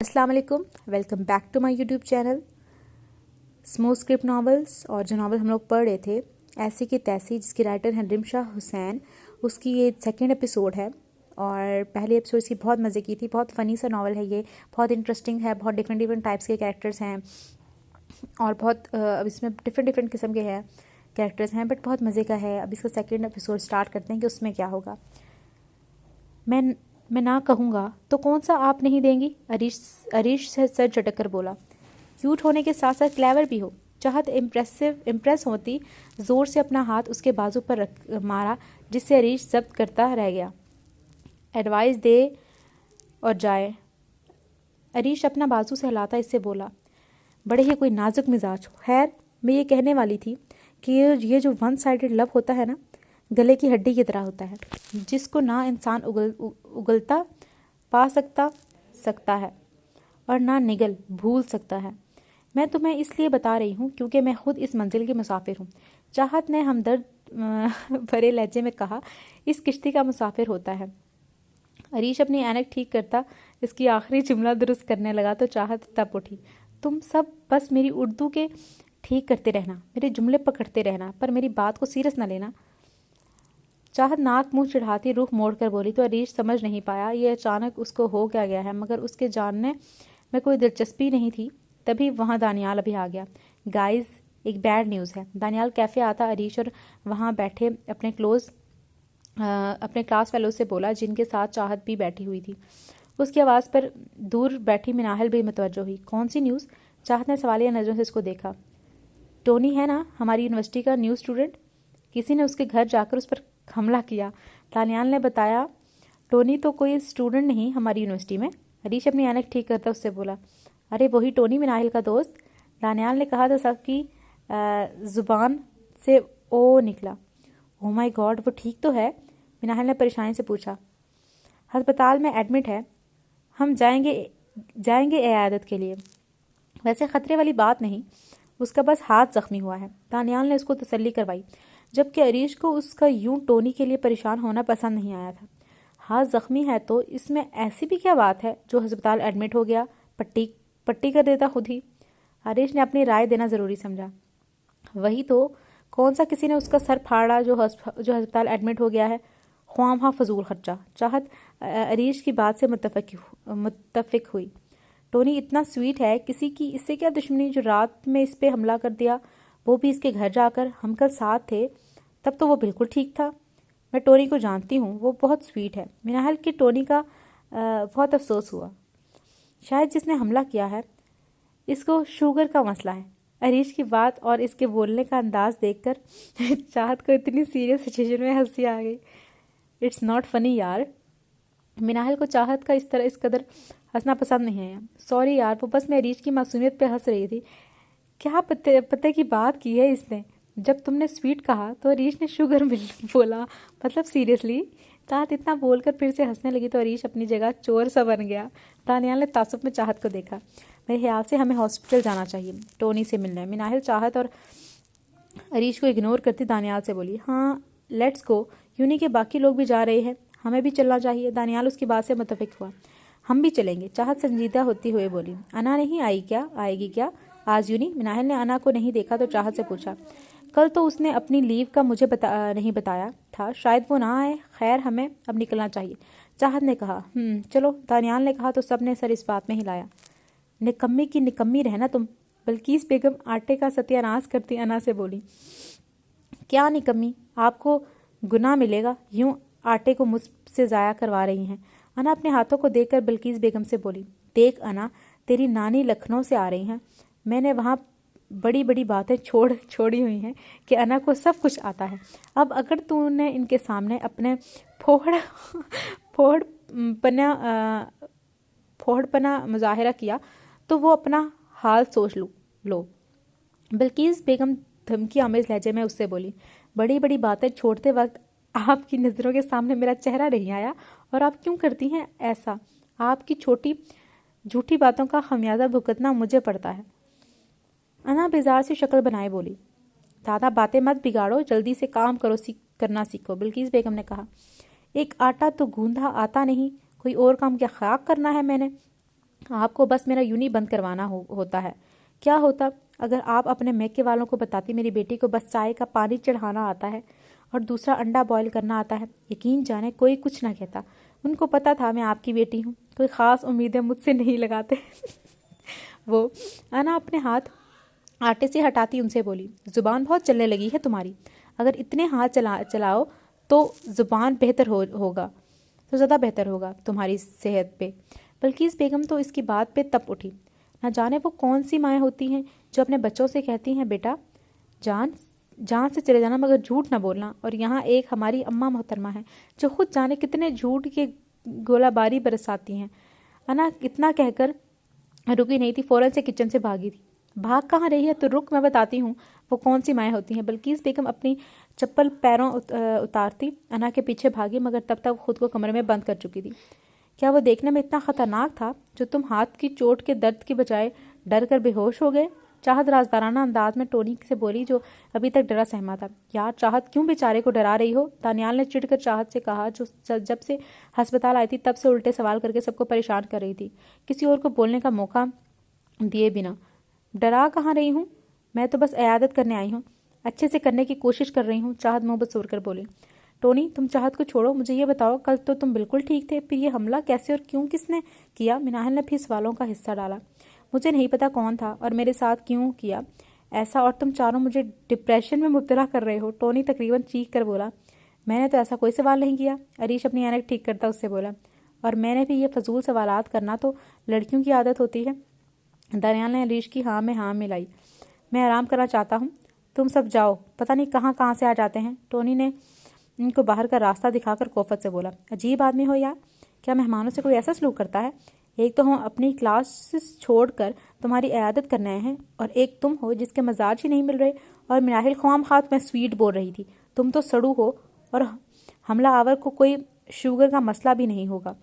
अस्सलाम वालेकुम, welcome back to my YouTube channel smooth script novels. और जो नॉवल हम लोग पढ़ रहे थे ऐसी की तैसी, जिसकी राइटर हैं रिमशा हुसैन, उसकी ये सेकंड एपिसोड है। और पहले एपिसोड इसकी बहुत मज़े की थी। बहुत फ़नी सा नॉवल है ये, बहुत इंटरेस्टिंग है। बहुत डिफरेंट डिफरेंट टाइप्स के कैरेक्टर्स हैं और बहुत अब इसमें डिफरेंट डिफरेंट किस्म के हैं कैरेक्टर्स हैं, बट बहुत मज़े का है। अब इसका सेकंड एपिसोड स्टार्ट करते हैं कि उसमें क्या होगा। मैं ना कहूँगा तो कौन सा आप नहीं देंगी, अरीश से सर झटक कर बोला। क्यूट होने के साथ साथ क्लेवर भी हो। चाहत इम्प्रेस होती ज़ोर से अपना हाथ उसके बाजू पर मारा, जिससे अरीश जब्त करता रह गया। एडवाइस दे और जाए। अरीश अपना बाजू से हिलाता इससे बोला, बड़े ही कोई नाजुक मिजाज हो। खैर, मैं ये कहने वाली थी कि ये जो वन साइडेड लव होता है ना, गले की हड्डी की तरह होता है, जिसको ना इंसान उगलता पा सकता है और ना निगल भूल सकता है। मैं तुम्हें इसलिए बता रही हूँ क्योंकि मैं खुद इस मंजिल की मुसाफिर हूँ। चाहत ने हमदर्द भरे लहजे में कहा, इस किश्ती का मुसाफिर होता है। अरीश अपनी ऐनक ठीक करता इसकी आखिरी जुमला दुरुस्त करने लगा तो चाहत तब उठी। तुम सब बस मेरी उर्दू के ठीक करते रहना, मेरे जुमले पकड़ते रहना, पर मेरी बात को सीरियस ना लेना। चाहत नाक मुंह चढ़ाती रुख मोड़कर बोली तो अरीश समझ नहीं पाया ये अचानक उसको हो क्या गया है, मगर उसके जानने में कोई दिलचस्पी नहीं थी। तभी वहाँ दानियाल अभी आ गया। गाइस, एक बैड न्यूज़ है। दानियाल कैफ़े आता अरीश और वहाँ बैठे अपने क्लास फेलो से बोला, जिनके साथ चाहत भी बैठी हुई थी। उसकी आवाज़ पर दूर बैठी मिनाहल भी मुतवज्जो हुई। कौन सी न्यूज़? चाहत ने सवालिया नज़रों से इसको देखा। टोनी है ना, हमारी यूनिवर्सिटी का न्यू स्टूडेंट, किसी ने उसके घर जाकर उस पर हमला किया। दानियाल ने बताया। टोनी तो कोई स्टूडेंट नहीं हमारी यूनिवर्सिटी में। हरीश अपनी ऐनक ठीक करता उससे बोला, अरे वही टोनी, मिनाहिल का दोस्त। दानियाल ने कहा तो सबकी ज़ुबान से ओ निकला। ओ माय गॉड, वो ठीक तो है? मिनाहिल ने परेशानी से पूछा। अस्पताल में एडमिट है, हम जाएंगे इयादत के लिए। वैसे खतरे वाली बात नहीं, उसका बस हाथ जख्मी हुआ है। दानियाल ने उसको तसल्ली करवाई, जबकि अरीश को उसका यूं टोनी के लिए परेशान होना पसंद नहीं आया था। हाथ जख्मी है तो इसमें ऐसी भी क्या बात है जो अस्पताल एडमिट हो गया, पट्टी कर देता खुद ही। अरीश ने अपनी राय देना ज़रूरी समझा। वही तो, कौन सा किसी ने उसका सर फाड़ा जो अस्पताल एडमिट हो गया है? ख्वामखा फजूल खर्चा। चाहत अरीश की बात से मुत्तफिक हुई। टोनी इतना स्वीट है, किसी की इससे क्या दुश्मनी जो रात में इस पे हमला कर दिया, वो भी इसके घर जाकर। हम कल साथ थे, तब तो वो बिल्कुल ठीक था। मैं टोनी को जानती हूँ, वो बहुत स्वीट है। मिनाहल की टोनी का बहुत अफसोस हुआ। शायद जिसने हमला किया है इसको शुगर का मसला है। अरीश की बात और इसके बोलने का अंदाज देखकर चाहत को इतनी सीरियस सिचुएशन में हंसी आ गई। इट्स नॉट फनी यार। मिनाहल को चाहत का इस कदर हंसना पसंद नहीं है। सॉरी यार, वो बस मैं अरीश की मासूमियत पे हंस रही थी। क्या पते की बात की है इसने? जब तुमने स्वीट कहा तो अरीश ने शुगर मिल बोला, मतलब सीरियसली? चाहत इतना बोलकर फिर से हंसने लगी तो अरीश अपनी जगह चोर सा बन गया। दानियाल ने तासुब में चाहत को देखा। मेरे ख्याल से हमें हॉस्पिटल जाना चाहिए, टोनी से मिलना है। मिनाहिल चाहत और अरीश को इग्नोर करती दानियाल से बोली, हाँ लेट्स गो, यूनी के बाकी लोग भी जा रहे हैं, हमें भी चलना चाहिए। दानियाल उसकी बात से मुत्तफिक हुआ। हम भी चलेंगे, चाहत संजीदा होती हुए बोली। अना नहीं आएगी क्या आज यूनी? मिनाहिल ने अना को नहीं देखा तो चाहत से पूछा। कल तो उसने अपनी लीव का मुझे नहीं बताया था, शायद वो ना आए। खैर, हमें अब निकलना चाहिए, चाहत ने कहा। चलो, दानियाल ने कहा तो सब ने सर इस बात में हिलाया। निकम्मी की निकम्मी रहना तुम, बल्कीस बेगम आटे का सत्यानाश करती अना से बोली। क्या निकम्मी? आपको गुनाह मिलेगा, यूं आटे को मुझसे ज़ाया करवा रही हैं। अना अपने हाथों को देखकर बल्कीस बेगम से बोली, देख अना, तेरी नानी लखनऊ से आ रही हैं। मैंने वहाँ बड़ी बड़ी बातें छोड़ी हुई हैं कि अना को सब कुछ आता है। अब अगर तूने इनके सामने अपने फोड़पना मुजाहिरा किया तो वो अपना हाल सोच लो। बल्कीस बेगम धमकी आमेज लहजे में उससे बोली, बड़ी बड़ी बातें छोड़ते वक्त आपकी नज़रों के सामने मेरा चेहरा नहीं आया, और आप क्यों करती हैं ऐसा? आपकी छोटी झूठी बातों का खमियाजा भुगतना मुझे पड़ता है। अना बेजार से शक्ल बनाए बोली, दादा बातें मत बिगाड़ो, जल्दी से काम करना सीखो। बल्कीस बेगम ने कहा, एक आटा तो गूंधा आता नहीं, कोई और काम क्या खाक करना है मैंने? आपको बस मेरा यूं ही बंद करवाना होता है। क्या होता अगर आप अपने मैके वालों को बताती मेरी बेटी को बस चाय का पानी चढ़ाना आता है और दूसरा अंडा बॉईल करना आता है। यकीन जाने कोई कुछ ना कहता। उनको पता था मैं आपकी बेटी हूँ, कोई ख़ास उम्मीदें मुझसे नहीं लगाते। वो अना अपने हाथ आटे से हटाती उनसे बोली, ज़ुबान बहुत चलने लगी है तुम्हारी। अगर इतने हाथ चलाओ तो ज़ुबान होगा तो ज़्यादा बेहतर होगा तुम्हारी सेहत पे। बल्किस बेगम तो इसकी बात पे तप उठी। न जाने वो कौन सी माएँ होती हैं जो अपने बच्चों से कहती हैं, बेटा जान जान से चले जाना मगर झूठ ना बोलना। और यहाँ एक हमारी अम्मा मोहतरमा है जो खुद जाने कितने झूठ के गोलाबारी बरसाती हैं। अना इतना कहकर रुकी नहीं थी, फ़ौरन से किचन से भागी थी। भाग कहाँ रही है? तो रुक, मैं बताती हूँ वो कौन सी माएँ होती हैं। बल्किस बेगम अपनी चप्पल पैरों उतारती अना के पीछे भागी, मगर तब तक खुद को कमरे में बंद कर चुकी थी। क्या वो देखने में इतना ख़तरनाक था जो तुम हाथ की चोट के दर्द की बजाय डर कर बेहोश हो गए? चाहत राजदाराना अंदाज में टोनी से बोली, जो अभी तक डरा सहमा था। यार चाहत, क्यों बेचारे को डरा रही हो? दानियाल ने चिढ़कर चाहत से कहा, जो जब से अस्पताल आई थी तब से उल्टे सवाल करके सबको परेशान कर रही थी, किसी और को बोलने का मौका दिए बिना। डरा कहाँ रही हूँ? मैं तो बस इयादत करने आई हूँ, अच्छे से करने की कोशिश कर रही हूँ। चाहत मुँह बसोर कर बोली। टोनी, तुम चाहत को छोड़ो, मुझे ये बताओ, कल तो तुम बिल्कुल ठीक थे, फिर ये हमला कैसे और क्यों, किसने किया? मिनाहल ने फिर सवालों का हिस्सा डाला। मुझे नहीं पता कौन था और मेरे साथ क्यों किया ऐसा, और तुम चारों मुझे डिप्रेशन में मुब्तला कर रहे हो। टोनी तकरीबन चीख कर बोला, मैंने तो ऐसा कोई सवाल नहीं किया। अरीश अपनी ऐनक ठीक करता उससे बोला, और मैंने भी ये फजूल सवालात करना तो लड़कियों की आदत होती है। दानियाल ने अरीश की हाँ में हाँ मिलाई। मैं आराम करना चाहता हूँ, तुम सब जाओ, पता नहीं कहाँ कहाँ से आ जाते हैं। टोनी ने इनको बाहर का रास्ता दिखाकर कोफत से बोला, अजीब आदमी हो यार, क्या मेहमानों से कोई ऐसा सलूक करता है? एक तो हम अपनी क्लास छोड़कर तुम्हारी इयादत करने आए हैं, और एक तुम हो जिसके मजाज ही नहीं मिल रहे। और मिनाहिल ख्वाम हाथ में स्वीट बोल रही थी, तुम तो सड़ू हो और हमला आवर को कोई शुगर का मसला भी नहीं होगा।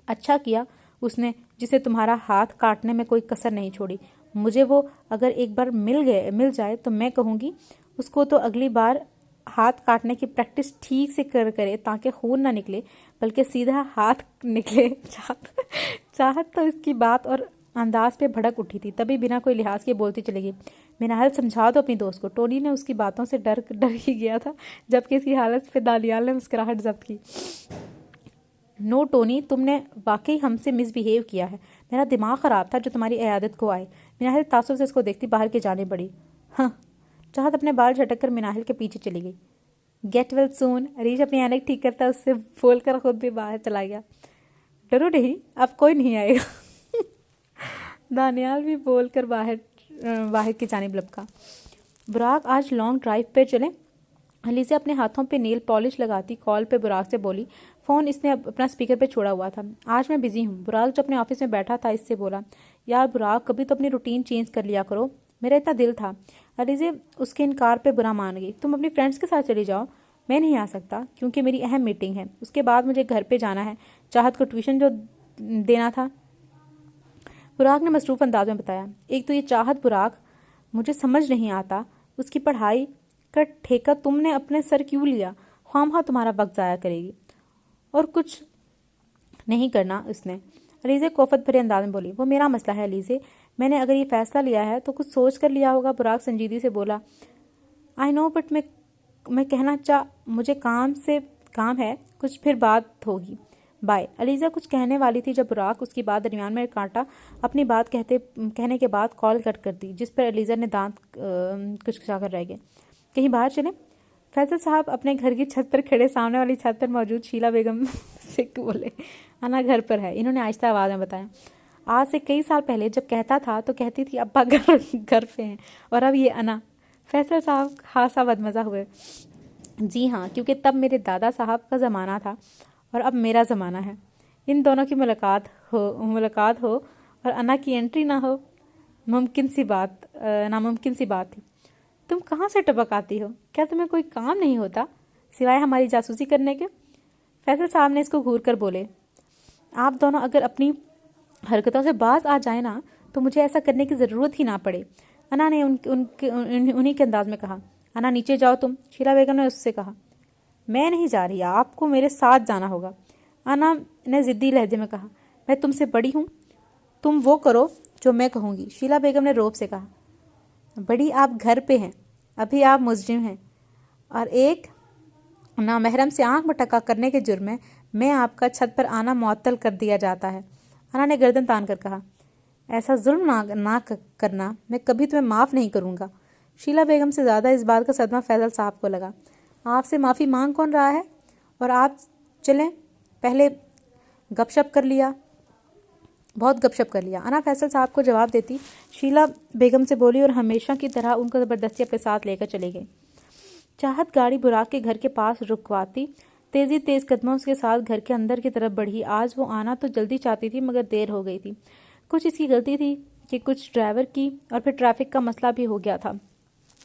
अच्छा किया उसने जिसे तुम्हारा हाथ काटने में कोई कसर नहीं छोड़ी। मुझे वो अगर एक बार मिल जाए तो मैं कहूँगी उसको तो अगली बार हाथ काटने की प्रैक्टिस ठीक से करे, ताकि खून ना निकले बल्कि सीधा हाथ निकले। चाहत तो इसकी बात और अंदाज पे भड़क उठी थी, तभी बिना कोई लिहाज के बोलती चली गई, मिनाहल समझा दो अपनी दोस्त को। टोनी ने उसकी बातों से डर ही गया था, जबकि इसकी हालत पे दानियाल ने मुस्कुराहट जब्त की। नो टोनी, तुमने वाकई हमसे मिसबिहेव किया है। मेरा दिमाग ख़राब था जो तुम्हारी इयादत को आए। मिनाहिल तासुब से इसको देखती बाहर की जाने पड़ी। हाँ, चाहत अपने बाल झटक कर मिनाहिल के पीछे चली गई। गेट वेल सून, अरीश अपनी ऐनक ठीक करता उससे बोलकर खुद भी बाहर चला गया। डरो नहीं, अब कोई नहीं आएगा। दानियाल भी बोलकर बाहर की जानिब लपका। बुराक, आज लॉन्ग ड्राइव पे चलें? अलीज़ा अपने हाथों पे नेल पॉलिश लगाती कॉल पे बुराक से बोली। फ़ोन इसने अपना स्पीकर पे छोड़ा हुआ था। आज मैं बिज़ी हूँ। बुराक जो अपने ऑफिस में बैठा था इससे बोला, यार बुराक, कभी तो अपनी रूटीन चेंज कर लिया करो। मेरा इतना दिल था। अलीज़ा उसके इनकार पे बुरा मान गई। तुम अपनी फ्रेंड्स के साथ चली जाओ, मैं नहीं आ सकता क्योंकि मेरी अहम मीटिंग है, उसके बाद मुझे घर पे जाना है, चाहत को ट्यूशन जो देना था। बुराक ने मसरूफ़ अंदाज में बताया। एक तो ये चाहत बुराक, मुझे समझ नहीं आता उसकी पढ़ाई का ठेका तुमने अपने सर क्यों लिया? ख्वामखा तुम्हारा वक्त ज़ाया करेगी और कुछ नहीं करना उसने। अलीज़े कोफत भरे अंदाज में बोली, वो मेरा मसला है अलीज़े, मैंने अगर ये फ़ैसला लिया है तो कुछ सोच कर लिया होगा। बुराक संजीदी से बोला, आई नो, बट मैं कहना मुझे काम है, कुछ फिर बात होगी, बाय। अलीज़ा कुछ कहने वाली थी जब बुराक उसकी बात दरमियान में काटा। अपनी बात कहने के बाद कॉल कट कर दी, जिस पर अलीज़ा ने दांत कुछ कर रह गए। कहीं बाहर चले? फैसल साहब अपने घर की छत पर खड़े सामने वाली छत पर मौजूद शीला बेगम से बोले, अना घर पर है। इन्होंने आहिस्ता आवाज़ में बताया। आज से कई साल पहले जब कहता था तो कहती थी अब्बा घर पे हैं, और अब ये अना। फैसल साहब खासा बदमज़ा हुए। जी हाँ, क्योंकि तब मेरे दादा साहब का ज़माना था और अब मेरा ज़माना है। इन दोनों की मुलाकात हो और अना की एंट्री ना हो, नामुमकिन सी बात थी। तुम कहाँ से टपक आती हो? क्या तुम्हें कोई काम नहीं होता सिवाय हमारी जासूसी करने के? फैसल साहब ने इसको घूर कर बोले, आप दोनों अगर अपनी हरकतों से बाज आ जाए ना तो मुझे ऐसा करने की ज़रूरत ही ना पड़े। अना ने उन्हीं के अंदाज में कहा। अना नीचे जाओ तुम, शीला बेगम ने उससे कहा। मैं नहीं जा रही, आपको मेरे साथ जाना होगा, अना ने ज़िद्दी लहजे में कहा। मैं तुमसे बड़ी हूँ, तुम वो करो जो मैं कहूँगी, शीला बेगम ने रौब से कहा। बड़ी आप घर पे हैं, अभी आप मुजरिम हैं और एक नामहरम से आंख मटका करने के जुर्म में आपका छत पर आना मुअत्तल कर दिया जाता है। अना ने गर्दन तान कर कहा, ऐसा जुल्म ना करना, मैं कभी तुम्हें माफ़ नहीं करूँगा। शीला बेगम से ज़्यादा इस बात का सदमा फैजल साहब को लगा। आपसे माफ़ी मांग कौन रहा है, और आप चलें, पहले गपशप कर लिया, बहुत गपशप कर लिया। अना फैसल साहब को जवाब देती शीला बेगम से बोली और हमेशा की तरह उनको ज़बरदस्ती अपने साथ लेकर चली गई। चाहत गाड़ी बुराक के घर के पास रुकवाती तेज़ कदमों के साथ घर के अंदर की तरफ बढ़ी। आज वो आना तो जल्दी चाहती थी मगर देर हो गई थी। कुछ इसकी गलती थी कि कुछ ड्राइवर की, और फिर ट्रैफिक का मसला भी हो गया था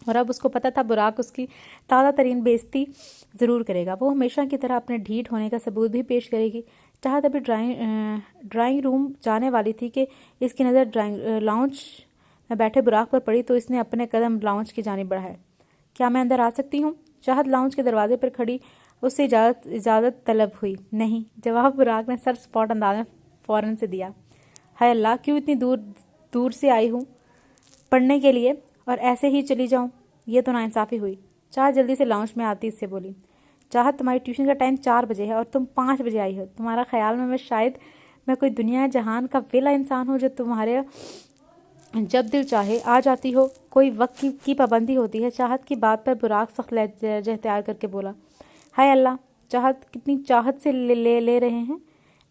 और अब उसको पता था बुराक उसकी ताज़ा तरीन बेइज्जती ज़रूर करेगा। वो हमेशा की तरह अपने ढीठ होने का सबूत भी पेश करेगी। चाहत अभी ड्राइंग रूम जाने वाली थी कि इसकी नज़र लाउंज में बैठे बुराक पर पड़ी तो इसने अपने कदम लाउंज की जानिब बढ़ाए। क्या मैं अंदर आ सकती हूँ? चाहत लाउंज के दरवाजे पर खड़ी उससे इजाज़त तलब हुई। नहीं, जवाब बुराक ने सर स्पॉट अंदाज में फ़ौरन से दिया। हाय अल्लाह, क्यों इतनी दूर से आई हूँ पढ़ने के लिए और ऐसे ही चली जाऊँ? ये तो नाइंसाफ़ी हुई। चाहत जल्दी से लाउंज में आती इससे बोली, चाहत तुम्हारी ट्यूशन का टाइम 4 बजे है और तुम 5 बजे आई हो। तुम्हारा ख्याल में मैं कोई दुनिया जहान का वेला इंसान हूँ जो तुम्हारे जब दिल चाहे आ जाती हो? कोई वक्त की पाबंदी होती है? चाहत की बात पर बुराक सख्त लहजा इख्तियार करके बोला। हाय अल्लाह, चाहत कितनी चाहत से ले रहे हैं,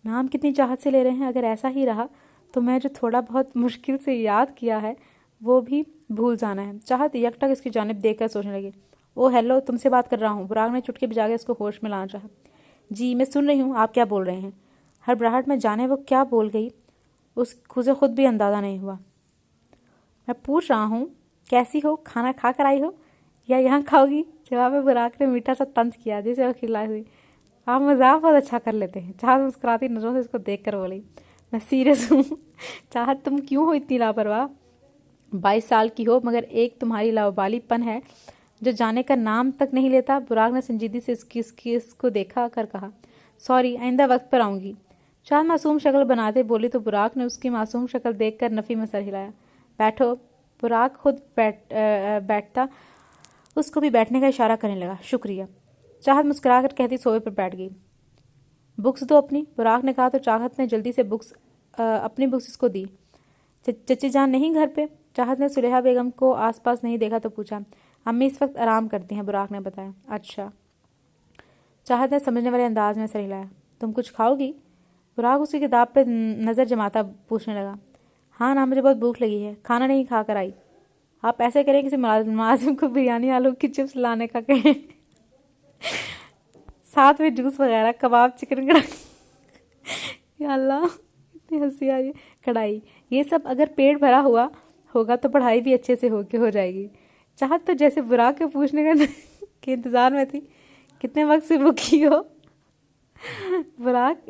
नाम कितनी चाहत से ले रहे हैं। अगर ऐसा ही रहा तो मैं जो थोड़ा बहुत मुश्किल से याद किया है वो भी भूल जाना है। चाहत यकटक इसकी जानिब देखकर सोचने लगी। ओ हेलो, तुमसे बात कर रहा हूँ। बुराक ने चुटकी बजा के इसको होश में लाना चाहा। जी मैं सुन रही हूँ, आप क्या बोल रहे हैं? हड़बड़ाहट में जाने वो क्या बोल गई उसे खुद भी अंदाज़ा नहीं हुआ। मैं पूछ रहा हूँ कैसी हो, खाना खा कर आई हो या यहाँ खाओगी? जवाब में बुराक ने मीठा सा तंज किया जिसे वो खिलाई हुई। आप मजाक बहुत अच्छा कर लेते हैं। चाहत मुस्कुराती नजरों से इसको देख कर बोली, मैं सीरियस हूँ। चाहत तुम क्यों हो इतनी लापरवाह? 22 साल की हो मगर एक तुम्हारी लावाबालीपन है जो जाने का नाम तक नहीं लेता। बुराक ने संजीदगी से इसको देखा कर कहा, सॉरी, आइंदा वक्त पर आऊँगी। चाहत मासूम शक्ल बनाते बोली तो बुराक ने उसकी मासूम शक्ल देखकर नफ़ी में सर हिलाया। बैठो। बुराक खुद बैठता उसको भी बैठने का इशारा करने लगा। शुक्रिया। चाहत मुस्कुरा कर कहती सोफे पर बैठ गई। बुक्स दो अपनी, बुराक ने कहा तो चाहत ने जल्दी से अपनी बुक्स इसको दी। चची जान नहीं घर पे? चाहत ने सुलेहा बेगम को आसपास नहीं देखा तो पूछा। अम्मी इस वक्त आराम करती हैं, बुराक ने बताया। अच्छा। चाहत ने समझने वाले अंदाज में सर हिलाया। तुम कुछ खाओगी? बुराक उसकी किताब पे नज़र जमाता पूछने लगा। हाँ ना, मुझे बहुत भूख लगी है, खाना नहीं खा कर आई। आप ऐसे करें किसी मुलाजिम को बिरयानी आलू की चिप्स लाने का कहें, साथ में जूस वगैरह, कबाब, चिकन कढ़ाई। या अल्लाह, इतनी हंसी आ रही है। कढ़ाई, ये सब अगर पेट भरा हुआ होगा तो पढ़ाई भी अच्छे से हो जाएगी। चाहत तो जैसे बुराक के पूछने के इंतज़ार में थी। कितने वक्त से भूखी हो? बुराक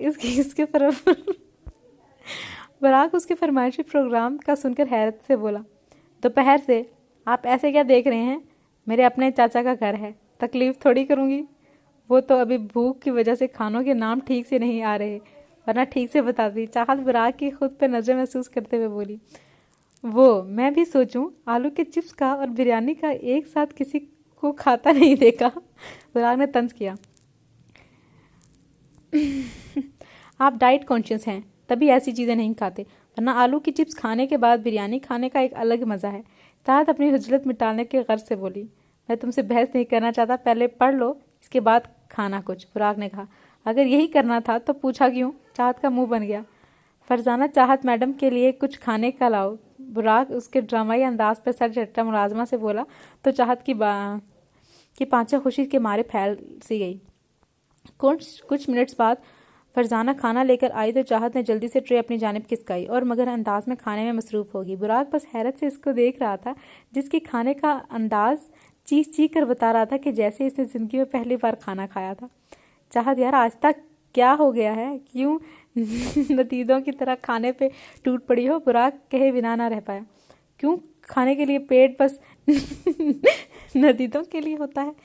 उसके फरमाइशी प्रोग्राम का सुनकर हैरत से बोला। दोपहर से। आप ऐसे क्या देख रहे हैं? मेरे अपने चाचा का घर है, तकलीफ़ थोड़ी करूँगी। वो तो अभी भूख की वजह से खानों के नाम ठीक से नहीं आ रहे, वरना ठीक से बताती। चाहत बुराक की खुद पर नजर महसूस करते हुए बोली, वो मैं भी सोचूं, आलू के चिप्स का और बिरयानी का एक साथ किसी को खाता नहीं देखा। बुराक ने तंज किया। आप डाइट कॉन्शियस हैं तभी ऐसी चीज़ें नहीं खाते, वरना आलू की चिप्स खाने के बाद बिरयानी खाने का एक अलग मज़ा है। चाहत अपनी हुज्जत मिटाने के गर्ज से बोली, मैं तुमसे बहस नहीं करना चाहता, पहले पढ़ लो, इसके बाद खाना कुछ। बुराक ने कहा। अगर यही करना था तो पूछा क्यों? चाहत का मुंह बन गया। फरजाना, चाहत मैडम के लिए कुछ खाने का लाओ। बुराक उसके ड्रामाई अंदाज पर सर झटका मुलाजमा से बोला तो चाहत की पांचों खुशी के मारे फैल सी गई। कुछ मिनट्स बाद फरजाना खाना लेकर आई तो चाहत ने जल्दी से ट्रे अपनी जानिब खिसकाई और मगर अंदाज में खाने में मसरूफ़ होगी। बुराक बस हैरत से इसको देख रहा था, जिसकी खाने का अंदाज चीख कर बता रहा था कि जैसे इसने ज़िंदगी में पहली बार खाना खाया था। चाहत, यार आज तक क्या हो गया है, क्यों नतीदों की तरह खाने पे टूट पड़ी हो? बुराक कहे बिना ना रह पाया। क्यों खाने के लिए पेट बस नतीदों के लिए होता है,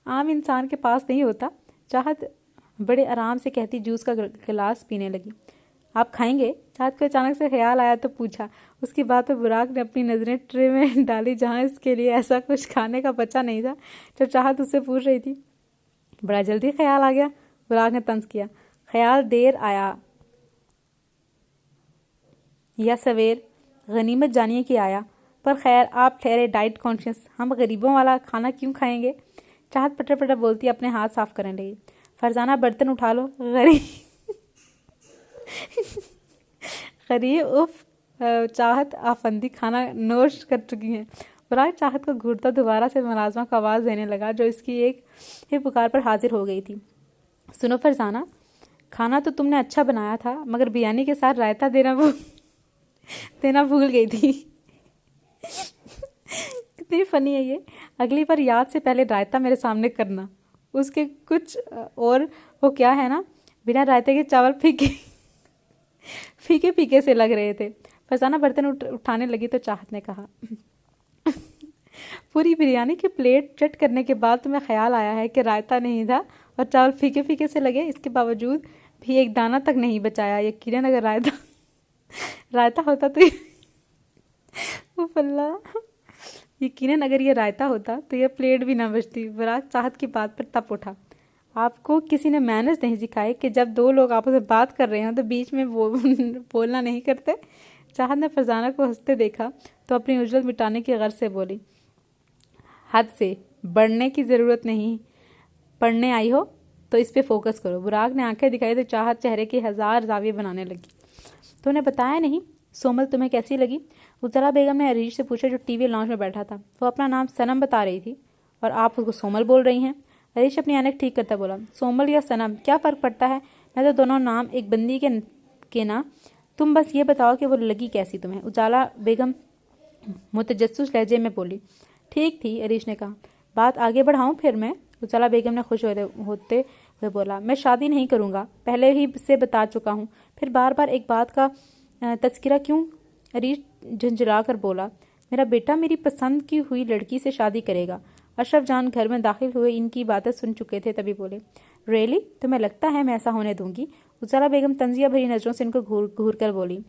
आम इंसान के पास नहीं होता। चाहत बड़े आराम से कहती जूस का गिलास पीने लगी। आप खाएंगे? चाहत को अचानक से ख्याल आया तो पूछा। उसकी बात पर बुराक ने अपनी नज़रें ट्रे में डाली जहाँ इसके लिए ऐसा कुछ खाने का बचा नहीं था जो चाहत उससे पूछ रही थी। बड़ा जल्दी ख्याल आ गया, बुराक ने तंज किया। ख्याल देर आया या सवेर, गनीमत जानिए कि आया। पर खैर, आप ठहरे डाइट कॉन्शियस, हम गरीबों वाला खाना क्यों खाएंगे? चाहत पटर पटर बोलती अपने हाथ साफ करने लगी। फरजाना बर्तन उठा लो, गरीब गरीब उफ। चाहत आफंदी खाना नोश कर चुकी हैं। बुराक चाहत को घूरता दोबारा से मुलाजमा को आवाज़ देने लगा जो इसकी एक ही पुकार पर हाजिर हो गई थी। सुनो फरजाना, खाना तो तुमने अच्छा बनाया था, मगर बिरयानी के साथ रायता देना भूल गई थी। कितनी फनी है ये। अगली बार याद से पहले रायता मेरे सामने करना। उसके कुछ और वो क्या है ना, बिना रायते के चावल फीके फीके से लग रहे थे। फरजाना बर्तन उठाने लगी तो चाहत ने कहा, पूरी बिरयानी की प्लेट चट करने के बाद तुम्हें ख्याल आया है कि रायता नहीं था और चावल फीके फीके से लगे। इसके बावजूद भी एक दाना तक नहीं बचाया। यकीनन अगर रायता होता तो यकीनन अगर ये रायता होता तो ये प्लेट भी ना बचती। बुराक चाहत की बात पर तप उठा। आपको किसी ने मैनर्स नहीं सिखाए कि जब दो लोग आपस में बात कर रहे हो तो बीच में बोलना नहीं करते? चाहत ने फरजाना को हंसते देखा तो अपनी उजरत मिटाने की गर्ज से बोली, हद से बढ़ने की ज़रूरत नहीं, पढ़ने आई हो तो इस पे फोकस करो। बुराक ने आंखें दिखाई तो चाहत चेहरे के 1000 जाविये बनाने लगी। तूने बताया नहीं सोमल तुम्हें कैसी लगी? उज्जला बेगम ने अरीश से पूछा जो टीवी लॉन्च में बैठा था। वो अपना नाम सनम बता रही थी और आप उसको सोमल बोल रही हैं। अरीश अपनी ऐनक ठीक करता बोला, सोमल या सनम क्या फ़र्क पड़ता है, मैं तो दोनों नाम एक बंदी के ना। तुम बस ये बताओ कि वो लगी कैसी तुम्हें? उजाला बेगम मुतजस्सिस लहजे में बोली। ठीक थी, अरीश ने कहा। बात आगे बढ़ाऊं फिर मैं? उजाला बेगम ने खुश होते हुए बोला, मैं शादी नहीं करूंगा, पहले ही से बता चुका हूँ, फिर बार बार एक बात का तस्करा क्यों? अरीश झंझला कर बोला, मेरा बेटा मेरी पसंद की हुई लड़की से शादी करेगा। अशरफ जान घर में दाखिल हुए इनकी बातें सुन चुके थे, तभी बोले, रियली? तुम्हें लगता है मैं ऐसा होने दूंगी? उजाला बेगम तंजिया भरी नज़रों से इनको घूर कर बोली,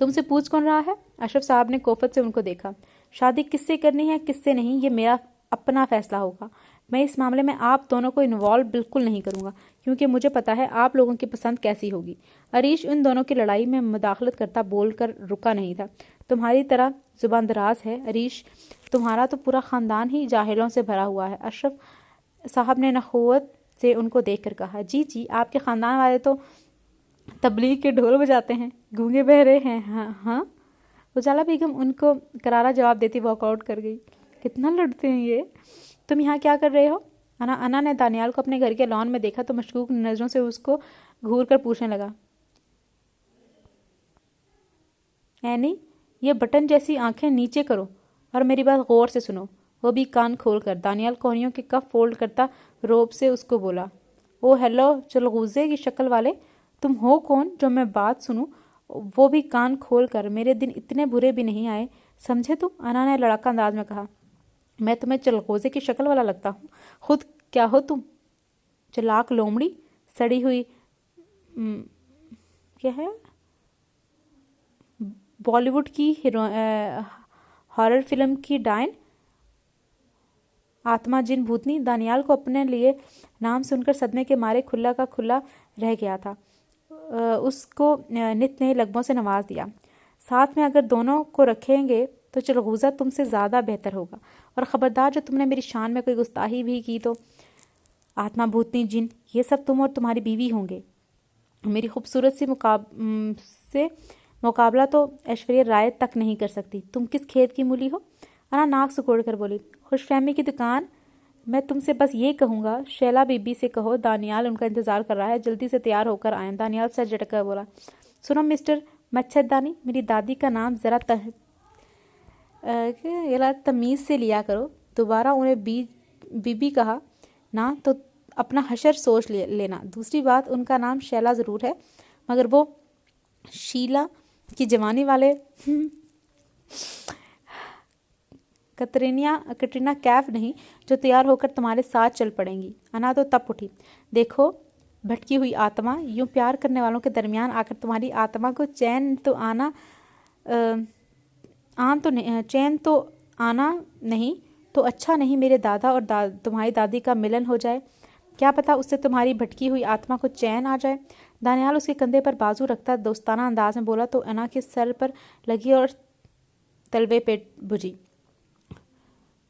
तुमसे पूछ कौन रहा है? अशरफ साहब ने कोफत से उनको देखा। शादी किससे करनी है किससे नहीं ये मेरा अपना फैसला होगा। मैं इस मामले में आप दोनों को इन्वॉल्व बिल्कुल नहीं करूंगा क्योंकि मुझे पता है आप लोगों की पसंद कैसी होगी। अरीश उन दोनों की लड़ाई में मुदाखलत करता बोलकर रुका नहीं था। तुम्हारी तरह जुबान दराज है अरीश, तुम्हारा तो पूरा ख़ानदान ही जाहिलों से भरा हुआ है। अशरफ साहब ने नखुवत से उनको देख कर कहा, जी जी, आपके ख़ानदान वाले तो तबलीग के ढोल बजाते हैं, गूंगे बहरे हैं। हाँ हाँ, उजाला बेगम उनको करारा जवाब देती वॉकआउट कर गई। कितना लड़ते हैं ये। तुम यहाँ क्या कर रहे हो? अना ने दानियाल को अपने घर के लॉन में देखा तो मशकूक नज़रों से उसको घूर कर पूछने लगा, एनी, ये बटन जैसी आंखें नीचे करो और मेरी बात गौर से सुनो, वो भी कान खोल कर। दानियाल कोहनियों के कफ फोल्ड करता रोब से उसको बोला, ओ हेलो चलगूजे की शक्ल वाले, तुम हो कौन जो मैं बात सुनूं? वो भी कान खोल कर। मेरे दिन इतने बुरे भी नहीं आए, समझे तुम? अना ने लड़का अंदाज में कहा, मैं तुम्हें चलगोजे की शक्ल वाला लगता हूँ? खुद क्या हो तुम? चलाक लोमड़ी, सड़ी हुई क्या है, बॉलीवुड की हॉरर फिल्म की डायन, आत्मा, जिन, भूतनी। दानियाल को अपने लिए नाम सुनकर सदमे के मारे खुला का खुला रह गया था। उसको नित नए लकबों से नवाज दिया। साथ में अगर दोनों को रखेंगे तो चलगूजा तुमसे ज़्यादा बेहतर होगा। और ख़बरदार, जो तुमने मेरी शान में कोई गुस्ताही भी की तो आत्मा, भूतनी, जिन, ये सब तुम और तुम्हारी बीवी होंगे। मेरी खूबसूरत से मुकाबला तो ऐश्वर्या राय तक नहीं कर सकती। तुम किस खेत की मूली हो? अना नाक सुकोड़ कर बोली, खुशफहमी की दुकान। मैं तुमसे बस ये कहूँगा, शैला बीबी से कहो दानियाल उनका इंतज़ार कर रहा है, जल्दी से तैयार होकर आए। दानियाल सर झटक कर बोला, सुनो मिस्टर मच्छरदानी, मेरी दादी का नाम ज़रा तमीज़ से लिया करो। दोबारा उन्हें बीबी कहा ना तो अपना हशर सोच लेना। दूसरी बात, उनका नाम शैला ज़रूर है मगर वो शीला की जवानी वाले कटरीना कैफ नहीं जो तैयार होकर तुम्हारे साथ चल पड़ेंगी। अना तो तप उठी, देखो भटकी हुई आत्मा, यूं प्यार करने वालों के दरमियान आकर तुम्हारी आत्मा को चैन तो आना चैन तो आना नहीं तो अच्छा नहीं मेरे दादा और तुम्हारी दादी का मिलन हो जाए। क्या पता उससे तुम्हारी भटकी हुई आत्मा को चैन आ जाए। दानियाल उसके कंधे पर बाजू रखता दोस्ताना अंदाज में बोला तो अना के सर पर लगी और तलवे पे बुझी।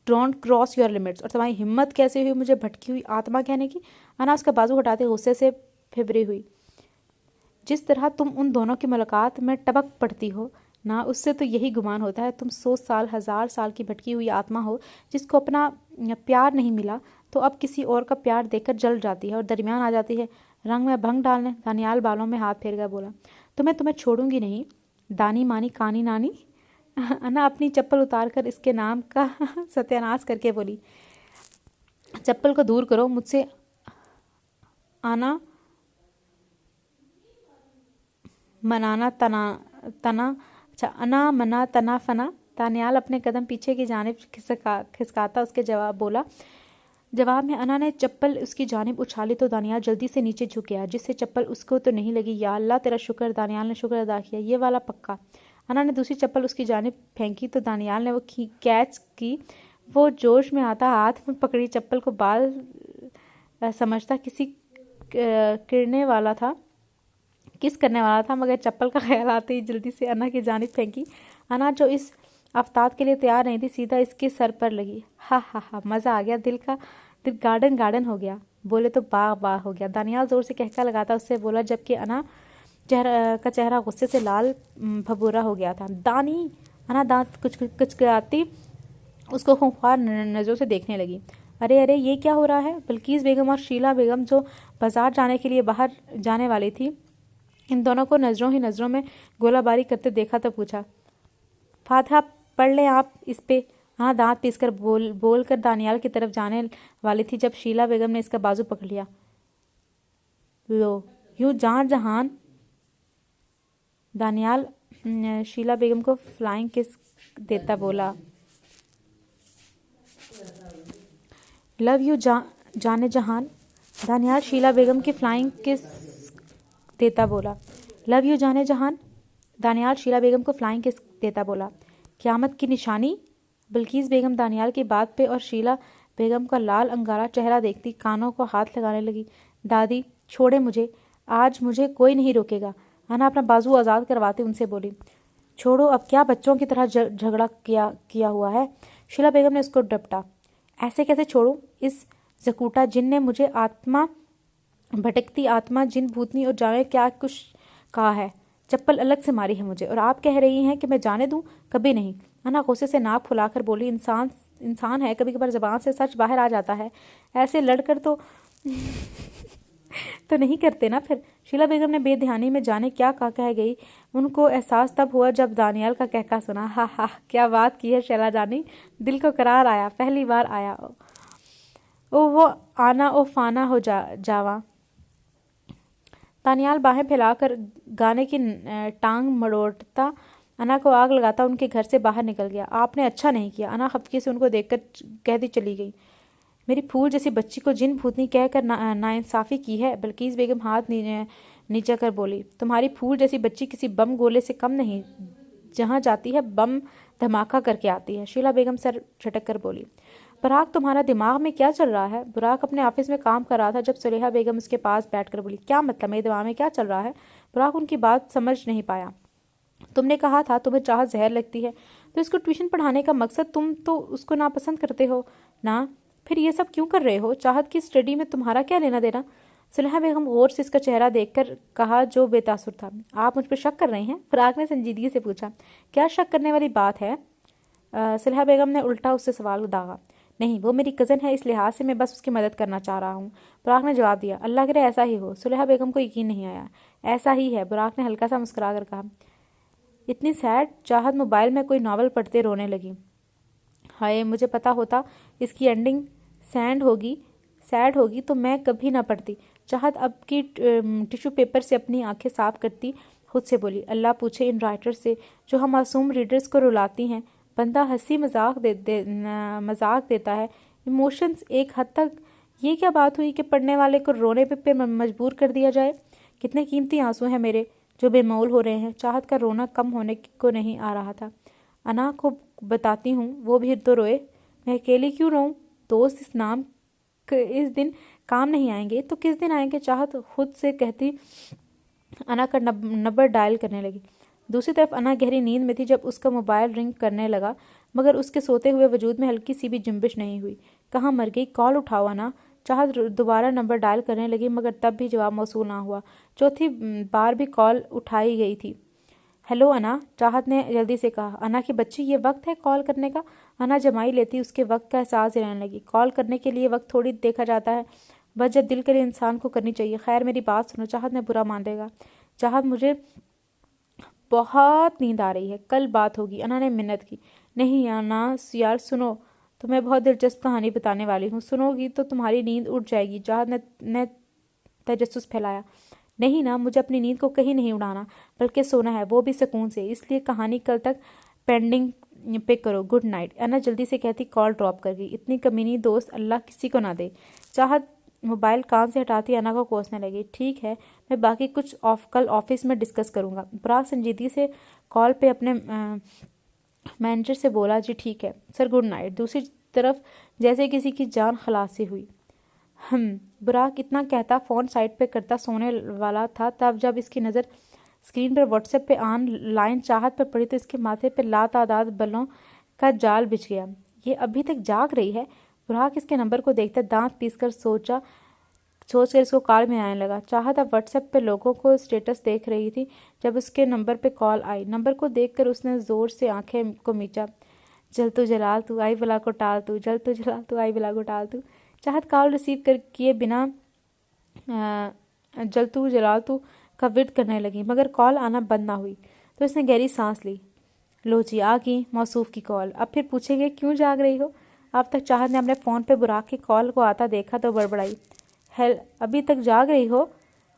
डोंट क्रॉस योर लिमिट्स, और तुम्हारी हिम्मत कैसे हुई मुझे भटकी हुई आत्मा कहने की। अना उसका बाजू हटाते गुस्से से फिबरी हुई। जिस तरह तुम उन दोनों की मुलाकात में टपक पड़ती हो ना, उससे तो यही गुमान होता है तुम 100 साल 1000 साल की भटकी हुई आत्मा हो जिसको अपना प्यार नहीं मिला तो अब किसी और का प्यार देखकर जल जाती है और दरमियान आ जाती है रंग में भंग डालने। दानियाल बालों में हाथ फेर कर बोला, तुम्हें छोड़ूंगी नहीं। दानी मानी कानी नानी। अना अपनी चप्पल उतार कर इसके नाम का सत्यानाश करके बोली, चप्पल को दूर करो मुझसे। आना मनाना तना अच्छा अना मना तना फना। दानियाल अपने कदम पीछे की जानिब खिसकाता उसके जवाब में अना ने चप्पल उसकी जानिब उछाली तो दानियाल जल्दी से नीचे झुक गया, जिससे चप्पल उसको तो नहीं लगी। या अल्लाह तेरा शुक्र। दानियाल ने शुक्र अदा किया, ये वाला पक्का। अना ने दूसरी चप्पल उसकी जानिब फेंकी तो दानियाल ने वो कैच की। वो जोश में आता हाथ में पकड़ी चप्पल को बाल समझता किस करने वाला था, मगर चप्पल का ख्याल आते ही जल्दी से अना की जानिब फेंकी। अना जो इस आफ्ताब के लिए तैयार नहीं थी सीधा इसके सर पर लगी। हा हा हा, मज़ा आ गया, दिल गार्डन गार्डन हो गया, बोले तो बाग बाग हो गया। दानियाल जोर से कहका लगाता उससे बोला, जबकि अना का चेहरा गुस्से से लाल भभूरा हो गया था। दानी। अना दांत कुचकुचाती उसको खूंखार नज़रों से देखने लगी। अरे अरे ये क्या हो रहा है। बल्कीस बेगम और शीला बेगम जो बाजार जाने के लिए बाहर जाने वाली थी, इन दोनों को नज़रों ही नज़रों में गोलाबारी करते देखा तो पूछा, फातिहा पढ़ लें आप इस पे। हाँ, दांत पीसकर बोल कर दानियाल की तरफ जाने वाली थी जब शीला बेगम ने इसका बाजू पकड़ लिया। लो यूं जहान। दानियाल शीला बेगम को फ्लाइंग किस देता बोला, लव यू जाने जहान। दानियाल शीला बेगम की फ्लाइंग किस देता बोला, लव यू जाने जहान। दानियाल शीला बेगम को फ्लाइंग किस देता बोला, क़यामत की निशानी। बल्कीस बेगम दानियाल की बात पे और शीला बेगम का लाल अंगारा चेहरा देखती कानों को हाथ लगाने लगी। दादी छोड़े मुझे, आज मुझे कोई नहीं रोकेगा। अना अपना बाजू आज़ाद करवाते उनसे बोली, छोड़ो अब क्या बच्चों की तरह झगड़ा किया हुआ है। शीला बेगम ने उसको डपटा, ऐसे कैसे छोड़ो, इस जकूटा जिन ने मुझे भटकती आत्मा जिन भूतनी और जाने क्या कुछ कहा है। चप्पल अलग से मारी है मुझे और आप कह रही हैं कि मैं जाने दूं? कभी नहीं। अना गुस्से से नाक फुलाकर बोली, इंसान है, कभी कभार ज़बान से सच बाहर आ जाता है, ऐसे लड़कर तो तो नहीं करते ना फिर। शीला बेगम ने बेध्यानी में जाने क्या कह गई। उनको एहसास तब हुआ जब दानियाल का कहका सुना। हा हा, क्या बात की है शैला जानी, दिल को करार आया, पहली बार आया। ओ वो आना ओ फाना हो जावा। दानियाल बाहें फैलाकर गाने की टांग मड़ोड़ता अना को आग लगाता उनके घर से बाहर निकल गया। आपने अच्छा नहीं किया। अना खफकी से उनको देखकर कहती चली गई, मेरी फूल जैसी बच्ची को जिन भूतनी कहकर नाइंसाफ़ी की है। बल्कीस बेगम हाथ नीचे कर बोली, तुम्हारी फूल जैसी बच्ची किसी बम गोले से कम नहीं, जहाँ जाती है बम धमाका करके आती है। शीला बेगम सर झटक कर बोली, बुराक तुम्हारा दिमाग में क्या चल रहा है। बुराक अपने ऑफिस में काम कर रहा था जब सुलेहा बेगम उसके पास बैठकर बोली, क्या मतलब मेरे दिमाग में क्या चल रहा है। बुराक उनकी बात समझ नहीं पाया। तुमने कहा था तुम्हें चाहत जहर लगती है, तो इसको ट्यूशन पढ़ाने का मकसद, तुम तो उसको नापसंद करते हो ना, फिर ये सब क्यों कर रहे हो। चाहत की स्टडी में तुम्हारा क्या लेना देना। सुलेहा बेगम गौर से इसका चेहरा देखकर कहा जो बेतासुर था, आप मुझ पर शक कर रहे हैं। बुराक ने संजीदगी से पूछा, क्या शक करने वाली बात है। सुलेहा बेगम ने उल्टा उससे सवाल दागा, नहीं वो मेरी कज़न है, इस लिहाज से मैं बस उसकी मदद करना चाह रहा हूँ। बुराक ने जवाब दिया, अल्लाह करे ऐसा ही हो। सुलेहा बेगम को यकीन नहीं आया। ऐसा ही है, बुराक ने हल्का सा मुस्कुरा कर कहा। इतनी सैड। चाहत मोबाइल में कोई नावल पढ़ते रोने लगी। हाय, मुझे पता होता इसकी एंडिंग सैड होगी तो मैं कभी ना पढ़ती। चाहत अब की टिश्यू पेपर से अपनी आंखें साफ करती खुद से बोली, अल्लाह पूछे इन राइटर से जो हम मासूम रीडर्स को रुलाती हैं। बंदा हंसी मजाक देता है, इमोशंस एक हद तक ये क्या बात हुई कि पढ़ने वाले को रोने पे मजबूर कर दिया जाए? कितने कीमती आंसू हैं मेरे जो बेमौल हो रहे हैं। चाहत का रोना कम होने को नहीं आ रहा था। अना को बताती हूँ, वो भी तो रोए। मैं अकेली क्यों रोऊं? दोस्त इस दिन काम नहीं आएंगे तो किस दिन आएंगे? चाहत खुद से कहती अना का नंबर डायल करने लगी। दूसरी तरफ अना गहरी नींद में थी जब उसका मोबाइल रिंग करने लगा, मगर उसके सोते हुए वजूद में हल्की सी भी जुम्बिश नहीं हुई। कहाँ मर गई? कॉल उठाओ अना। चाहत दोबारा नंबर डायल करने लगी, मगर तब भी जवाब मौसूल ना हुआ। चौथी बार भी कॉल उठाई गई थी। हेलो अना, चाहत ने जल्दी से कहा। अना की बच्ची, ये वक्त है कॉल करने का? अना जमाई लेती उसके वक्त का एहसास दिलाने लगी। कॉल करने के लिए वक्त थोड़ी देखा जाता है, बस जब दिल करे इंसान को करनी चाहिए। खैर मेरी बात सुनो, चाहत ने बुरा मान लेगा। चाहत, मुझे बहुत नींद आ रही है, कल बात होगी। अना ने मिन्नत की। नहीं अना यार सुनो, तुम्हें बहुत दिलचस्प कहानी बताने वाली हूँ, सुनोगी तो तुम्हारी नींद उड़ जाएगी। चाहत ने तजस्सुस फैलाया। नहीं ना, मुझे अपनी नींद को कहीं नहीं उड़ाना, बल्कि सोना है, वो भी सुकून से। इसलिए कहानी कल तक पेंडिंग पे करो। Good night. अना जल्दी से कहती कॉल ड्रॉप कर गई। इतनी कमीनी दोस्त अल्लाह किसी को ना दे। चाहत मोबाइल कान से हटाती अना को कोसने लगी। ठीक है, मैं बाकी कुछ कल ऑफिस में डिस्कस करूंगा। पराग संजीदगी से कॉल पे अपने मैनेजर से बोला। जी ठीक है सर, गुड नाइट। दूसरी तरफ जैसे किसी की जान खलासी हुई। बुराक इतना कहता फ़ोन साइड पे करता सोने वाला था, तब जब इसकी नज़र स्क्रीन पर व्हाट्सएप पे ऑन लाइन चाहत पर पड़ी तो इसके माथे पे लातादाद बलों का जाल बिछ गया। ये अभी तक जाग रही है। बुराक इसके नंबर को देखते दांत पीसकर सोचकर इसको कॉल में आने लगा। चाहत अब व्हाट्सएप पे लोगों को स्टेटस देख रही थी जब उसके नंबर पे कॉल आई। नंबर को देखकर उसने ज़ोर से आंखें को मींचा। जल तू जलाल तू आई बला को टाल तू, जल तू जलाल तू आई बला को टाल तू। चाहत कॉल रिसीव कर किए बिना जल तू जलाल तू का विर्द करने लगी, मगर कॉल आना बंद ना हुई तो इसने गहरी सांस ली। लो जी आ गई मौसूफ की कॉल। अब फिर पूछेंगे क्यों जाग रही हो? अब तक चाहत ने अपने फ़ोन पे बुराक की कॉल को आता देखा तो बड़बड़ाई। हेल, अभी तक जाग रही हो?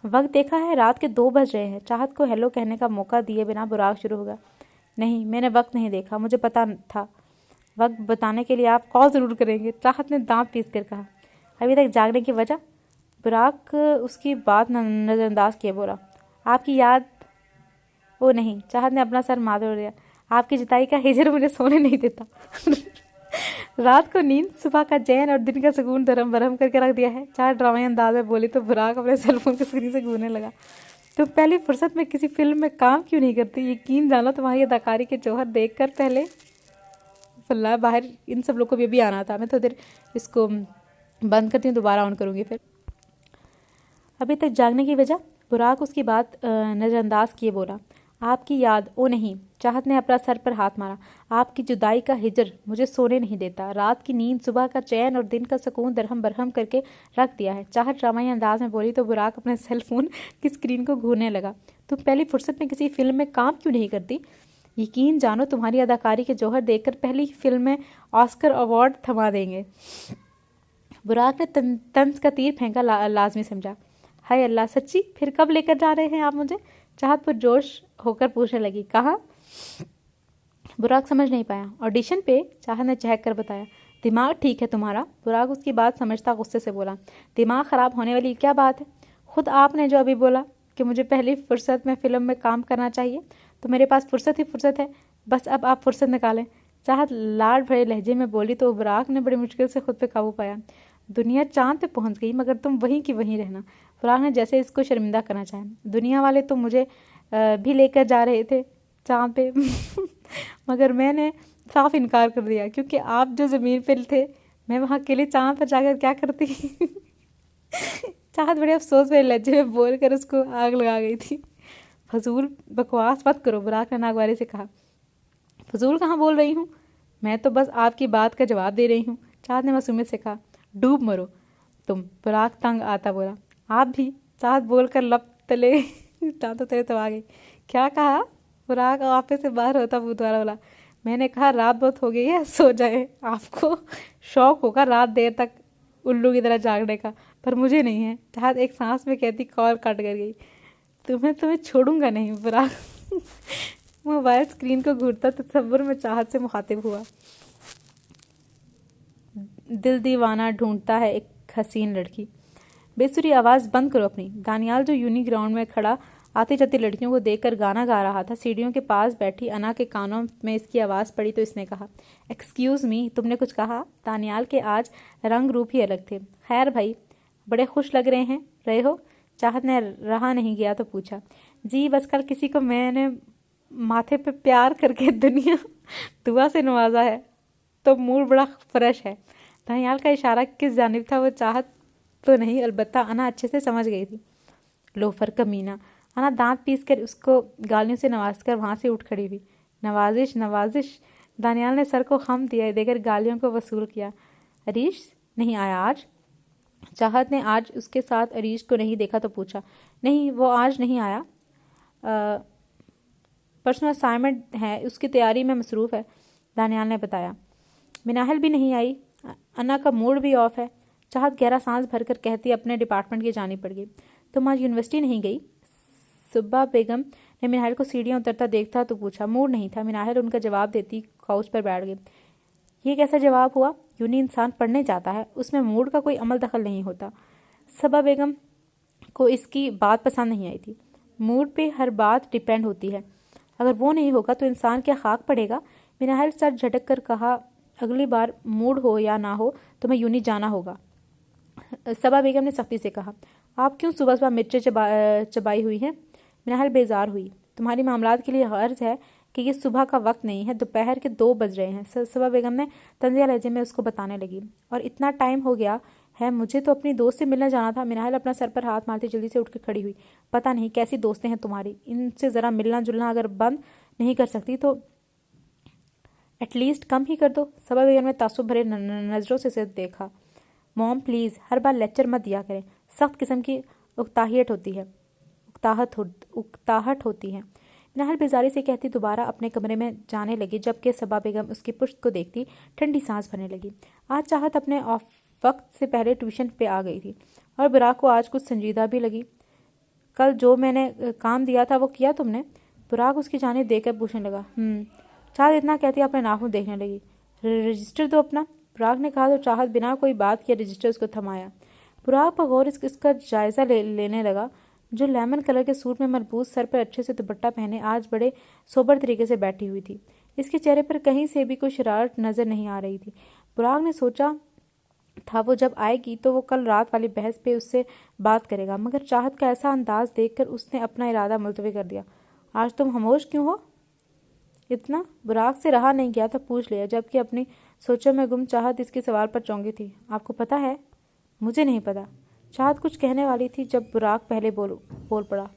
वक्त देखा है, रात के 2 बज रहे हैं। चाहत को हेलो कहने का मौका दिए बिना बुराक शुरू होगा। नहीं, मैंने वक्त नहीं देखा, मुझे पता था। वक्त बताने के लिए आप कॉल ज़रूर करेंगे, चाहत ने दांत पीस कर कहा। अभी तक जागने की वजह? बुराक उसकी बात नज़रअंदाज किए बोला। आपकी याद? ओ नहीं, चाहत ने अपना सर माथे दिया। आपकी जुताई का हिजर मुझे सोने नहीं देता। रात को नींद, सुबह का चैन और दिन का सुकून धर्म बरहम करके रख दिया है। चार ड्रामे अंदाज में बोली तो बुराक अपने सेलफोन की स्क्रीन से घूरने लगा। तुम पहली फुर्सत में किसी फिल्म में काम क्यों नहीं करती? यकीन जानो तुम्हारी अदाकारी के जौहर देखकर पहले फल्ला बाहर इन सब लोग को भी अभी आना था। मैं तो देर इसको बंद करती हूँ, दोबारा ऑन करूँगी फिर। अभी तक जागने की वजह? बुराक उसकी बात नज़रअंदाज किए बोला। आपकी याद? ओ नहीं, चाहत ने अपना सर पर हाथ मारा। आपकी जुदाई का हिजर मुझे सोने नहीं देता। रात की नींद, सुबह का चैन और दिन का सुकून दरहम बरहम करके रख दिया है। चाहत ड्रामाई अंदाज में बोली तो बुराक अपने सेलफोन की स्क्रीन को घूरने लगा। तुम पहली फुर्सत में किसी फिल्म में काम क्यों नहीं करती? यकीन जानो तुम्हारी अदाकारी के जौहर देखकर पहली फिल्म में ऑस्कर अवार्ड थमा देंगे। बुराक ने तंज का तीर फेंका लाजमी समझा। हाय अल्लाह, सच्ची? फिर कब लेकर जा रहे हैं आप मुझे? चाहत पर जोश होकर पूछने लगी। कहाँ? बुराक समझ नहीं पाया। ऑडिशन पे, चाहत ने चहक कर बताया। दिमाग ठीक है तुम्हारा? बुराक उसकी बात समझता गुस्से से बोला। दिमाग ख़राब होने वाली क्या बात है? खुद आपने जो अभी बोला कि मुझे पहली फुर्सत में फ़िल्म में काम करना चाहिए, तो मेरे पास फुर्सत ही फुर्सत है। बस अब आप फुर्सत निकालें। चाहत लाड भरे लहजे में बोली तो बुराक ने बड़ी मुश्किल से खुद पे काबू पाया। दुनिया चांद पे पहुंच गई, मगर तुम वहीं की वहीं रहना। बुराक ने जैसे इसको शर्मिंदा करना चाहा। दुनिया वाले तो मुझे भी लेकर जा रहे थे चांद पे मगर मैंने साफ इनकार कर दिया, क्योंकि आप जो ज़मीन पे थे, मैं वहाँ अकेले चांद पर जाकर क्या करती चाहत बड़े अफसोस में लहजे में बोल कर उसको आग लगा गई थी। फजूल बकवास मत करो, बुराक ने नागवारी से कहा। फजूल कहाँ बोल रही हूँ, मैं तो बस आपकी बात का जवाब दे रही हूँ। चाहत ने मासूमियत से कहा। डूब मरो तुम, बुराक तंग आता बोला। आप भी? चाहत बोलकर लब तले दांतों तले तो आ गई। क्या कहा? बुराक ऑफिस से बाहर होता बुधवार बोला। मैंने कहा रात बहुत हो गई है, सो जाए। आपको शौक होगा रात देर तक उल्लू की तरह जागने का, पर मुझे नहीं है। चाहत एक सांस में कहती कॉल कट कर गई। तुम्हें छोड़ूंगा नहीं। बुराक मोबाइल स्क्रीन को घूरता तसव्वुर में चाहत से मुखातिब हुआ। दिल दीवाना ढूंढता है एक हसीन लड़की। बेसुरी आवाज़ बंद करो अपनी। दानियाल जो यूनी ग्राउंड में खड़ा आती जाती लड़कियों को देखकर गाना गा रहा था, सीढ़ियों के पास बैठी अना के कानों में इसकी आवाज़ पड़ी तो इसने कहा, एक्सक्यूज़ मी, तुमने कुछ कहा? दानियाल के आज रंग रूप ही अलग थे। खैर भाई, बड़े खुश लग रहे हो? चाहत ने रहा नहीं गया तो पूछा। जी बस कल किसी को मैंने माथे पे प्यार करके दुआ से नवाजा है तो मूड बड़ा फ्रेश है। दानियाल का इशारा किस जानिब था वो चाहत तो नहीं, अलबत्ता अना अच्छे से समझ गई थी। लोफर कमीना। अना दांत पीस कर उसको गालियों से नवाज कर वहाँ से उठ खड़ी हुई। नवाजिश नवाजिश। दानियाल ने सर को खम दिया देकर गालियों को वसूल किया। अरीश नहीं आया आज? चाहत ने आज उसके साथ अरीश को नहीं देखा तो पूछा। नहीं, वो आज नहीं आया, पर्सनल असाइनमेंट है, उसकी तैयारी में मसरूफ़ है, दानियाल ने बताया। मिनाहल भी नहीं आई, अन्ना का मूड भी ऑफ है। चाहत गहरा सांस भरकर कहती अपने डिपार्टमेंट की जानी पड़ गई। तुम आज यूनिवर्सिटी नहीं गई? सुब्बा बेगम ने मिनाहल को सीढ़ियाँ उतरता देखता तो पूछा। मूड नहीं था, मिनाहल उनका जवाब देती काउच पर बैठ गई। ये कैसा जवाब हुआ? यूनी इंसान पढ़ने जाता है, उसमें मूड का कोई अमल दखल नहीं होता। सबा बेगम को इसकी बात पसंद नहीं आई थी। मूड पे हर बात डिपेंड होती है, अगर वो नहीं होगा तो इंसान क्या खाक पड़ेगा? मिनाहल सर झटक कर कहा, अगली बार मूड हो या ना हो तुम्हें यूनी जाना होगा। सबा बेगम ने सख्ती से कहा। आप क्यों सुबह सुबह मिर्चें चबाई हुई हैं? मिनाहल बेजार हुई। तुम्हारी मामलात के लिए गर्ज है कि ये सुबह का वक्त नहीं है, दोपहर के 2 बज रहे हैं। सबा बेगम ने तंजिया लहजे में उसको बताने लगी। और इतना टाइम हो गया है, मुझे तो अपनी दोस्त से मिलने जाना था। मिनाहल अपना सर पर हाथ मारती जल्दी से उठ कर खड़ी हुई। पता नहीं कैसी दोस्तें हैं तुम्हारी, इनसे ज़रा मिलना जुलना अगर बंद नहीं कर सकती तो एटलीस्ट कम ही कर दो। सबा बेगम ने तासुब भरे नज़रों से देखा। Mom please, her bar lecture मत दिया करें, सख्त किस्म की उकताहट होती है। मिनाहल बेजारी से कहती दोबारा अपने कमरे में जाने लगी, जबकि सबा बेगम उसकी पुश्त को देखती ठंडी सांस भरने लगी। आज चाहत अपने ऑफ वक्त से पहले ट्यूशन पे आ गई थी और बुराक को आज कुछ संजीदा भी लगी। कल जो मैंने काम दिया था वो किया तुमने? बुराक उसकी जानिब देखकर पूछने लगा। चाहत इतना कहती अपने नाखून देखने लगी। रजिस्टर दो अपना, बुराक ने कहा तो चाहत बिना कोई बात किए रजिस्टर उसको थमाया। बुराक पर गौर इसका जायज़ा लेने लगा, जो लेमन कलर के सूट में मरबूत, सर पर अच्छे से दुपट्टा पहने आज बड़े सोबर तरीके से बैठी हुई थी। इसके चेहरे पर कहीं से भी कोई शरारत नज़र नहीं आ रही थी। बुराक ने सोचा था वो जब आएगी तो वो कल रात वाली बहस पे उससे बात करेगा, मगर चाहत का ऐसा अंदाज देखकर उसने अपना इरादा मुलतवी कर दिया। आज तुम खामोश क्यों हो? इतना बुराक से रहा नहीं गया तो पूछ लिया, जबकि अपनी सोचों में गुम चाहत इसके सवाल पर चौंकी थी। आपको पता है? मुझे नहीं पता। चाहत कुछ कहने वाली थी जब बुराक पहले बोल पड़ा।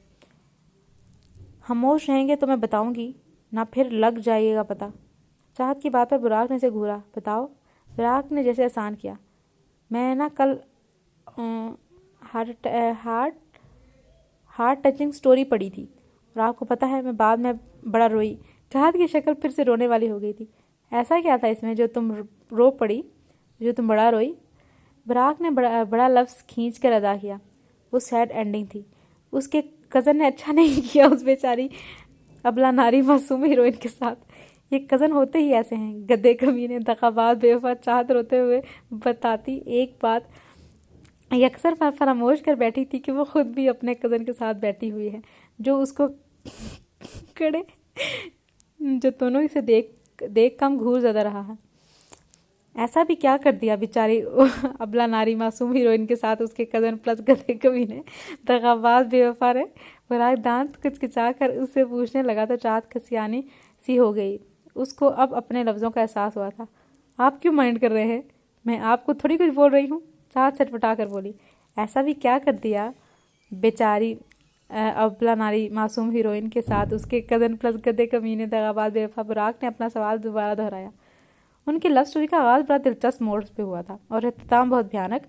खामोश रहेंगे तो मैं बताऊंगी ना, फिर लग जाइएगा पता। चाहत की बात पर बुराक ने से घूरा। बताओ। बुराक ने जैसे आसान किया। मैं ना कल हार्ट टचिंग स्टोरी पढ़ी थी और आपको पता है मैं बाद में बड़ा रोई। चाहत की शक्ल फिर से रोने वाली हो गई थी। ऐसा क्या था इसमें जो तुम बड़ा रोई? बुराक ने बड़ा लफ्ज़ खींच कर अदा किया। वो सैड एंडिंग थी। उसके कज़न ने अच्छा नहीं किया उस बेचारी अबला नारी मासूम हीरोइन के साथ। ये कज़न होते ही ऐसे हैं, गद्दे कमीने, दगाबाज, बेवफा। चाहत रोते हुए बताती एक बात ये अक्सर फरामोश कर बैठी थी कि वो खुद भी अपने कज़न के साथ बैठी हुई है, जो उसको कड़े जो दोनों से देख कम घूर ज़्यादा रहा है। ऐसा भी क्या कर दिया बेचारी अबला नारी मासूम हीरोइन के साथ उसके कज़न प्लस गधे कमीने दगाबाज बेवफा ने? बुराक दांत किचकिचा कर उससे पूछने लगा तो चाहत खसियानी सी हो गई। उसको अब अपने लफ्ज़ों का एहसास हुआ था। आप क्यों माइंड कर रहे हैं? मैं आपको थोड़ी कुछ बोल रही हूँ, चाहत सटपटा कर बोली। ऐसा भी क्या कर दिया बेचारी अबला नारी मासूम हीरोइन के साथ उसके कज़न प्लस गधे कमीने दगाबाज बेवफा? बुराक ने अपना सवाल दोबारा दोहराया। उनकी लव स्टोरी का आगाज़ बड़ा दिलचस्प मोड़ पे हुआ था और इख्तिताम बहुत भयानक।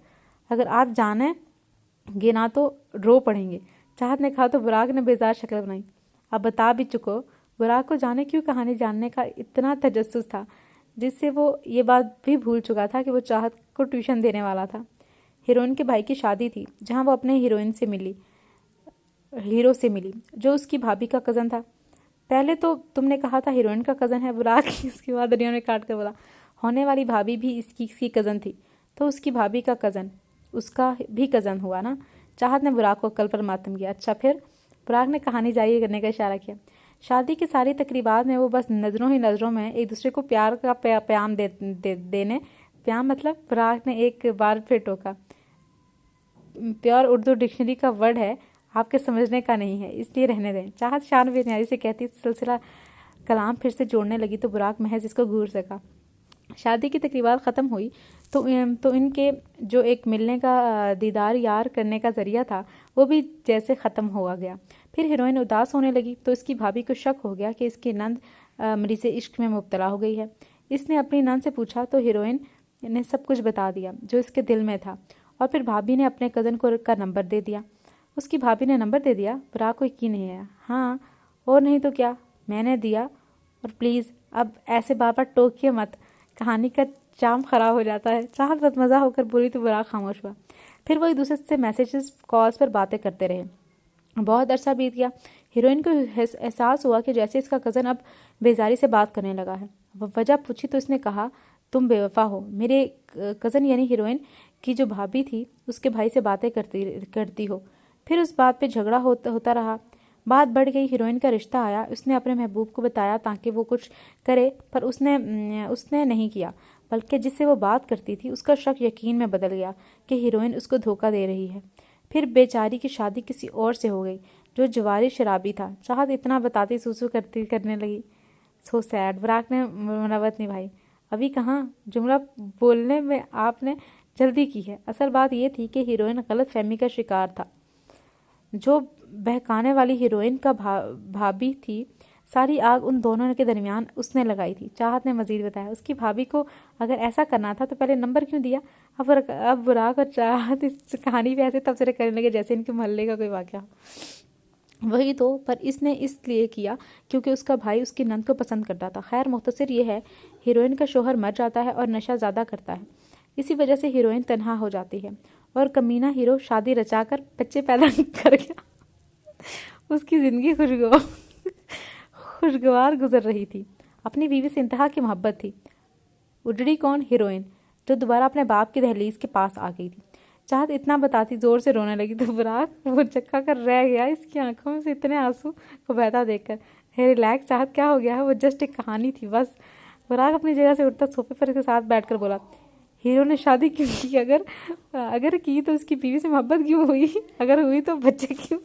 अगर आप जानेंगे ना तो रो पड़ेंगे, चाहत ने कहा तो बुराक ने बेजार शक्ल बनाई। अब बता भी चुको। बुराक को जाने क्यों कहानी जानने का इतना तजस्सुस था, जिससे वो ये बात भी भूल चुका था कि वो चाहत को ट्यूशन देने वाला था। हीरोइन के भाई की शादी थी, जहाँ वो अपने हीरो से मिली, जो उसकी भाभी का कज़न था। पहले तो तुमने कहा था हीरोइन का कज़न है बुराक। इसके बाद दुनिया ने काट कर बोला। होने वाली भाभी भी इसकी कज़न थी, तो उसकी भाभी का कज़न उसका भी कज़न हुआ ना। चाहत ने बुराक को अक्ल पर मातम किया। अच्छा फिर? बुराक ने कहानी जारी करने का इशारा किया। शादी की सारी तकरीबात में वो बस नज़रों ही नज़रों में एक दूसरे को प्यार का प्याम देने प्याम मतलब बुराक ने एक बार फिर टोका। प्योर उर्दू डिक्शनरी का वर्ड है, आपके समझने का नहीं है, इसलिए रहने दें। चाहत शान बेनियारी से कहती सिलसिला कलाम फिर से जोड़ने लगी तो बुराक महज इसको घूर सका। शादी की तकरीबात ख़त्म हुई तो इनके जो एक मिलने का दीदार यार करने का ज़रिया था वो भी जैसे ख़त्म हुआ गया। फिर हीरोइन उदास होने लगी तो इसकी भाभी को शक हो गया कि इसकी नंद मरीज़ इश्क में मुब्तला हो गई है। इसने अपनी नंद से पूछा तो हीरोइन ने सब कुछ बता दिया जो इसके दिल में था, और फिर भाभी ने अपने कज़न को का नंबर दे दिया। उसकी भाभी ने नंबर दे दिया? बुराक को यकीन नहीं आया। हाँ और नहीं तो क्या, मैंने दिया। और प्लीज़ अब ऐसे बार बार टोकिए मत, कहानी का चाम ख़राब हो जाता है। चाहत बदमज़ा होकर बोली तो बुराक खामोश हुआ। फिर वो एक दूसरे से मैसेजेस कॉल्स पर बातें करते रहे। बहुत अरसा बीत गया। हीरोइन को एहसास हुआ कि जैसे इसका कज़न अब बेजारी से बात करने लगा है। वजह पूछी तो इसने कहा, तुम बेवफा हो। मेरे कज़न यानी हीरोइन की जो भाभी थी उसके भाई से बातें करती हो। फिर उस बात पे झगड़ा होता रहा। बात बढ़ गई, हीरोइन का रिश्ता आया। उसने अपने महबूब को बताया ताकि वो कुछ करे, पर उसने नहीं किया, बल्कि जिससे वो बात करती थी उसका शक यकीन में बदल गया कि हीरोइन उसको धोखा दे रही है। फिर बेचारी की शादी किसी और से हो गई जो जवारी शराबी था। चाहत इतना बताती सूसू करने लगी। So sad. बुराक ने मुनव्वत निभाई। अभी कहाँ, जुमला बोलने में आपने जल्दी की है। असल बात यह थी कि हीरोइन गलत फहमी का शिकार था। जो बहकाने वाली हीरोइन का भाभी थी, सारी आग उन दोनों के दरमियान उसने लगाई थी। चाहत ने मजीद बताया, उसकी भाभी को अगर ऐसा करना था तो पहले नंबर क्यों दिया? अब बुराक और चाहत इस कहानी पे ऐसे तबसरे करने लगे जैसे इनके मोहल्ले का कोई वाक़या। वही तो, पर इसने इसलिए किया क्योंकि उसका भाई उसकी नंद को पसंद करता था। खैर मुख्तसर ये है, हीरोइन का शोहर मर जाता है और नशा ज़्यादा करता है। इसी वजह से हीरोइन तन्हा हो जाती है और कमीना हीरो शादी रचाकर बच्चे पैदा कर गया। उसकी ज़िंदगी खुशगवार गुजर रही थी। अपनी बीवी से इंतहा की मोहब्बत थी। उजड़ी कौन? हीरोइन, जो दोबारा अपने बाप की दहलीज के पास आ गई थी। चाहत इतना बताती जोर से रोने लगी तो बुराक वो चक्का कर रह गया इसकी आंखों में से इतने आंसू को बहता देखकर। हे रिलैक्स चाहत, क्या हो गया है? वो जस्ट एक कहानी थी बस। बुराक अपनी जगह से उठता सोफे पर इसके साथ बैठकर बोला, हीरो ने शादी क्यों की? अगर की तो उसकी बीवी से मोहब्बत क्यों हुई? अगर हुई तो बच्चे क्यों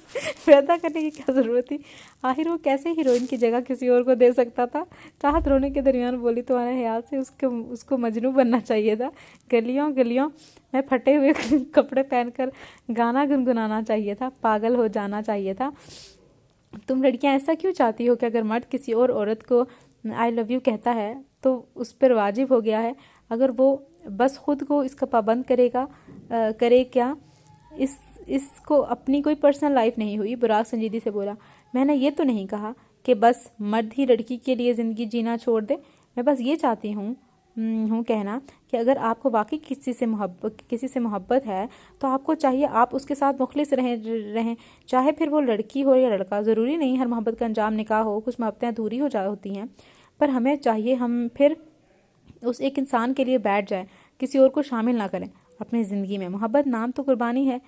पैदा करने की क्या ज़रूरत थी? आखिर वो कैसे हीरोइन की जगह किसी और को दे सकता था? चाहत रोने के दरमियान बोली, तुम्हारे ख्याल से उसको मजनू बनना चाहिए था? गलियों गलियों में फटे हुए कपड़े पहनकर गाना गुनगुनाना चाहिए था? पागल हो जाना चाहिए था? तुम लड़कियां ऐसा क्यों चाहती हो कि अगर मर्द किसी और औरत को आई लव यू कहता है तो उस पर वाजिब हो गया है, अगर वो बस खुद को इसका पाबंद करे क्या? इसको अपनी कोई पर्सनल लाइफ नहीं हुई? बुराक संजीदी से बोला, मैंने ये तो नहीं कहा कि बस मर्द ही लड़की के लिए ज़िंदगी जीना छोड़ दे। मैं बस ये चाहती हूँ कहना कि अगर आपको वाकई किसी से मोहब्बत है तो आपको चाहिए आप उसके साथ मुखलिस रहें, चाहे फिर वो लड़की हो या लड़का। ज़रूरी नहीं हर मोहब्बत का अंजाम निकाह हो, कुछ मोहब्बतें अधूरी होती हैं, पर हमें चाहिए हम फिर उस एक इंसान के लिए बैठ जाए, किसी और को शामिल ना करें अपनी ज़िंदगी में। मोहब्बत नाम तो कुर्बानी है,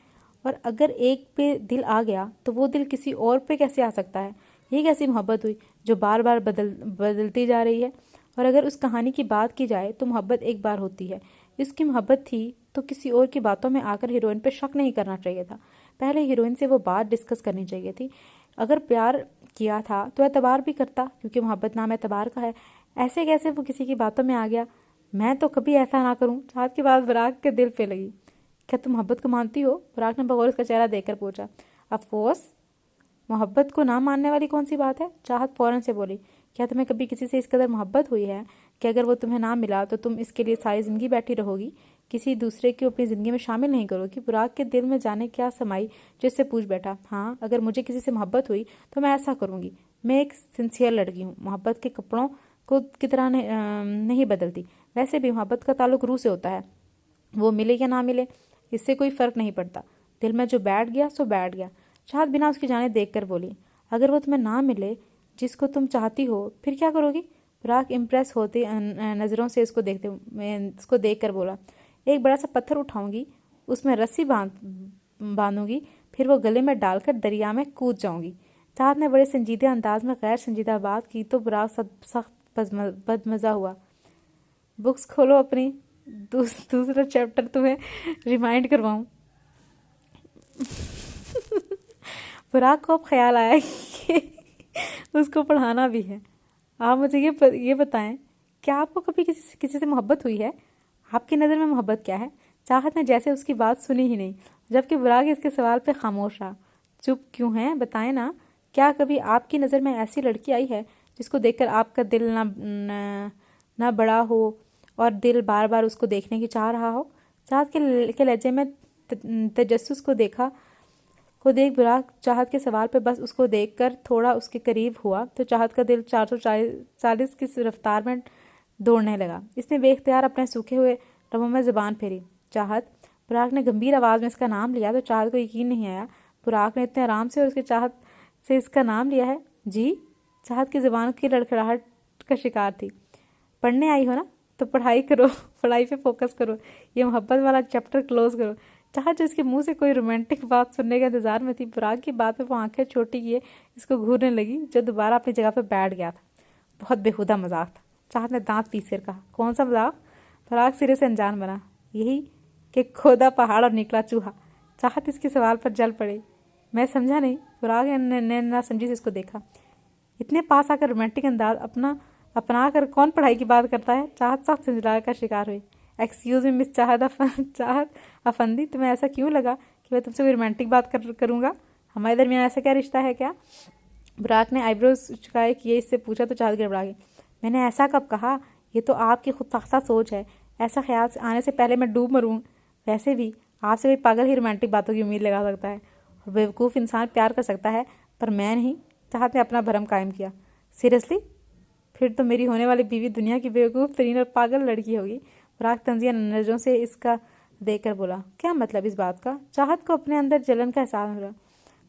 और अगर एक पे दिल आ गया तो वो दिल किसी और पे कैसे आ सकता है? ये कैसी मोहब्बत हुई जो बार बार बदलती जा रही है? और अगर उस कहानी की बात की जाए तो मोहब्बत एक बार होती है। इसकी मोहब्बत थी तो किसी और की बातों में आकर हीरोइन पे शक नहीं करना चाहिए था। पहले हीरोइन से वो बात डिस्कस करनी चाहिए थी। अगर प्यार किया था तो एतबार भी करता, क्योंकि मोहब्बत नाम एतबार का है। ऐसे कैसे वो किसी की बातों में आ गया? मैं तो कभी ऐसा ना करूं। चाहत की बात बुराक के दिल पे लगी। क्या तुम मोहब्बत को मानती हो? बुराक ने बगौर उसका चेहरा देखकर पूछा। अफकोर्स, मोहब्बत को ना मानने वाली कौन सी बात है? चाहत फौरन से बोली, क्या तुम्हें कभी किसी से इस कदर मोहब्बत हुई है कि अगर वो तुम्हें ना मिला तो तुम इसके लिए सारी ज़िंदगी बैठी रहोगी, किसी दूसरे को अपनी ज़िंदगी में शामिल नहीं करोगी? बुराक के दिल में जाने क्या समाई जिससे पूछ बैठा। हाँ, अगर मुझे किसी से मोहब्बत हुई तो मैं ऐसा करूँगी। मैं एक सिंसियर लड़की हूँ, मोहब्बत के कपड़ों को की तरह नहीं बदलती। वैसे भी मोहब्बत का ताल्लुक रूह से होता है, वो मिले या ना मिले इससे कोई फ़र्क नहीं पड़ता। दिल में जो बैठ गया सो बैठ गया। चाहत बिना उसकी जाने देख कर बोली, अगर वो तुम्हें ना मिले जिसको तुम चाहती हो फिर क्या करोगी? बुराक इम्प्रेस होते नज़रों से इसको देख कर बोला, एक बड़ा सा पत्थर उठाऊंगी, उसमें रस्सी बांधूंगी, फिर वो गले में डालकर दरिया में कूद जाऊंगी। चाहत ने बड़े संजीदे अंदाज में गैर संजीदा बात की तो बुराक सख्त बदमजा हुआ। बुक्स खोलो अपनी, दूसरा चैप्टर तुम्हें रिमाइंड करवाऊं। बुराक को अब ख्याल आया कि उसको पढ़ाना भी है। आप मुझे ये बताएं, क्या आपको कभी किसी से मोहब्बत हुई है? आपकी नज़र में मोहब्बत क्या है? चाहत ने जैसे उसकी बात सुनी ही नहीं, जबकि बुराक इसके सवाल पे खामोश रहा। चुप क्यों हैं, बताएं ना। क्या कभी आपकी नज़र में ऐसी लड़की आई है जिसको देखकर आपका दिल ना बड़ा हो और दिल बार बार उसको देखने की चाह रहा हो? चाहत के लहजे में तजस्सुस को देख बुराक चाहत के सवाल पे बस उसको देखकर थोड़ा उसके करीब हुआ तो चाहत का दिल 440 की रफ्तार में दौड़ने लगा। इसने बेख्तियार अपने सूखे हुए लबों में ज़ुबान फेरी। चाहत। बुराक ने गंभीर आवाज़ में इसका नाम लिया तो चाहत को यकीन नहीं आया। बुराक ने इतने आराम से और उसके चाहत से इसका नाम लिया है। जी। चाहत की ज़ुबान की लड़खड़ाहट का शिकार थी। पढ़ने आई हो ना, तो पढ़ाई करो, पढ़ाई पे फोकस करो, ये मोहब्बत वाला चैप्टर क्लोज करो। चाहत जो इसके मुंह से कोई रोमांटिक बात सुनने के इंतजार में थी, बुराक की बात पे वो आंखें छोटी किए इसको घूरने लगी, जो दोबारा अपनी जगह पे बैठ गया था। बहुत बेहुदा मजाक था। चाहत ने दांत पीस कर कहा, कौन सा मजाक? बुराक सिरे से अनजान बना। यही कि खोदा पहाड़ और निकला चूहा। चाहत इसके सवाल पर जल पड़े। मैं समझा नहीं। बुराक ने ना समझी से इसको देखा। इतने पास आकर रोमांटिक अंदाज अपना कर कौन पढ़ाई की बात करता है? चाहत सख्त संजला का शिकार हुई। एक्सक्यूज मी मिस चाहत अफंदी, तुम्हें ऐसा क्यों लगा कि मैं तुमसे कोई रोमांटिक बात करूँगा? हमारे दरमियान ऐसा क्या रिश्ता है क्या? बुराक ने आईब्रोज चुकाए किए इससे पूछा तो चाहत गड़बड़ा गई। मैंने ऐसा कब कहा? ये तो आपकी खुद साख्ता सोच है। ऐसा ख्याल आने से पहले मैं डूब मरूँ। वैसे भी आपसे कोई पागल ही रोमांटिक बातों की उम्मीद लगा सकता है और बेवकूफ़ इंसान प्यार कर सकता है, पर मैं नहीं। चाहत ने अपना भरम कायम किया। सीरियसली? फिर तो मेरी होने वाली बीवी दुनिया की बेवकूफ़ तरीन और पागल लड़की होगी। बुराक तंजिया नजरों से इसका देखकर बोला। क्या मतलब इस बात का? चाहत को अपने अंदर जलन का एहसास हो रहा।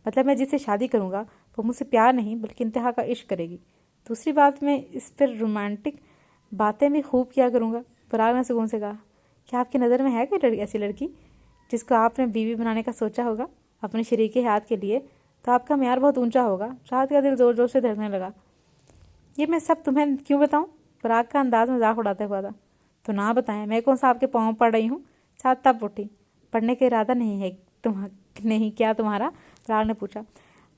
मतलब मैं जिससे शादी करूँगा वो मुझसे प्यार नहीं बल्कि इंतहा का इश्क करेगी। दूसरी बात, मैं इस पर रोमांटिक बातें भी खूब किया करूँगा। बुराक ने सुकून से कहा। क्या आपकी नज़र में है कोई ऐसी लड़की जिसको आपने बीवी बनाने का सोचा होगा अपने शरीके हाथ के लिए? तो आपका म्यार बहुत ऊंचा होगा। चाहत का दिल ज़ोर ज़ोर से धड़कने लगा। ये मैं सब तुम्हें क्यों बताऊं? बुराक का अंदाज मजाक उड़ाते हुआ था। तो ना बताएं, मैं कौन सा आपके पाँव पड़ रही हूँ? चाहत तब उठी। पढ़ने का इरादा नहीं है नहीं क्या तुम्हारा? बुराक ने पूछा।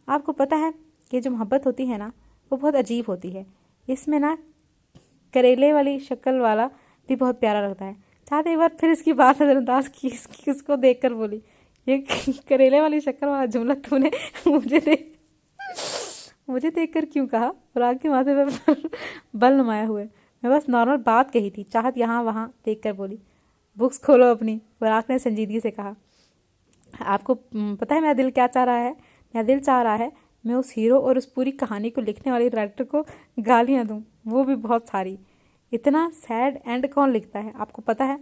आपको पता है कि जो मोहब्बत होती है ना, वो बहुत अजीब होती है। इसमें ना करेले वाली शक्ल वाला भी बहुत प्यारा लगता है। चाहत एक बार फिर इसकी बात नजरअंदाज की इसको देख कर बोली। ये करेले वाली शक्ल वाला जुमला तूने मुझे देखकर क्यों कहा? बुराक के माथे पर बल नुमाया हुए। मैं बस नॉर्मल बात कही थी। चाहत यहाँ वहाँ देखकर बोली। बुक्स खोलो अपनी, बुराक ने संजीदगी से कहा। आपको पता है मेरा दिल क्या चाह रहा है? मेरा दिल चाह रहा है मैं उस हीरो और उस पूरी कहानी को लिखने वाले राइटर को गालियाँ दूँ, वो भी बहुत सारी। इतना सैड एंड कौन लिखता है? आपको पता है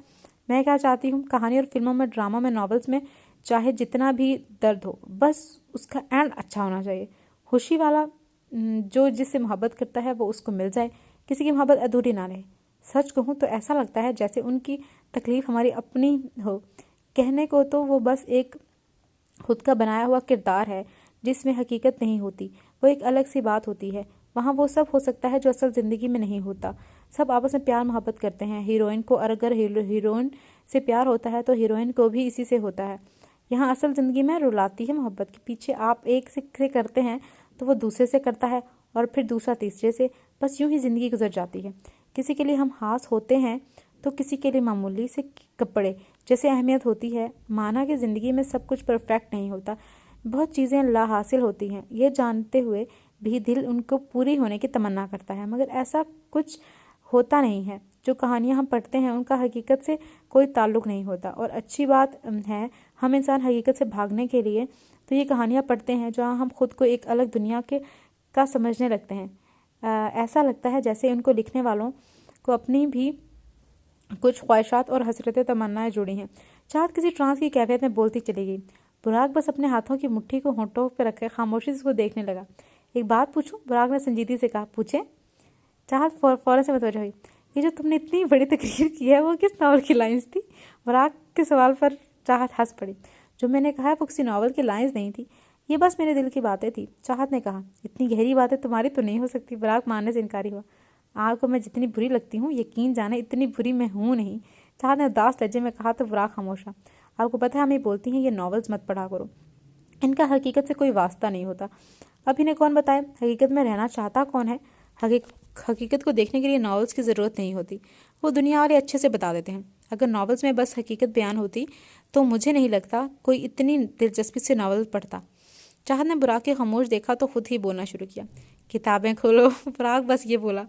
मैं क्या चाहती हूँ? कहानी और फिल्मों में, ड्रामा में, नॉवेल्स में चाहे जितना भी दर्द हो, बस उसका एंड अच्छा होना चाहिए। खुशी वाला। जो जिससे मोहब्बत करता है वो उसको मिल जाए, किसी की मोहब्बत अधूरी ना रहे। सच कहूँ तो ऐसा लगता है जैसे उनकी तकलीफ़ हमारी अपनी हो। कहने को तो वो बस एक खुद का बनाया हुआ किरदार है जिसमें हकीकत नहीं होती, वो एक अलग सी बात होती है। वहाँ वो सब हो सकता है जो असल ज़िंदगी में नहीं होता। सब आपस में प्यार मोहब्बत करते हैं। हीरोइन को अगर हीरोइन से प्यार होता है तो हीरोइन को भी इसी से होता है। यहाँ असल ज़िंदगी में रुलाती है मोहब्बत के पीछे। आप एक से करते हैं तो वो दूसरे से करता है और फिर दूसरा तीसरे से। बस यूं ही ज़िंदगी गुजर जाती है। किसी के लिए हम खास होते हैं तो किसी के लिए मामूली से कपड़े जैसे अहमियत होती है। माना कि ज़िंदगी में सब कुछ परफेक्ट नहीं होता, बहुत चीज़ें लाहासिल होती हैं। ये जानते हुए भी दिल उनको पूरी होने की तमन्ना करता है, मगर ऐसा कुछ होता नहीं है। जो कहानियाँ हम पढ़ते हैं उनका हकीकत से कोई ताल्लुक़ नहीं होता। और अच्छी बात है, हम इंसान हकीकत से भागने के लिए तो ये कहानियाँ पढ़ते हैं जहाँ हम खुद को एक अलग दुनिया का समझने लगते हैं। ऐसा लगता है जैसे उनको लिखने वालों को अपनी भी कुछ ख्वाहिशात और हसरतें तमन्नाएं जुड़ी हैं। चाहत किसी ट्रांस की कैफियत में बोलती चली गई। बुराक बस अपने हाथों की मुट्ठी को होंठों पर रखे खामोशी से उसको देखने लगा। एक बात पूछूं? बुराक ने संजीदगी से कहा। पूछे। चाहत फौरन से मतवजह हुई। ये जो तुमने इतनी बड़ी तकरीर की है वो किस नावल की लाइन्स थी? बुराक के सवाल पर चाहत हंस पड़ी। जो मैंने कहा वो किसी नॉवल की लाइंस नहीं थी, ये बस मेरे दिल की बातें थी। चाहत ने कहा, इतनी गहरी बातें तुम्हारी तो नहीं हो सकती। बुराक मानने से इनकारी हुआ। आपको मैं जितनी बुरी लगती हूँ, यकीन जाने इतनी बुरी मैं हूँ नहीं। चाहत ने उदास लहजे में कहा तो बुराक खामोश रहा। आपको पता है हम ये बोलती हैं ये नॉवेल्स मत पढ़ा करो, इनका हकीकत से कोई वास्ता नहीं होता। अब इन्हें कौन बताए हकीकत में रहना चाहता कौन है। हकीकत को देखने के लिए नॉवेल्स की ज़रूरत नहीं होती, वो दुनिया वाले अच्छे से बता देते हैं। अगर नॉवेल्स में बस हकीकत बयान होती तो मुझे नहीं लगता कोई इतनी दिलचस्पी से नॉवेल पढ़ता। चाहत ने बुराक के खामोश देखा तो खुद ही बोलना शुरू किया, किताबें खोलो। बुराक बस ये बोला,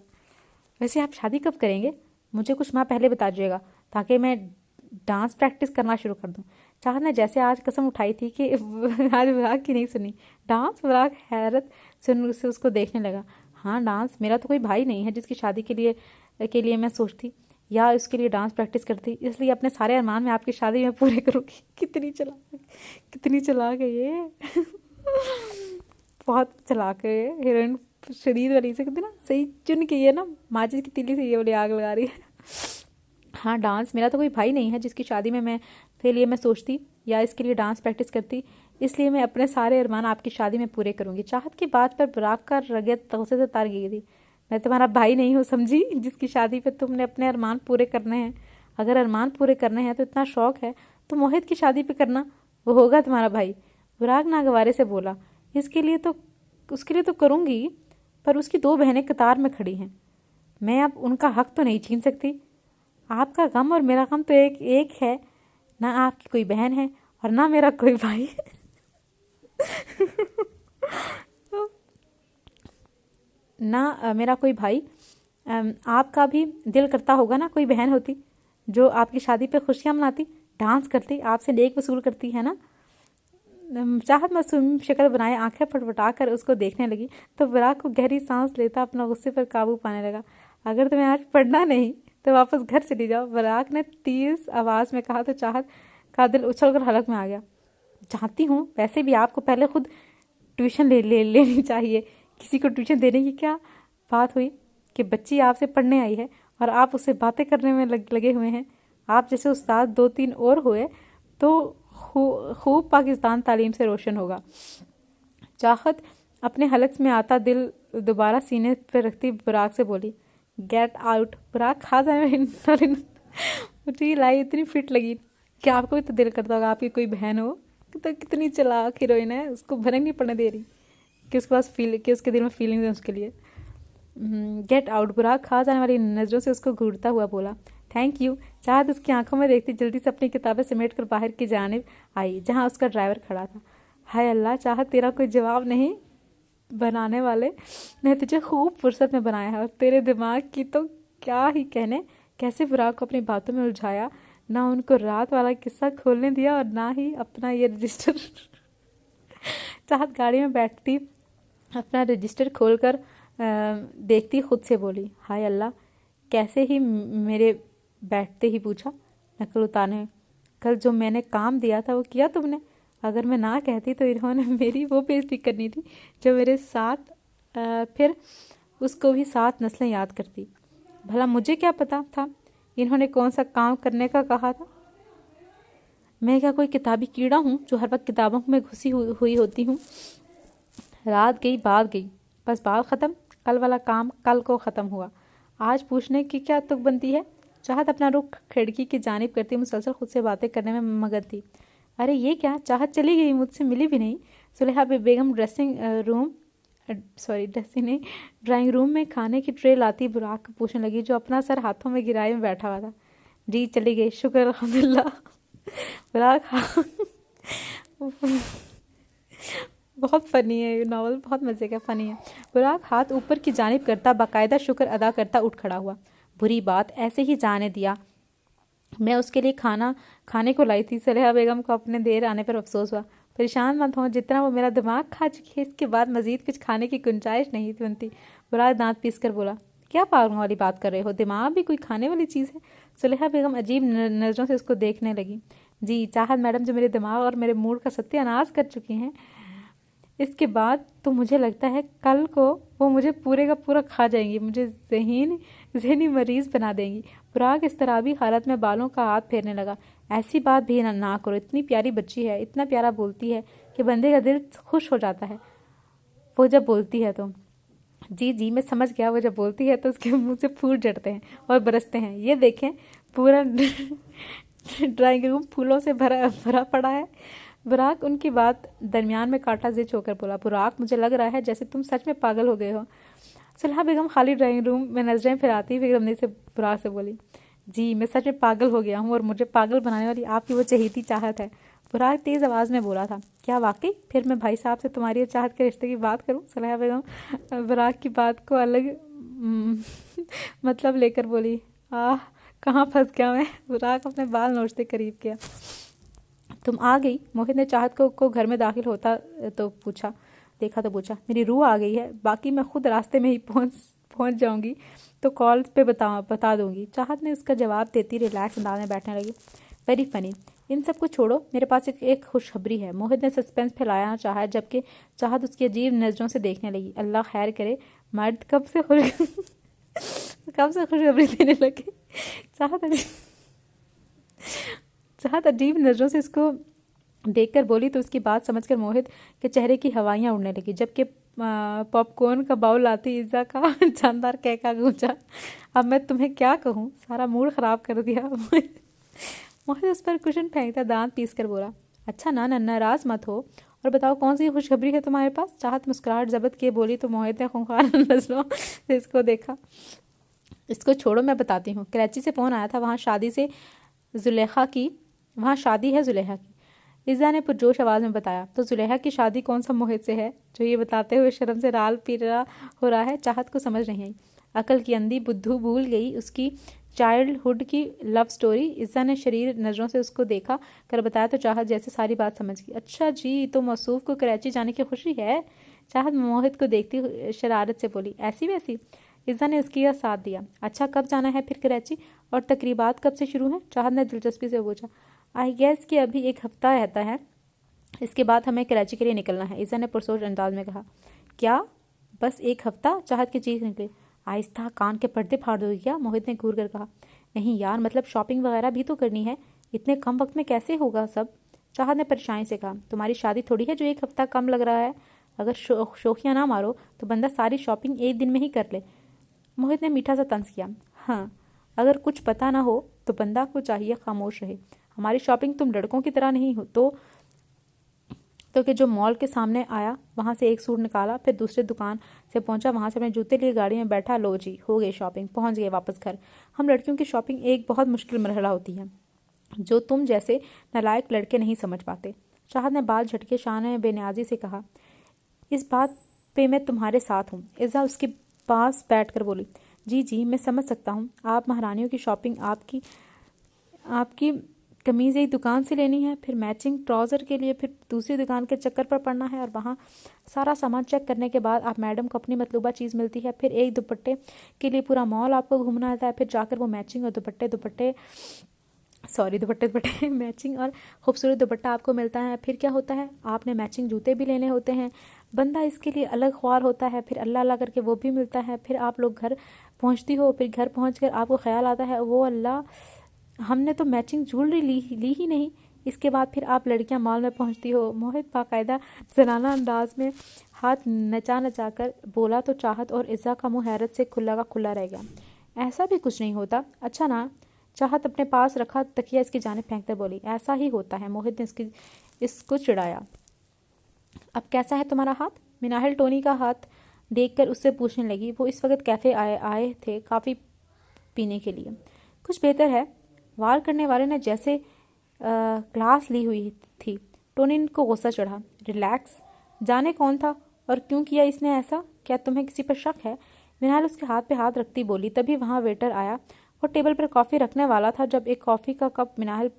वैसे आप शादी कब करेंगे? मुझे कुछ माह पहले बता दीजिएगा ताकि मैं डांस प्रैक्टिस करना शुरू कर दूं। चाहत ने जैसे आज कसम उठाई थी कि आज बुराक की नहीं सुनी। डांस? बुराक हैरत से उसको देखने लगा। हाँ डांस, मेरा तो कोई भाई नहीं है जिसकी शादी के लिए मैं सोचती या उसके लिए डांस प्रैक्टिस करती, इसलिए अपने सारे अरमान मैं आपकी शादी में पूरे करूँगी। कितनी चलाक है ये। बहुत चलाक है हीरोइन, शरीर वाली से कहते ना, सही चुन के ये ना माचिस की तीली से ये वाली आग लगा रही है। हाँ डांस, मेरा तो कोई भाई नहीं है जिसकी शादी में मैं के लिए मैं सोचती या इसके लिए डांस प्रैक्टिस करती, इसलिए मैं अपने सारे अरमान आपकी शादी में पूरे करूँगी। चाहत की बात पर बुराक का रगत तगसे से तार गई थी। मैं तुम्हारा भाई नहीं हूँ समझी, जिसकी शादी पे तुमने अपने अरमान पूरे करने हैं। अगर अरमान पूरे करने हैं तो इतना शौक है तो मोहित की शादी पे करना, वो होगा तुम्हारा भाई। बुराक नागवारे से बोला, उसके लिए तो करूँगी, पर उसकी 2 बहनें कतार में खड़ी हैं, मैं अब उनका हक तो नहीं छीन सकती। आपका गम और मेरा गम तो एक है ना, आपकी कोई बहन है और ना मेरा कोई भाई। ना मेरा कोई भाई। आपका भी दिल करता होगा ना कोई बहन होती जो आपकी शादी पे खुशियां मनाती, डांस करती, आपसे नेक वसूल करती है ना। चाहत मासूम शक्ल बनाए आंखें फटफटा कर उसको देखने लगी तो बुराक को गहरी सांस लेता अपना गुस्से पर काबू पाने लगा। अगर तुम्हें आज पढ़ना नहीं तो वापस घर चली जाओ, बुराक ने तेज आवाज में कहा तो चाहत का दिल उछलकर हलक में आ गया। चाहती हूँ, वैसे भी आपको पहले खुद ट्यूशन लेनी चाहिए। किसी को ट्यूशन देने की क्या बात हुई कि बच्ची आपसे पढ़ने आई है और आप उससे बातें करने में लगे हुए हैं। आप जैसे उस्ताद 2-3 और हुए तो खूब पाकिस्तान तालीम से रोशन होगा। चाहत अपने हलक में आता दिल दोबारा सीने पर रखती बुराक से बोली, गेट आउट। बुराक खा जाए। मुझे ये लाई इतनी फिट लगी कि आपको भी तो दिल करता होगा आपकी कोई बहन हो। तो कितनी चालाक हीरोइन है, उसको भनक नहीं पड़ने दे रही कि उसके पास कि उसके दिल में फीलिंग्स है उसके लिए। Get out. बुराक खा जाने वाली नज़रों से उसको घूरता हुआ बोला, थैंक यू। चाहत उसकी आंखों में देखती जल्दी से अपनी किताबें समेट कर बाहर की जानिब आई जहां उसका ड्राइवर खड़ा था। हाय अल्लाह, चाहत तेरा कोई जवाब नहीं, बनाने वाले ने तुझे खूब फुर्सत में बनाया है और तेरे दिमाग की तो क्या ही कहने। कैसे बुराक को अपनी बातों में उलझाया, ना उनको रात वाला किस्सा खोलने दिया और ना ही अपना ये रजिस्टर। चाहत गाड़ी में बैठती अपना रजिस्टर खोलकर देखती खुद से बोली, हाय अल्लाह, कैसे ही मेरे बैठते ही पूछा, नकल उतारने, कल जो मैंने काम दिया था वो किया तुमने? अगर मैं ना कहती तो इन्होंने मेरी वो बेइज्जती करनी थी जो मेरे साथ, फिर उसको भी 7 नस्लें याद करती। भला मुझे क्या पता था इन्होंने कौन सा काम करने का कहा था। मैं क्या कोई किताबी कीड़ा हूँ जो हर वक्त किताबों में घुसी हुई होती हूँ। रात गई बात गई, बस बात ख़त्म। कल वाला काम कल को ख़त्म हुआ, आज पूछने की क्या तुक बनती है। चाहत अपना रुख खिड़की की जानिब करती मुसलसल खुद से बातें करने में मगन थी। अरे ये क्या, चाहत चली गई, मुझसे मिली भी नहीं। सुलेहा बेगम ड्राइंग रूम में खाने की ट्रे लाती बुराक को पूछने लगी जो अपना सर हाथों में गिराए में बैठा हुआ था। जी चली गई, शुक्र अल्हम्दुलिल्लाह। बुराक बहुत फ़नी है ये नावल, बहुत मज़े का फ़नी है। बुराक हाथ ऊपर की जानिब करता बाकायदा शुक्र अदा करता उठ खड़ा हुआ। बुरी बात ऐसे ही जाने दिया, मैं उसके लिए खाने को लाई थी। सलेहा बेगम को अपने देर आने पर अफसोस हुआ। परेशान मत हो, जितना वो मेरा दिमाग खा चुकी है इसके बाद मजीद कुछ खाने की गुंजाइश नहीं बनती। बुराक दांत पीस कर बोला, क्या पागलों वाली बात कर रहे हो, दिमाग भी कोई खाने वाली चीज़ है। सलेहा बेगम अजीब नज़रों से उसको देखने लगी। जी चाहत मैडम जो मेरे दिमाग और मेरे मूड का सत्यानाश कर चुकी हैं, इसके बाद तो मुझे लगता है कल को वो मुझे पूरे का पूरा खा जाएंगी, मुझे जहनी मरीज बना देंगी। बुराक इस तरह भी हालत में बालों का हाथ फेरने लगा। ऐसी बात भी ना करो, इतनी प्यारी बच्ची है, इतना प्यारा बोलती है कि बंदे का दिल खुश हो जाता है वो जब बोलती है तो। जी जी मैं समझ गया, वो जब बोलती है तो उसके मुंह से फूल झड़ते हैं और बरसते हैं। ये देखें पूरा ड्राइंग रूम फूलों से भरा भरा पड़ा है। बुराक उनकी बात दरमियान में काटा जिच होकर बोला, बुराक मुझे लग रहा है जैसे तुम सच में पागल हो गए हो। सुलहा बेगम खाली ड्राइंग रूम में नजरें फिराती फिक्रमंदी से बुराक से बोली, जी मैं सच में पागल हो गया हूँ और मुझे पागल बनाने वाली आपकी वो चहेती चाहत है। बुराक तेज़ आवाज़ में बोला था, क्या वाकई? फिर मैं भाई साहब से तुम्हारी चाहत के रिश्ते की बात करूँ? सलाह बेगम बुराक की बात को अलग मतलब लेकर बोली, आह कहाँ फंस गया मैं। बुराक अपने बाल नोचते करीब गया। तुम आ गई? मोहित ने चाहत को घर में दाखिल होता तो पूछा, देखा तो पूछा, मेरी रूह आ गई है, बाकी मैं खुद रास्ते में ही पहुंच जाऊंगी तो कॉल पे बता दूंगी। चाहत ने उसका जवाब देती रिलैक्स अंदाज में बैठने लगी। वेरी फनी, इन सब को छोड़ो, मेरे पास एक खुशखबरी है। मोहित ने सस्पेंस फैलाना चाहा जबकि चाहत उसकी अजीब नज़रों से देखने लगी। अल्लाह खैर करे, मर्द कब से खुशखबरी देने लगे। चाहत अजीब नज़रों से इसको देखकर बोली तो उसकी बात समझकर मोहित के चेहरे की हवाइयाँ उड़ने लगी। जबकि पॉपकॉर्न का बाउल लाती इज़्ज़ा का जानदार कहका गूंजा। अब मैं तुम्हें क्या कहूँ, सारा मूड ख़राब कर दिया। मोहित उस पर कुशन फेंकता दांत पीस कर बोला, अच्छा ना नाराज मत हो और बताओ कौन सी खुशखबरी है तुम्हारे पास। चाहत मुस्कुराहट जबत किए बोली तो मोहित ने खूंखार नजरों से इसको देखा। इसको छोड़ो, मैं बताती हूँ। कराची से फ़ोन आया था, वहाँ शादी है जुलेखा की। इज़्ज़ा ने पुरजोश आवाज़ में बताया। तो जुलेखा की शादी कौन सा मोहित से है जो ये बताते हुए शर्म से राल पीला हो रहा है? चाहत को समझ नहीं आई। अकल की अंधी बुद्धू भूल गई उसकी चाइल्डहुड की लव स्टोरी। इज़्ज़ा ने शरीर नज़रों से उसको देखा कर बताया तो चाहत जैसे सारी बात समझ गई। अच्छा जी, तो मसूफ को कराची जाने की खुशी है? चाहत मोहित को देखती शरारत से बोली, ऐसी वैसी। इज़्ज़ा ने उसकी साथ दिया। अच्छा कब जाना है फिर कराची और तकरीबात कब से शुरू हैं? चाहत ने दिलचस्पी से पूछा। आई गेस कि अभी एक हफ्ता रहता है, इसके बाद हमें कराची के लिए निकलना है, इज़्ज़ा ने पुरसोच अंदाज में कहा। क्या बस एक हफ्ता? चाहत की चीख निकली। आहिस्ता, कान के पर्दे फाड़ दोगी क्या? मोहित ने घूर कर कहा। नहीं यार, मतलब शॉपिंग वगैरह भी तो करनी है, इतने कम वक्त में कैसे होगा सब? चाहत ने परेशानी से कहा। तुम्हारी शादी थोड़ी है जो एक हफ्ता कम लग रहा है। अगर शोखियाँ ना मारो तो बंदा सारी शॉपिंग एक दिन में ही कर ले। मोहित ने मीठा सा तंज किया। हाँ, अगर कुछ पता ना हो तो बंदा को चाहिए खामोश रहे। हमारी शॉपिंग तुम लड़कों की तरह नहीं हो तो कि जो मॉल के सामने आया वहाँ से एक सूट निकाला, फिर दूसरे दुकान से पहुँचा, वहाँ से अपने जूते लिए गाड़ी में बैठा, लो जी हो गई शॉपिंग, पहुँच गए वापस घर। हम लड़कियों की शॉपिंग एक बहुत मुश्किल मरहला होती है जो तुम जैसे नालायक लड़के नहीं समझ पाते। चाहत ने बाल झटके शान बेनियाजी से कहा। इस बात पे मैं तुम्हारे साथ हूँ, इज़्ज़ा उसके पास बैठकर बोली। जी जी मैं समझ सकता हूँ, आप महारानियों की शॉपिंग आपकी कमीज़ एक दुकान से लेनी है, फिर मैचिंग ट्राउज़र के लिए फिर दूसरी दुकान के चक्कर पर पड़ना है और वहाँ सारा सामान चेक करने के बाद आप मैडम को अपनी मतलूबा चीज़ मिलती है, फिर एक दुपट्टे के लिए पूरा मॉल आपको घूमना होता है, फिर जाकर वो मैचिंग और दुपट्टे मैचिंग और खूबसूरत दुपट्टा आपको मिलता है। फिर क्या होता है, आपने मैचिंग जूते भी लेने होते हैं, बंदा इसके लिए अलग ख्वार होता है, फिर अल्लाह अल्लाह करके वो भी मिलता है। फिर आप लोग घर पहुंचती हो, फिर घर पहुंचकर आपको ख्याल आता है, वो अल्लाह हमने तो मैचिंग ज्वेलरी ली ही नहीं। इसके बाद फिर आप लड़कियां मॉल में पहुंचती हो। मोहित बाकायदा जनाना अंदाज में हाथ नचा कर बोला तो चाहत और इज़्ज़ा का मुंह हैरत से खुला का खुला रह गया। ऐसा भी कुछ नहीं होता। अच्छा ना, चाहत अपने पास रखा तकिया इसकी जानिब फेंकते बोली। ऐसा ही होता है। मोहित ने इसको चिढ़ाया। अब कैसा है तुम्हारा हाथ? मिनाहिल टोनी का हाथ देखकर उससे पूछने लगी। वो इस वक्त कैफ़े आए थे काफ़ी पीने के लिए। कुछ बेहतर है, वार करने वाले ने जैसे क्लास ली हुई थी। टोनी को गुस्सा चढ़ा। रिलैक्स, जाने कौन था और क्यों किया इसने ऐसा? क्या तुम्हें किसी पर शक है? मिनाहिल उसके हाथ पे हाथ रखती बोली। तभी वहाँ वेटर आया। वो टेबल पर कॉफ़ी रखने वाला था जब एक कॉफ़ी का कप मिनाहिल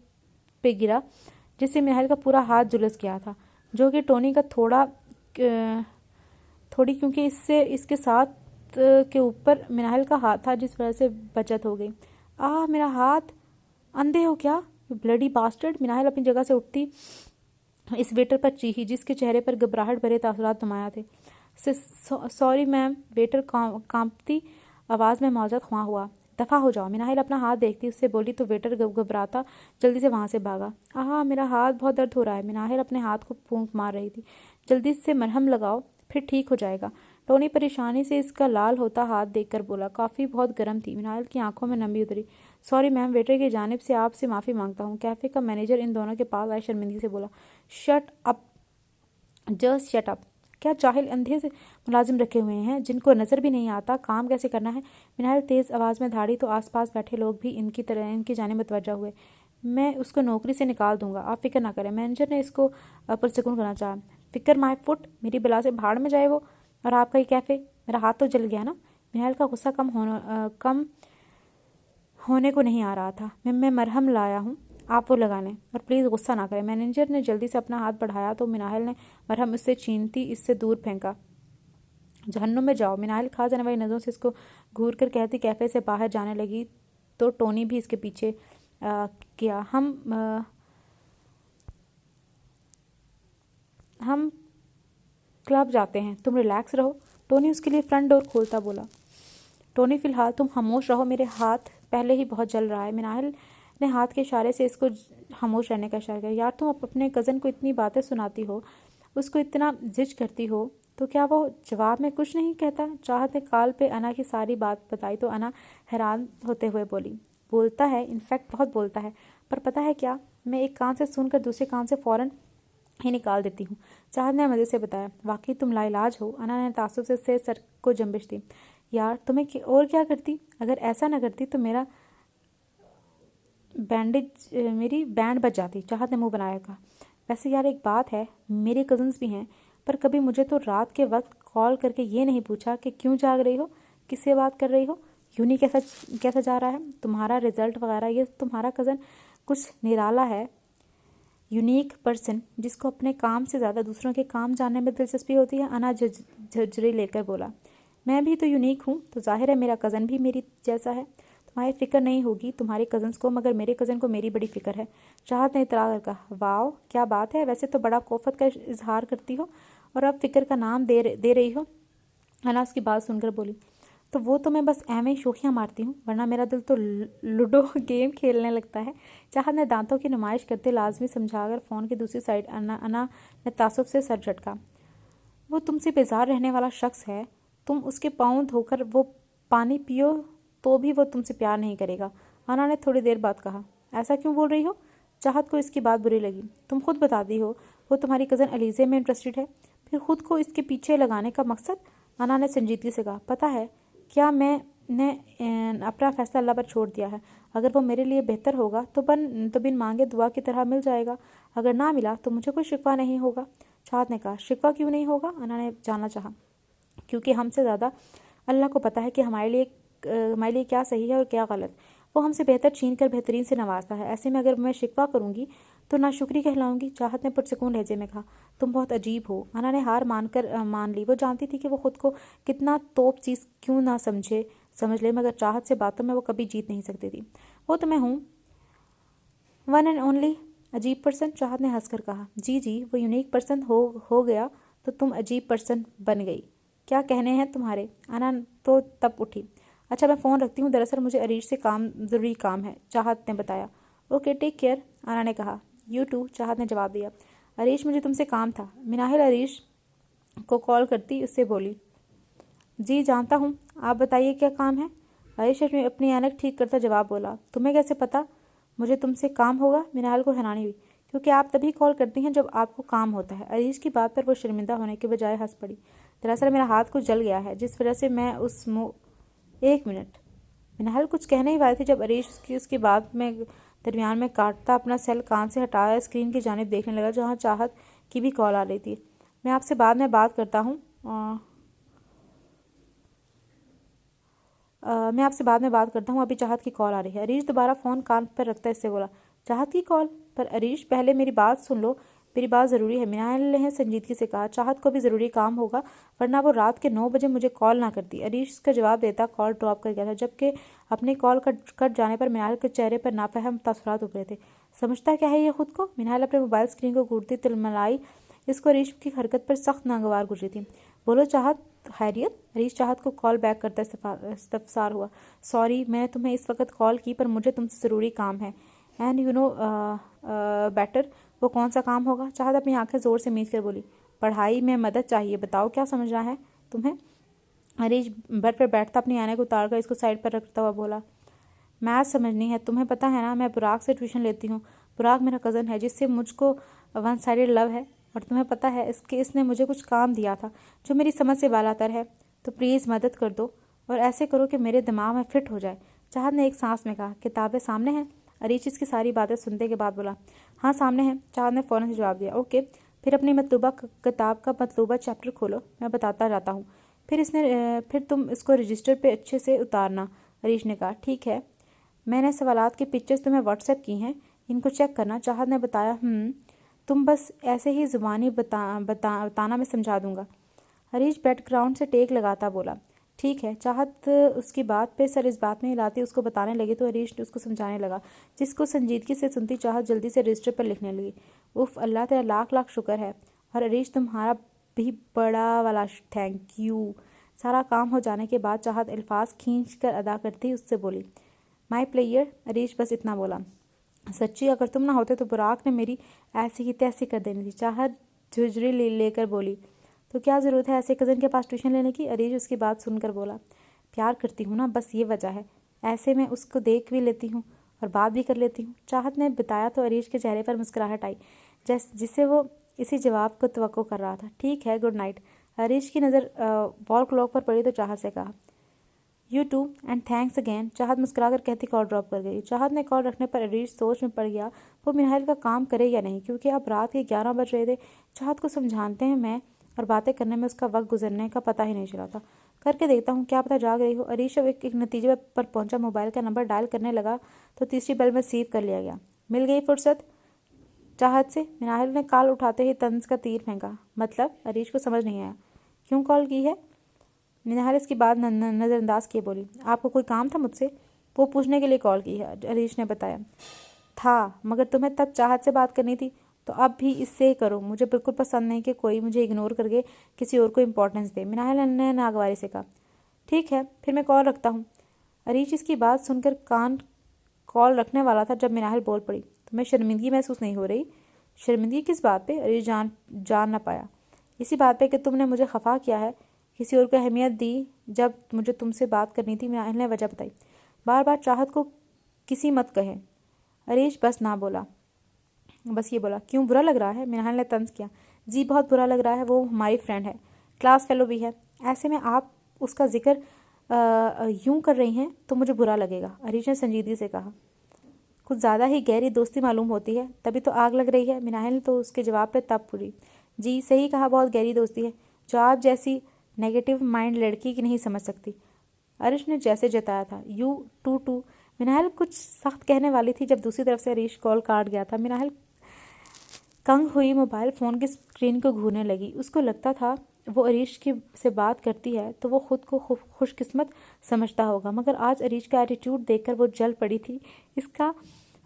पे गिरा, जिससे मिनाहिल का पूरा हाथ झुलस गया था, जो कि टोनी का थोड़ी क्योंकि इसके साथ के ऊपर मिनाहिल का हाथ था, जिस वजह से बचत हो गई। आह मेरा हाथ, अंधे हो क्या ब्लडी बास्टर्ड? मिनाहिल अपनी जगह से उठती इस वेटर पर चीखी, जिसके चेहरे पर घबराहट भरे तासुरात नुमाया थे। सॉरी मैम, वेटर कांपती आवाज़ में माजरत ख्वां हुआ। दफ़ा हो जाओ। मिनाहिल अपना हाथ देखती उससे बोली तो वेटर घबराता जल्दी से वहाँ से भागा। आहा, मेरा हाथ बहुत दर्द हो रहा है। मिनाहिल अपने हाथ को फूंक मार रही थी। जल्दी से मरहम लगाओ, फिर ठीक हो जाएगा। टोनी परेशानी से इसका लाल होता हाथ देखकर बोला। काफ़ी बहुत गर्म थी। मिनाहिल की आंखों में नमी उतरी। सॉरी मैम, वेटर की जानिब से आपसे माफ़ी मांगता हूँ। कैफ़े का मैनेजर इन दोनों के पास आए शर्मिंदगी से बोला। Shut up, just shut up. क्या जाहिल अंधे से मुलाजिम रखे हुए हैं जिनको नज़र भी नहीं आता काम कैसे करना है। मिनाहिल तेज़ आवाज़ में धाड़ी तो आसपास बैठे लोग भी इनकी जानिब मुतवज्जा हुए। मैं उसको नौकरी से निकाल दूंगा, आप फिक्र ना करें। मैनेजर ने इसको पुरसकून करना चाहा। फिक्र माय फुट, मेरी बिला से भाड़ में जाए वो, और आपका ये कैफ़े। मेरा हाथ तो जल गया ना। मिनाहिल का गुस्सा कम होने को नहीं आ रहा था। मैं मरहम लाया हूँ, आप वो लगा लें, और प्लीज़ गुस्सा ना करें। मैनेजर ने जल्दी से अपना हाथ बढ़ाया तो मिनाहिल ने मरहम उससे छीनती इससे दूर फेंका। जहन्नुम में जाओ। मिनाहिल खा जाने वाली नज़रों से इसको घूर कर कहती कैफ़े से बाहर जाने लगी तो टोनी भी इसके पीछे किया। हम क्लब जाते हैं, तुम रिलैक्स रहो। टोनी उसके लिए फ्रंट डोर खोलता बोला। टोनी फिलहाल तुम खामोश रहो, मेरे हाथ पहले ही बहुत जल रहा है। मिनाहिल ने हाथ के इशारे से इसको खामोश रहने का इशारा किया। यार तुम अपने कज़न को इतनी बातें सुनाती हो, उसको इतना जिज करती हो, तो क्या वो जवाब में कुछ नहीं कहता। चाहत ने कॉल पे अना की सारी बात बताई तो अना हैरान होते हुए बोली। बोलता है, इनफैक्ट बहुत बोलता है, पर पता है क्या, मैं एक कान से सुनकर दूसरे कान से फ़ौरन ही निकाल देती हूँ। चाहत ने मज़े से बताया। वाकई तुम लाइलाज हो। अना ने तासुब से सर को जंबिश दी। यार तुम्हें और क्या करती, अगर ऐसा ना करती तो मेरी बैंड बज जाती। चाहत ने मुंह बनाया कहा। वैसे यार एक बात है, मेरे कज़न्स भी हैं, पर कभी मुझे तो रात के वक्त कॉल करके ये नहीं पूछा कि क्यों जाग रही हो, किससे बात कर रही हो, यूनी कैसा कैसा जा रहा है तुम्हारा रिजल्ट वगैरह। ये तुम्हारा कज़न कुछ निराला है, यूनिक पर्सन जिसको अपने काम से ज़्यादा दूसरों के काम जानने में दिलचस्पी होती है। अना झुरझुरी लेकर बोला। मैं भी तो यूनिक हूँ, तो जाहिर है मेरा कज़न भी मेरी जैसा है। तुम्हारी फ़िक्र नहीं होगी तुम्हारे कज़न्स को, मगर मेरे कज़न को मेरी बड़ी फ़िक्र है। चाहत ने इतरा कर कहा। वाह क्या बात है, वैसे तो बड़ा कोफत का इजहार करती हो और अब फ़िक्र का नाम दे रही हो। अना उसकी बात सुनकर बोली। तो वो तो मैं बस ऐਵੇਂ ही शोखियाँ मारती हूँ, वरना मेरा दिल तो लूडो गेम खेलने लगता है। चाहत ने दांतों की नुमाइश करते लाजमी समझाकर फ़ोन की दूसरी साइड अना ने तासुब से सर झटका। वो तुमसे बेजार रहने वाला शख्स है, तुम उसके पाँव धोकर वो पानी पियो तो भी वो तुमसे प्यार नहीं करेगा। अना ने थोड़ी देर बाद कहा। ऐसा क्यों बोल रही हो। चाहत को इसकी बात बुरी लगी। तुम खुद बताती हो वो तुम्हारी कज़न अलीज़े में इंटरेस्टेड है, फिर खुद को इसके पीछे लगाने का मकसद। अना ने संजीदगी से कहा। पता है क्या, मैंने अपना फैसला अल्लाह पर छोड़ दिया है। अगर वो मेरे लिए बेहतर होगा तो बिन मांगे दुआ की तरह मिल जाएगा, अगर ना मिला तो मुझे कोई शिकवा नहीं होगा। चाहत ने कहा। शिकवा क्यों नहीं होगा, अना ने जानना चाहा। क्योंकि हमसे ज़्यादा अल्लाह को पता है कि हमारे लिए क्या सही है और क्या गलत। वो हमसे बेहतर छीन कर बेहतरीन से नवाजता है। ऐसे में अगर मैं शिकवा करूँगी तो नाशुक्री कहलाऊंगी। चाहत ने पुरसकून लहजे में कहा। तुम बहुत अजीब हो। अना ने हार मान ली। वो जानती थी कि वो खुद को कितना तोप चीज़ क्यों ना समझ ले, मगर चाहत से बातों में वो कभी जीत नहीं सकती थी। वो तो मैं हूँ, वन एंड ओनली अजीब पर्सन। चाहत ने हंसकर कहा। जी वो यूनिक पर्सन हो गया तो तुम अजीब पर्सन बन गई। क्या कहने हैं तुम्हारे। अना तो तब उठी। अच्छा मैं फ़ोन रखती हूँ, दरअसल मुझे अरीश से ज़रूरी काम है, चाहत ने बताया। ओके टेक केयर, अना ने कहा। यू टू, चाहत ने जवाब दिया। अरीश मुझे तुमसे काम था। मिनाहिल अरीश को कॉल करती उससे बोली। जी जानता हूँ, आप बताइए क्या काम है। अरीश अपनी ऐनक ठीक करता जवाब बोला। तुम्हें कैसे पता मुझे तुमसे काम होगा। मिनाहिल को हैरानी हुई। क्योंकि आप तभी कॉल करती हैं जब आपको काम होता है। अरीश की बात पर वो शर्मिंदा होने के बजाय हंस पड़ी। दरअसल मेरा हाथ कुछ जल गया है, जिस वजह से मैं एक मिनट। मिनाहिल कुछ कहने ही वाली थी जब अरीश उसकी बात में दरमियान में काटता अपना सेल कान से हटाया स्क्रीन की जानिब देखने लगा जहाँ चाहत की भी कॉल आ रही थी। मैं आपसे बाद में बात करता हूँ अभी चाहत की कॉल आ रही है। अरीश दोबारा फ़ोन कान पर रखता इससे बोला। चाहत की कॉल पर। अरीश पहले मेरी बात सुन लो, मेरी बात ज़रूरी है। मिनाहिल ने संजीदगी से कहा। चाहत को भी ज़रूरी काम होगा, वरना वो रात के 9 बजे मुझे कॉल ना करती। अरीश इसका जवाब देता कॉल ड्रॉप कर गया था, जबकि अपनी कॉल कट जाने पर मिनाहिल के चेहरे पर नाफहम तासुरात उभरे थे। समझता क्या है ये खुद को। मिनाहिल अपने मोबाइल स्क्रीन को घूरती तिलमिलाई। इसको अरीश की हरकत पर सख्त नागवार गुजरी थी। बोलो चाहत, खैरियत? अरीश चाहत को कॉल बैक करता इस्तफसार हुआ। सॉरी, मैंने तुम्हें इस वक्त कॉल की, पर मुझे तुमसे ज़रूरी काम है। And you know better. वो कौन सा काम होगा? चाहत अपनी आंखें ज़ोर से मीच कर बोली। पढ़ाई में मदद चाहिए, बताओ क्या समझना है तुम्हें? अरीश बेड पर बैठता अपनी आने को उतार कर इसको साइड पर रखता हुआ बोला, मैथ समझनी है। तुम्हें पता है ना, मैं बुराक से ट्यूशन लेती हूँ। बुराक मेरा कज़न है जिससे मुझको वन साइडेड लव है, और तुम्हें पता है इसने मुझे कुछ काम दिया था जो मेरी समझ से बालातर है। तो प्लीज़ मदद कर दो, और ऐसे करो कि मेरे दिमाग में फिट हो जाए। चाहत ने एक सांस में कहा, किताबें सामने हैं? अरीश इसकी सारी बातें सुनने के बाद बोला, हाँ सामने हैं। चाहत ने फ़ौरन से जवाब दिया, ओके। फिर अपनी मतलूबा किताब का मतलूबा चैप्टर खोलो, मैं बताता जाता हूँ। फिर तुम इसको रजिस्टर पे अच्छे से उतारना। अरीश ने कहा, ठीक है। मैंने सवालात की पिक्चर्स तुम्हें व्हाट्सएप की हैं, इनको चेक करना। चाहत ने बताया, तुम बस ऐसे ही ज़ुबानी बताना, मैं समझा दूंगा। हरीश बैकग्राउंड से टेक लगाता बोला, ठीक है। चाहत उसकी बात पे सर इस बात में हिलाती उसको बताने लगी, तो हरीश उसको समझाने लगा, जिसको संजीदगी से सुनती चाहत जल्दी से रजिस्टर पर लिखने लगी। उफ़, अल्लाह तेरा लाख लाख शुक्र है। और हरीश तुम्हारा भी बड़ा वाला थैंक यू। सारा काम हो जाने के बाद चाहत अल्फाज खींच कर अदा करती उससे बोली, माई प्लेयर। हरीश बस इतना बोला, सच्ची अगर तुम ना होते तो बुराक ने मेरी ऐसी ही तैसी कर देनी थी। चाहत झुझरी लेकर बोली, तो क्या ज़रूरत है ऐसे कज़न के पास ट्यूशन लेने की? अरीश उसकी बात सुनकर बोला, प्यार करती हूँ ना, बस ये वजह है। ऐसे में उसको देख भी लेती हूँ और बात भी कर लेती हूँ। चाहत ने बताया तो अरीश के चेहरे पर मुस्कुराहट आई, जिससे वो इसी जवाब को तवक्को कर रहा था। ठीक है, गुड नाइट। अरीश की नज़र वॉल क्लॉक पर पड़ी तो चाहत से कहा, you too and thanks again. Chahat मुस्कुराकर कहती कॉल ड्रॉप कर गई। चाहत ने कॉल रखने पर अरीश सोच में पड़ गया वो मिनाहिल का काम करे या नहीं, क्योंकि अब रात के 11 बज रहे थे। चाहत को समझाते हैं मैं और बातें करने में उसका वक्त गुजरने का पता ही नहीं चला था। करके देखता हूँ, क्या पता जाग रही हो। अरीश अब एक नतीजे पर पहुंचा। मोबाइल का नंबर डायल करने लगा तो तीसरी बेल में सेव कर लिया गया। मिल गई फुर्सत चाहत से? मिनाहिल ने कॉल उठाते ही तंज का तीर फेंका। मतलब? अरीश को समझ नहीं आया। क्यों कॉल की है? मिनाहिल इसकी बात नज़रअंदाज किए बोली, आपको कोई काम था मुझसे? वो पूछने के लिए कॉल की है, अरीश ने बताया। था, मगर तुम्हें तब चाहत से बात करनी थी, तो अब भी इससे ही करो। मुझे बिल्कुल पसंद नहीं कि कोई मुझे इग्नोर करके किसी और को इम्पोर्टेंस दे। मिनाहिल ने नागवारी से कहा, ठीक है, फिर मैं कॉल रखता हूँ। अरीश इसकी बात सुनकर कॉल रखने वाला था जब मिनाहिल बोल पड़ी, तुम्हें शर्मिंदगी महसूस नहीं हो रही? शर्मिंदगी किस बात पे? अरीश जान ना पाया। इसी बात पे कि तुमने मुझे खफा किया है, किसी और को अहमियत दी जब मुझे तुमसे बात करनी थी। मिनाहिल ने वजह बताई। बार बार चाहत को किसी मत कहे। अरीश बस ये बोला, क्यों बुरा लग रहा है? मिनाहिल ने तंज किया, जी बहुत बुरा लग रहा है। वो हमारी फ्रेंड है, क्लास फेलो भी है। ऐसे में आप उसका जिक्र यूं कर रही हैं तो मुझे बुरा लगेगा। अरीश ने संजीदगी से कहा, कुछ ज़्यादा ही गहरी दोस्ती मालूम होती है, तभी तो आग लग रही है। मिनाहिल तो उसके जवाब पर तब पूरी, जी सही कहा, बहुत गहरी दोस्ती है जो आप जैसी नेगेटिव माइंड लड़की की नहीं समझ सकती। अरीश ने जैसे जताया था, यू टू। मिनाहिल कुछ सख्त कहने वाली थी जब दूसरी तरफ से अरीश कॉल काट गया था। मिनाहिल कंग हुई मोबाइल फ़ोन की स्क्रीन को घूरने लगी। उसको लगता था वो अरीश की से बात करती है तो वो खुद को खुशकिस्मत समझता होगा, मगर आज अरीश का एटीट्यूड देखकर वो जल पड़ी थी। इसका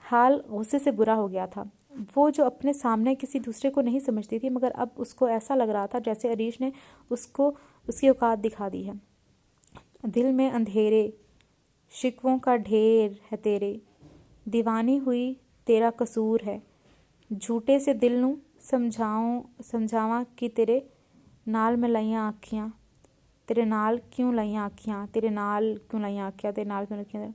हाल गुस्से से बुरा हो गया था। वो जो अपने सामने किसी दूसरे को नहीं समझती थी, मगर अब उसको ऐसा लग रहा था जैसे अरीश ने उसको उसकी औकात दिखा दी है। दिल में अंधेरे शिकवों का ढेर है तेरे, दीवानी हुई तेरा कसूर है, झूठे से दिल नू समझावां कि तेरे नाल में लाइयां आखियां, तेरे नाल क्यों लाइयां आखियां, तेरे नाल क्यों लाइयां आखियां, तेरे नाल क्यों लाइयां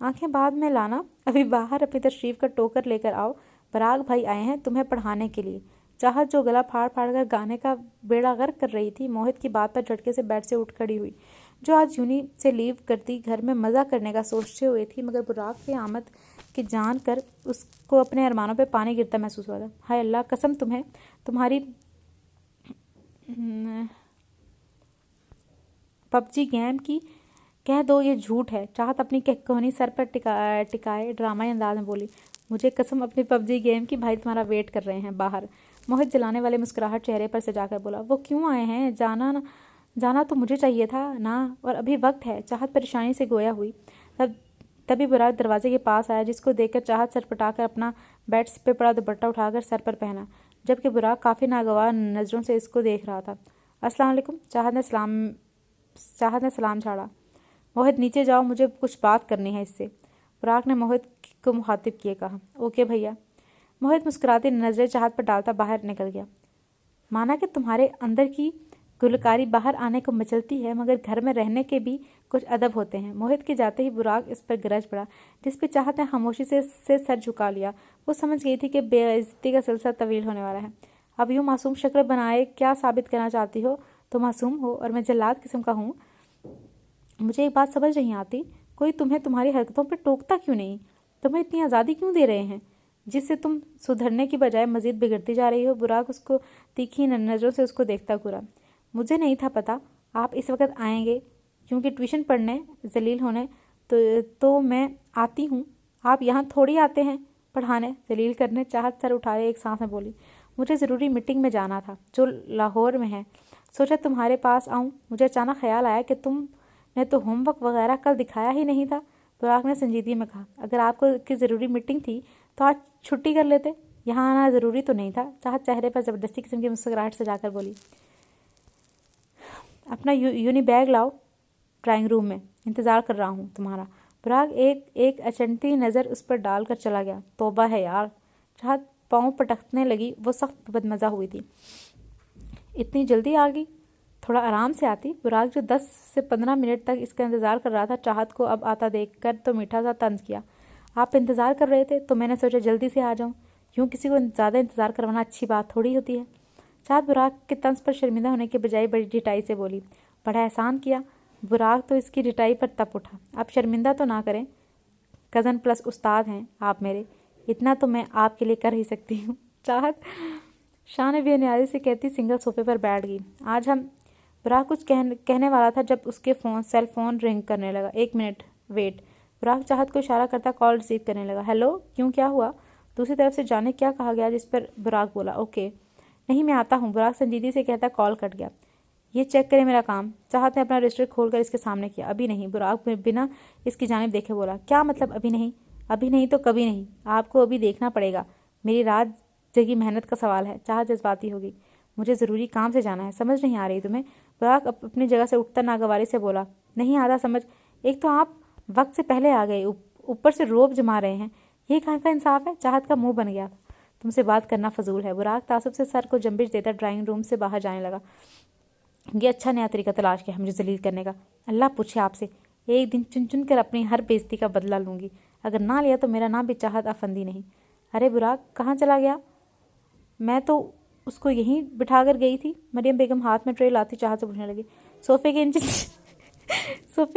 आंखें बाद में लाना, अभी बाहर अपनी तशरीफ का टोकर लेकर आओ, पराग भाई आए हैं तुम्हें पढ़ाने के लिए। चाहत जो गला फाड़ फाड़ कर गाने का बेड़ा गर्क कर रही थी, मोहित की बात पर झटके से बेड से उठ खड़ी हुई, जो आज यूनी से लीव करती घर में मज़ा करने का सोचते हुए थी, मगर बुराक की आमद की जान कर उसको अपने अरमानों पे पानी गिरता महसूस हुआ था। हाय अल्लाह, कसम तुम्हें तुम्हारी पबजी गेम की कह दो ये झूठ है। चाहत अपनी कहानी सर पर टिकाए ड्रामाई अंदाज में बोली, मुझे कसम अपनी पबजी गेम की, भाई तुम्हारा वेट कर रहे हैं बाहर। मोहित जलाने वाले मुस्कुराहट चेहरे पर सजाकर बोला, वो क्यों आए हैं? जाना तो मुझे चाहिए था ना, और अभी वक्त है। चाहत परेशानी से गोया हुई। तभी बुराक दरवाजे के पास आया, जिसको देखकर चाहत सरपटाकर अपना बेड पे पड़ा दुपट्टा उठाकर सर पर पहना, जबकि बुराक काफ़ी नागवार नज़रों से इसको देख रहा था। अस्सलाम वालेकुम। चाहत ने सलाम झाड़ा। मोहित नीचे जाओ, मुझे कुछ बात करनी है इससे, पराग ने मोहित को मुखातिब किए कहा। ओके भैया। मोहित मुस्कुराती नजरें चाहत पर डालता बाहर निकल गया। माना कि तुम्हारे अंदर की गुलकारी बाहर आने को मचलती है, मगर घर में रहने के भी कुछ अदब होते हैं। मोहित के जाते ही बुराक इस पर गरज पड़ा, जिस पर चाहत ने खामोशी से सर झुका लिया। वो समझ गई थी कि बेइज्जती का सिलसिला तवील होने वाला है। अब यूं मासूम शक्ल बनाए क्या साबित करना चाहती हो? तो मासूम हो और मैं जल्लाद किस्म का हूँ। मुझे एक बात समझ नहीं आती, कोई तुम्हें तुम्हारी हरकतों पर टोकता क्यों नहीं? तुम्हें इतनी आज़ादी क्यों दे रहे हैं, जिससे तुम सुधरने की बजाय मजीद बिगड़ती जा रही हो? बुराक उसको तीखी नज़रों से उसको देखता घूरा। मुझे नहीं था पता आप इस वक्त आएंगे, क्योंकि ट्यूशन पढ़ने जलील होने तो मैं आती हूँ। आप यहाँ थोड़ी आते हैं पढ़ाने, जलील करने। चाहत सर उठाए एक सांस में बोली, मुझे ज़रूरी मीटिंग में जाना था जो लाहौर में है। सोचा तुम्हारे पास आऊँ। मुझे अचानक ख्याल आया कि तुमने तो होमवर्क वगैरह कल दिखाया ही नहीं था। बुराक ने संजीदगी में कहा, अगर आपको की ज़रूरी मीटिंग थी तो आज छुट्टी कर लेते, यहाँ आना ज़रूरी तो नहीं था। चाहत चेहरे पर ज़बरदस्ती किस्म की मुस्कुराहट से जाकर बोली, अपना यूनी बैग लाओ, ड्राइंग रूम में इंतज़ार कर रहा हूँ तुम्हारा। बुराक एक अचंती नज़र उस पर डालकर चला गया। तौबा है यार। चाहत पाँव पटकने लगी। वो सख्त बदमज़ा हुई थी। इतनी जल्दी आ गई, थोड़ा आराम से आती। बुराक जो 10 से 15 मिनट तक इसका इंतज़ार कर रहा था, चाहत को अब आता देखकर तो मीठा सा तंज किया। आप इंतज़ार कर रहे थे तो मैंने सोचा जल्दी से आ जाऊँ। यूँ किसी को ज़्यादा इंतज़ार करवाना अच्छी बात थोड़ी होती है। चाहत बुराक के तंज पर शर्मिंदा होने के बजाय बड़ी ढिठाई से बोली, बड़ा एहसान किया। बुराक तो इसकी ढिठाई पर तप उठा। आप शर्मिंदा तो ना करें, कज़न प्लस उस्ताद हैं आप मेरे, इतना तो मैं आपके लिए कर ही सकती हूँ। चाहत शान बेनियाजी से कहती सिंगल सोफे पर बैठ गई। आज हम बुराक कुछ कहने वाला था जब उसके सेल फोन रिंग करने लगा। 1 मिनट वेट। बुराक चाहत को इशारा करता कॉल रिसीव करने लगा। हेलो, क्यों, क्या हुआ? दूसरी तरफ से जाने क्या कहा गया, जिस पर बुराक बोला, ओके नहीं मैं आता हूँ। बुराक संजीदगी से कहता कॉल कट गया। ये चेक करें मेरा काम। चाहत ने अपना रजिस्टर खोलकर इसके सामने किया। अभी नहीं। बुराक बिना इसकी जानिब देखे बोला, क्या मतलब अभी नहीं? अभी नहीं तो कभी नहीं, आपको अभी देखना पड़ेगा। मेरी रात जगी मेहनत का सवाल है। चाहत जज्बाती होगी। मुझे ज़रूरी काम से जाना है, समझ नहीं आ रही तुम्हें? बुराक अपनी जगह से उठता नागवारी से बोला, नहीं आधा समझ। एक तो आप वक्त से पहले आ गए, ऊपर से रोब जमा रहे हैं, ये कहाँ का इंसाफ है? चाहत का मुंह बन गया था। तुमसे बात करना फजूल है। बुराक तासुब से सर को जंबिश देता ड्राइंग रूम से बाहर जाने लगा। ये अच्छा नया तरीका तलाश किया है मुझे जलील करने का। अल्लाह पूछे आपसे, एक दिन चुन चुन कर अपनी हर बेइज्जती का बदला लूंगी। अगर ना लिया तो मेरा नाम भी चाहत अफंदी नहीं। अरे बुराक कहाँ चला गया? मैं तो उसको यहीं बिठा कर गई थी। मरियम बेगम हाथ में ट्रे लाती चाहत से पूछने लगी। सोफे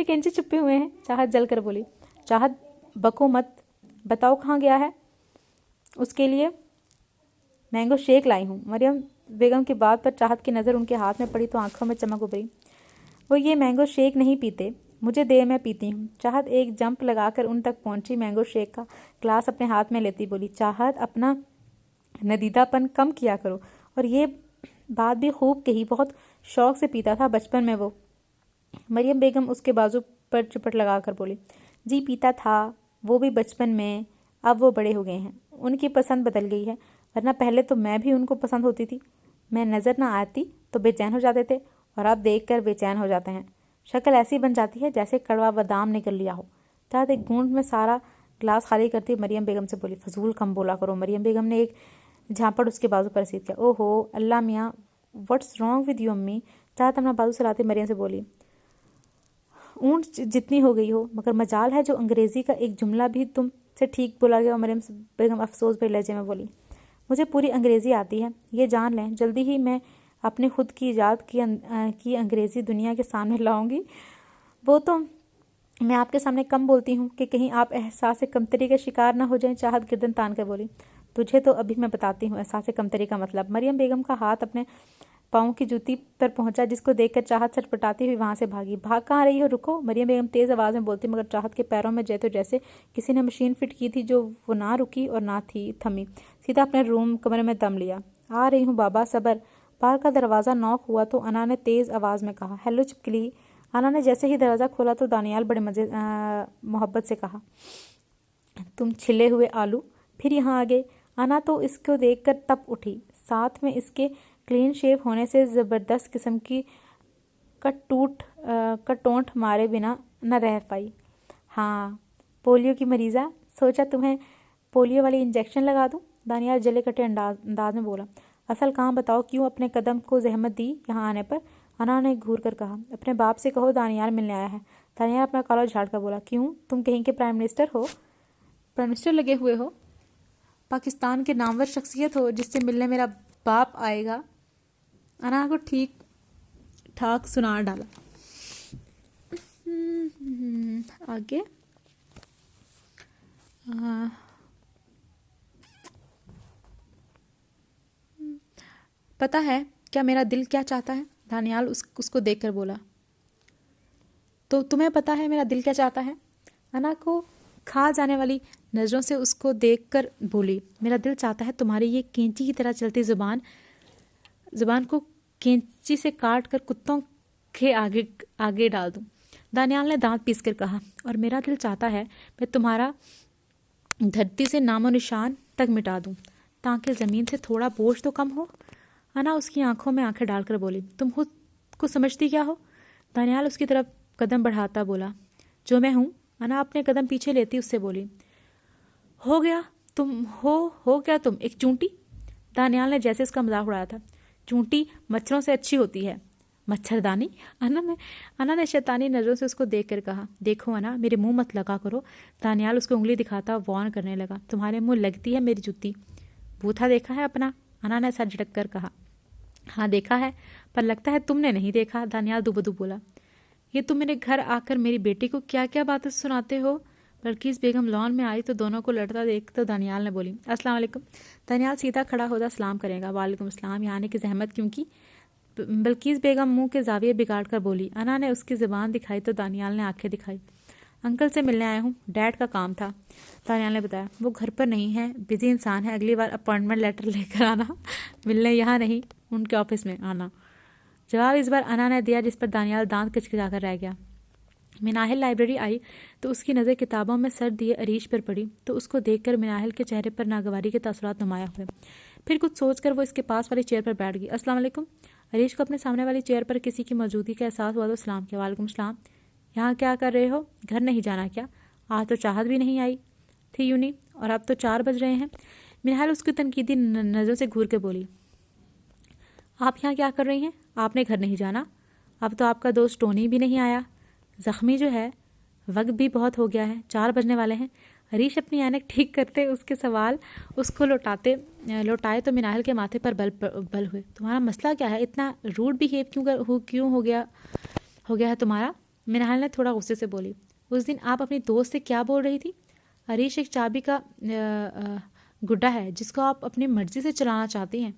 के इंचे छुपे हुए हैं। चाहत जल कर बोली। चाहत बको मत, बताओ कहाँ गया है? उसके लिए मैंगो शेक लाई हूँ। मरियम बेगम की बात पर चाहत की नज़र उनके हाथ में पड़ी तो आंखों में चमक उभरी। वो ये मैंगो शेक नहीं पीते, मुझे दे, मैं पीती हूँ। चाहत एक जंप लगाकर उन तक पहुंची। मैंगो शेक का ग्लास अपने हाथ में लेती बोली, चाहत अपना नदीदापन कम किया करो। और ये बात भी खूब कही, बहुत शौक से पीता था बचपन में वो। मरियम बेगम उसके बाजू पर चुपट लगाकर बोली, जी पीता था, वो भी बचपन में, अब वो बड़े हो गए हैं, उनकी पसंद बदल गई है, वरना पहले तो मैं भी उनको पसंद होती थी। मैं नज़र ना आती तो बेचैन हो जाते थे, और अब देख कर बेचैन हो जाते हैं। शक्ल ऐसी बन जाती है जैसे कड़वा बादाम निकल लिया हो। चाहत एक घूंट में सारा ग्लास खाली करती मरियम बेगम से बोली, फजूल कम बोला करो। मरियम बेगम ने एक झापड़ उसके बाजू पर रसीद किया। ओहो अल्लाह मियाँ, व्हाट्स रॉन्ग विद यू अम्मी? चाहत अपना बाजू सलाते मरियम से बोली, ऊँट जितनी हो गई हो, मगर मजाल है जो अंग्रेज़ी का एक जुमला भी तुम से ठीक बोला गया। मरियम बेगम अफसोस भरे लहजे में बोली, मुझे पूरी अंग्रेज़ी आती है, ये जान लें। जल्दी ही मैं अपने खुद की ईजाद की अंग्रेज़ी दुनिया के सामने लाऊंगी। वो तो मैं आपके सामने कम बोलती हूँ कि कहीं आप एहसास कमतरी का शिकार ना हो जाएं। चाहत गर्दन तान कर बोली, तुझे तो अभी मैं बताती हूँ एहसास कमतरी का मतलब। मरियम बेगम का हाथ अपने पाँव की जूती पर पहुंचा, जिसको देखकर चाहत छटपटाती हुई वहां से भागी। भाग कहाँ रही हो, रुको। मरियम बेगम तेज़ आवाज़ में बोलती, मगर चाहत के पैरों में जैसे किसी ने मशीन फिट की थी, जो वो ना रुकी और ना थमी। सीधा अपने कमरे में दम लिया। आ रही हूँ बाबा, सबर। बाहर का दरवाज़ा नॉक हुआ तो अना ने तेज़ आवाज़ में कहा, हेलो चिपकली। अना ने जैसे ही दरवाज़ा खोला तो दानियाल बड़े मोहब्बत से कहा, तुम छिले हुए आलू फिर यहाँ आ गए। अना तो इसको देखकर तप उठी, साथ में इसके क्लीन शेव होने से ज़बरदस्त किस्म की कटोंठ मारे बिना न रह पाई। हाँ, पोलियो की मरीज़ा, सोचा तुम्हें पोलियो वाली इंजेक्शन लगा दूं। दानियाल जले कटे अंदाज में बोला। असल काम बताओ, क्यों अपने कदम को जहमत दी यहाँ आने पर? अना ने घूर कर कहा। अपने बाप से कहो दानियाल मिलने आया है। दानियाल अपना कॉलर झाड़ कर बोला। क्यों, तुम कहीं के प्राइम मिनिस्टर हो? प्राइम मिनिस्टर लगे हुए हो? पाकिस्तान के नामवर शख्सियत हो जिससे मिलने मेरा बाप आएगा? अना को ठीक ठाक सुना डाला। आगे पता है क्या मेरा दिल क्या चाहता है? दानियाल उसको देखकर बोला। तो तुम्हें पता है मेरा दिल क्या चाहता है? अना को खा जाने वाली नज़रों से उसको देखकर बोली। मेरा दिल चाहता है तुम्हारी ये कैंची की तरह चलती जुबान को कैंची से काट कर कुत्तों के आगे डाल दूं। दानियाल ने दांत पीस कर कहा। और मेरा दिल चाहता है मैं तुम्हारा धरती से नामो निशान तक मिटा दूं, ताकि ज़मीन से थोड़ा बोझ तो कम हो। अना उसकी आंखों में आंखें डालकर बोली। तुम खुद को समझती क्या हो? दानियाल उसकी तरफ कदम बढ़ाता बोला। जो मैं हूँ। अना अपने कदम पीछे लेती उससे बोली। हो गया तुम एक चूंटी? दानियाल ने जैसे उसका मजाक उड़ाया था। चूंटी मच्छरों से अच्छी होती है। मच्छरदानी? अना ने शैतानी नज़रों से उसको देख कर कहा। देखो अना, मेरे मुंह मत लगा करो। दानियाल उसको उंगली दिखाता वार्न करने लगा। तुम्हारे मुंह लगती है मेरी जूती। बूथा देखा है अपना? अना ने सर झटक कर कहा। हाँ देखा है, पर लगता है तुमने नहीं देखा। दानियाल दुबदुब बोला। ये तुम मेरे घर आकर मेरी बेटी को क्या क्या बातें सुनाते हो? बल्किस बेगम लॉन में आई तो दोनों को लड़ता देख तो दानियाल ने बोली। अस्सलाम वालेकुम। दानियाल सीधा खड़ा होता सलाम करेगा। वालेकुम अस्सलाम। यहाँ आने की जहमत क्यों की? बल्किस बेगम मुंह के जाविये बिगाड़ कर बोली। अना ने उसकी ज़बान दिखाई तो दानियाल ने आंखें दिखाई। अंकल से मिलने आया हूँ, डैड का काम था। दानियाल ने बताया। वो घर पर नहीं है, बिजी इंसान है, अगली बार अपॉइंटमेंट लेटर लेकर आना। मिलने यहाँ नहीं, उनके ऑफिस में आना। जवाब इस बार अना ने दिया, जिस पर दानियाल दांत किचकिचाकर रह गया। मिनाहिल लाइब्रेरी आई तो उसकी नज़र किताबों में सर दिए अरीश पर पड़ी तो उसको देखकर मिनाहिल के चेहरे पर नागवारी के तासुरात नुमाया हुए। फिर कुछ सोचकर वो इसके पास वाली चेयर पर बैठ गई। अस्सलाम वालेकुम। अरीश को अपने सामने वाली चेयर पर किसी की मौजूदगी का एहसास हुआ तो सलाम किया। वालेकुम सलाम। यहाँ क्या कर रहे हो? घर नहीं जाना क्या? आज तो चाहत भी नहीं आई थी यूनी, और अब तो 4 बज रहे हैं। मिनाहिल उसकी तनकीदी नज़रों से घूर के बोली। आप यहाँ क्या कर रही हैं? आपने घर नहीं जाना? अब तो आपका दोस्त टोनी भी नहीं आया। ज़ख्मी जो है, वक्त भी बहुत हो गया है, 4 बजने वाले हैं। हरीश अपनी ऐनक ठीक करते उसके सवाल उसको लौटाए तो मिनाहिल के माथे पर बल हुए। तुम्हारा मसला क्या है? इतना रूड बिहेव क्यों हो गया है तुम्हारा? मिनाहिल ने थोड़ा गुस्से से बोली। उस दिन आप अपनी दोस्त से क्या बोल रही थी? हरीश एक चाबी का गुड्डा है जिसको आप अपनी मर्जी से चलाना चाहती हैं।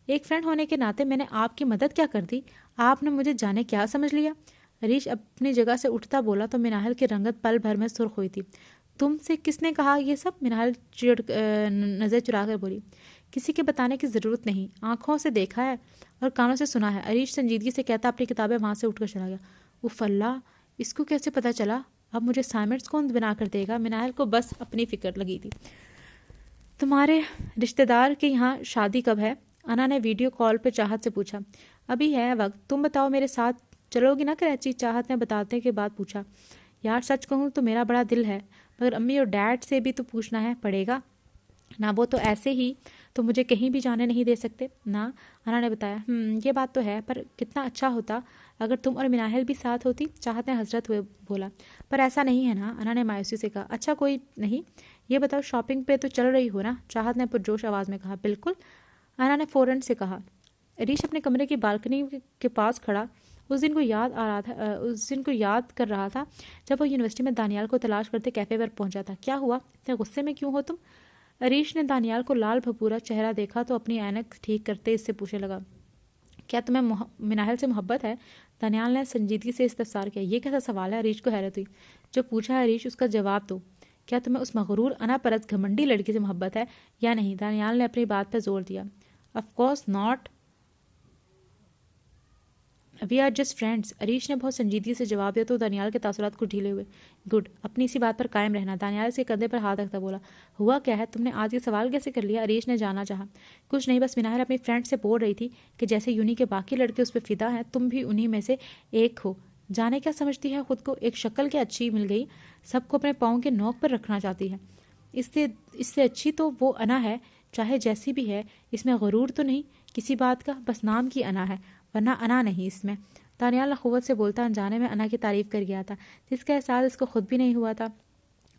एक फ्रेंड होने के नाते मैंने आपकी मदद क्या कर दी? आपने मुझे जाने क्या समझ लिया? हरीश अपनी जगह से उठता बोला तो मिनाहिल की रंगत पल भर में सुर्ख हुई थी। तुमसे किसने कहा ये सब? मिनाहिल नज़र चुरा कर बोली। किसी के बताने की ज़रूरत नहीं, आंखों से देखा है और कानों से सुना है। हरीश संजीदगी से कहता अपनी किताबें वहाँ से उठकर चला गया। उफ़ अल्लाह, इसको कैसे पता चला? अब मुझे असाइनमेंट्स कौन बना कर देगा? मिनाहिल को बस अपनी फ़िक्र लगी थी। तुम्हारे रिश्तेदार के यहाँ शादी कब है? अना ने वीडियो कॉल पर चाहत से पूछा। अभी है वक्त, तुम बताओ मेरे साथ चलोगी ना कराची? चाहत ने बताने के बाद पूछा। यार सच कहूँ तो मेरा बड़ा दिल है, मगर अम्मी और डैड से भी तो पूछना है पड़ेगा ना। वो तो ऐसे ही तो मुझे कहीं भी जाने नहीं दे सकते ना। अना ने बताया। ये बात तो है, पर कितना अच्छा होता अगर तुम और मिनाहिल भी साथ होती। चाहत ने हसरत हुए बोला। पर ऐसा नहीं है ना। अना ने मायूसी से कहा। अच्छा कोई नहीं, ये बताओ शॉपिंग पे तो चल रही हो ना? चाहत ने पुरजोश आवाज़ में कहा। बिल्कुल, अना ने फ़ौरन से कहा। अरीश अपने कमरे की बालकनी के पास खड़ा उस दिन को याद कर रहा था जब वो यूनिवर्सिटी में दानियाल को तलाश करते कैफ़े पर पहुंचा था। क्या हुआ, इतने गुस्से में क्यों हो तुम? अरीश ने दानियाल को लाल भपूरा चेहरा देखा तो अपनी ऐनक ठीक करते इससे पूछने लगा। क्या तुम्हें मिनाहिल से मोहब्बत है? दानियाल ने संजीदगी से इस्तफसार किया। ये कैसा सवाल है? अरीश को हैरत हुई। जो पूछा है अरीश, उसका जवाब दो। क्या तुम्हें उस मगरूर अनापरत घमंडी लड़की से मोहब्बत है या नहीं? दानियाल ने अपनी बात पर जोर दिया। Of course not. We are just friends, Arish ने बहुत संजीदगी से जवाब दिया तो दानियाल के तासुरात कुछ ढीले हुए। गुड, अपनी इसी बात पर कायम रहना। दानियाल इसके कंधे पर हाथ रखता बोला, हुआ क्या है, तुमने आज ये सवाल कैसे कर लिया? अरीश ने जानना चाहा। कुछ नहीं, बस मिनाहर अपनी फ्रेंड से बोल रही थी कि जैसे यूनी के बाकी लड़के उस पर फिदा हैं, तुम भी उन्हीं में से एक हो। जाने क्या समझती है खुद को, एक शक्ल क्या अच्छी मिल गई, सबको अपने पाँव के नोक पर रखना चाहती है। इससे अच्छी तो वो अना है, चाहे जैसी भी है। इसमें गरूर तो नहीं किसी बात का, बस नाम की अना है, वरना अना नहीं इसमें। दानियाल नखुवत से बोलता अनजाने में अना की तारीफ कर गया था, जिसका एहसास इसको खुद भी नहीं हुआ था।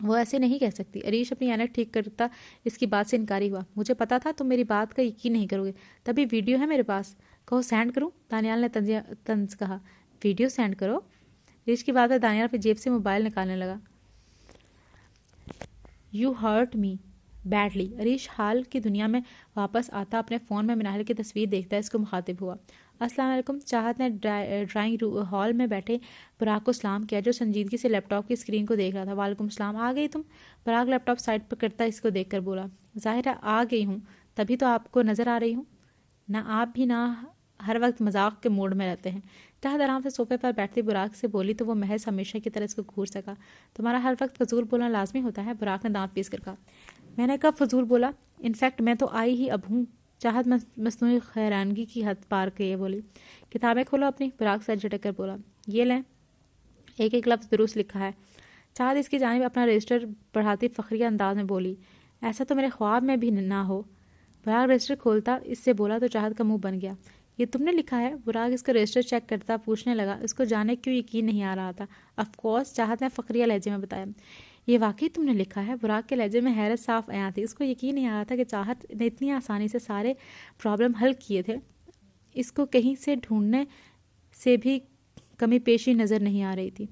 वो ऐसे नहीं कह सकती। अरीश अपनी ऐनक ठीक करता इसकी बात से इनकारी हुआ। मुझे पता था तुम मेरी बात का यकीन नहीं करोगे, तभी वीडियो है मेरे पास, कहो सेंड करूं? दानियाल ने तंज कहा। वीडियो सेंड करो? अरीश की बात पर दानियाल अपनी जेब से मोबाइल निकालने लगा। You hurt me badly. अरीश हाल की दुनिया में वापस आता अपने फ़ोन में मिनाहल की तस्वीर देखता है इसको मुखातिब हुआ। अस्सलाम वालेकुम। चाहत ने ड्राइंग हॉल में बैठे बुराक को सलाम किया, जो संजीदगी से लैपटॉप की स्क्रीन को देख रहा था। वालेकुम सलाम, आ गई तुम? बुराक लैपटॉप साइड पर करता इसको देखकर बोला। ज़ाहिर है आ गई हूँ, तभी तो आपको नज़र आ रही हूँ। ना आप भी ना हर वक्त मजाक के मूड में रहते हैं। चाहत आराम से सोफे पर बैठती बुराक से बोली तो वो महज हमेशा की तरह इसको घूर सका। तुम्हारा हर वक्त फजूल बोलना लाजमी होता है? बुराक ने दांत पीस कर कहा। मैंने कब फजूल बोला? इनफैक्ट मैं तो आई ही अब हूँ। चाहत मसनूई हैरानगी की हद पार किए बोली। किताबें खोलो अपनी। बुराक सर झटक कर बोला। ये लें, एक एक लफ्ज़ दुरुस्त लिखा है। चाहत इसकी जानिब अपना रजिस्टर बढ़ाती फखरिया अंदाज में बोली, ऐसा तो मेरे ख्वाब में भी ना हो। बुराक रजिस्टर खोलता इससे बोला तो चाहत का मुंह बन गया। ये तुमने लिखा है? बुराक इसका रजिस्टर चेक करता पूछने लगा। इसको जाने क्यों यकीन नहीं आ रहा था। ऑफकोर्स, चाहत ने फखरिया लहजे में बताया। ये वाकई तुमने लिखा है? बुराक के लहजे में हैरत साफ आया थी। इसको यकीन नहीं आ रहा था कि चाहत ने इतनी आसानी से सारे प्रॉब्लम हल किए थे। इसको कहीं से ढूंढने से भी कमी पेशी नज़र नहीं आ रही थी।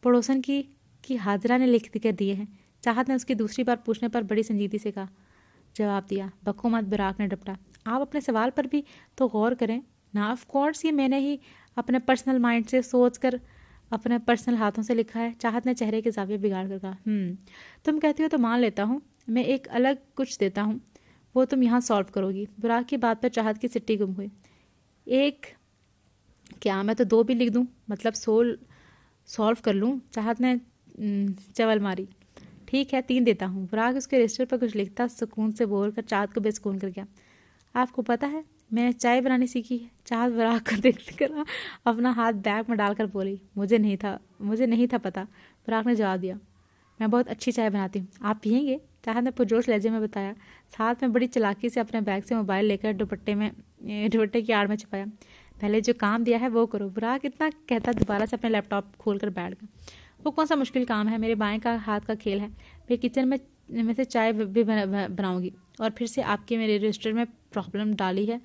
पड़ोसन की हाजरा ने लिख कर दिए हैं। चाहत ने उसकी दूसरी बार पूछने पर बड़ी संजीदगी से कहा, जवाब दिया। बको मत, बुराक ने डपटा। आप अपने सवाल पर भी तो गौर करें ना। ऑफ कोर्स, ये मैंने ही अपने पर्सनल माइंड से सोच कर अपने पर्सनल हाथों से लिखा है। चाहत ने चेहरे के जाविये बिगाड़ कर कहा। तुम कहती हो तो मान लेता हूँ। मैं एक अलग कुछ देता हूँ, वो तुम यहाँ सॉल्व करोगी। बुराक की बात पर चाहत की सिट्टी गुम हुई। एक क्या, मैं तो 2 भी लिख दूँ, मतलब सॉल्व कर लूँ? चाहत ने चवल मारी। ठीक है, 3 देता हूँ। बुराक उसके रजिस्टर पर कुछ लिखता सुकून से बोल कर चाहत को बेसुकून कर गया। आपको पता है मैंने चाय बनानी सीखी है? चाहत बुराक को देख कर अपना हाथ बैग में डालकर बोली। मुझे नहीं था पता। बुराक ने जवाब दिया। मैं बहुत अच्छी चाय बनाती हूँ, आप पियेंगे? चाहत ने पुरजोश लहजे में बताया। साथ में बड़ी चालाकी से अपने बैग से मोबाइल लेकर दुपट्टे की आड़ में छुपाया। पहले जो काम दिया है वो करो। बुराक इतना कहता दोबारा से अपने लैपटॉप खोल कर बैठ गया। वो कौन सा मुश्किल काम है? मेरे बाएं का हाथ का खेल है। मैं किचन में से चाय भी बनाऊंगी और फिर से आपके मेरे रजिस्टर में प्रॉब्लम डाली है,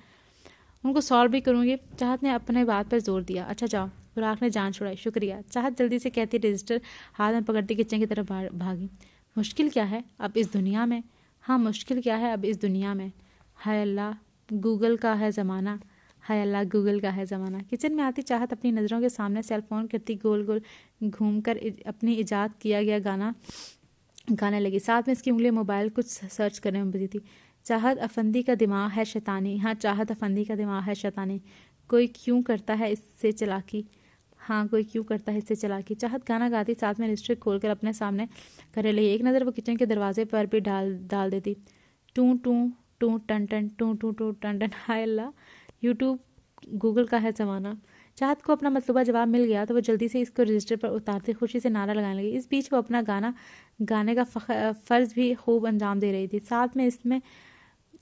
उनको सॉल्व भी करूंगी। चाहत ने अपने बात पर जोर दिया। अच्छा जाओ। बुराक ने जान छुड़ाई। शुक्रिया। चाहत जल्दी से कहती रजिस्टर हाथ में पकड़ती किचन की तरफ भागी। मुश्किल क्या है अब इस दुनिया में? हाँ, मुश्किल क्या है अब इस दुनिया में? हाय अल्लाह, गूगल का है ज़माना। हाय अल्लाह, गूगल का है ज़माना। किचन में आती चाहत अपनी नज़रों के सामने सेलफोन करती गोल गोल घूमकर अपनी ईजाद किया गया गाना गाने लगी। साथ में इसकी उंगली मोबाइल कुछ सर्च करने में बिजी थी। चाहत अफंदी का दिमाग है शैतानी। हाँ, चाहत अफंदी का दिमाग है शैतानी। कोई क्यों करता है इससे चालाकी? हाँ, कोई क्यों करता है इससे चालाकी? चाहत गाना गाती साथ में रजिस्टर खोलकर अपने सामने करे लगी। एक नज़र वो किचन के दरवाजे पर भी डाल देती। टू टू टू टन टन, टू टू टू टन टन। हाय अल्लाह, यूट्यूब गूगल का है ज़माना। चाहत को अपना मतलूबा जवाब मिल गया तो वो जल्दी से इसको रजिस्टर पर उतारते खुशी से नारा लगाने लगी। इस बीच वो अपना गाने का फ़र्ज़ भी खूब अंजाम दे रही थी, साथ में इसमें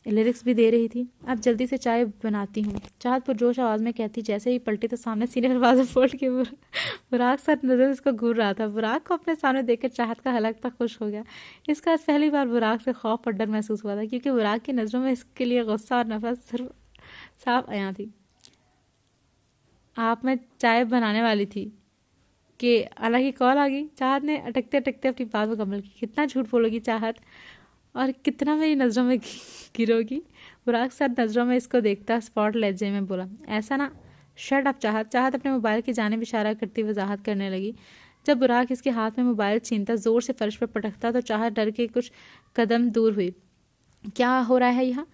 लिरिक्स भी दे रही थी। अब जल्दी से चाय बनाती हूँ, चाहत पुरजोश आवाज़ में कहती। जैसे ही पलटी तो सामने सीने दरवाज़ा फोड़ के बुराक सर नज़र इसको घूर रहा था। बुराक को अपने सामने देखकर चाहत का हलक तक खुश हो गया। इसका आज पहली बार बुराक से खौफ और डर महसूस हुआ था, क्योंकि बुराक की नज़रों में इसके लिए गुस्सा और नफरत सिर्फ साफ आया थी। आप मैं चाय बनाने वाली थी कि अल्लाह की कॉल आ गई। चाहत ने अटकते अटकते अपनी बात मुकम्मल की। कितना झूठ बोलोगी चाहत, और कितना मेरी नज़रों में गिरोगी? बुराक सर नज़रों में इसको देखता स्पॉट लहजे में बोला। ऐसा ना। शट अप चाहत। चाहत अपने मोबाइल की जानिब इशारा करती वजाहत करने लगी। जब बुराक इसके हाथ में मोबाइल छीनता ज़ोर से फर्श पर पटकता तो चाहत डर के कुछ कदम दूर हुई। क्या हो रहा है यहाँ?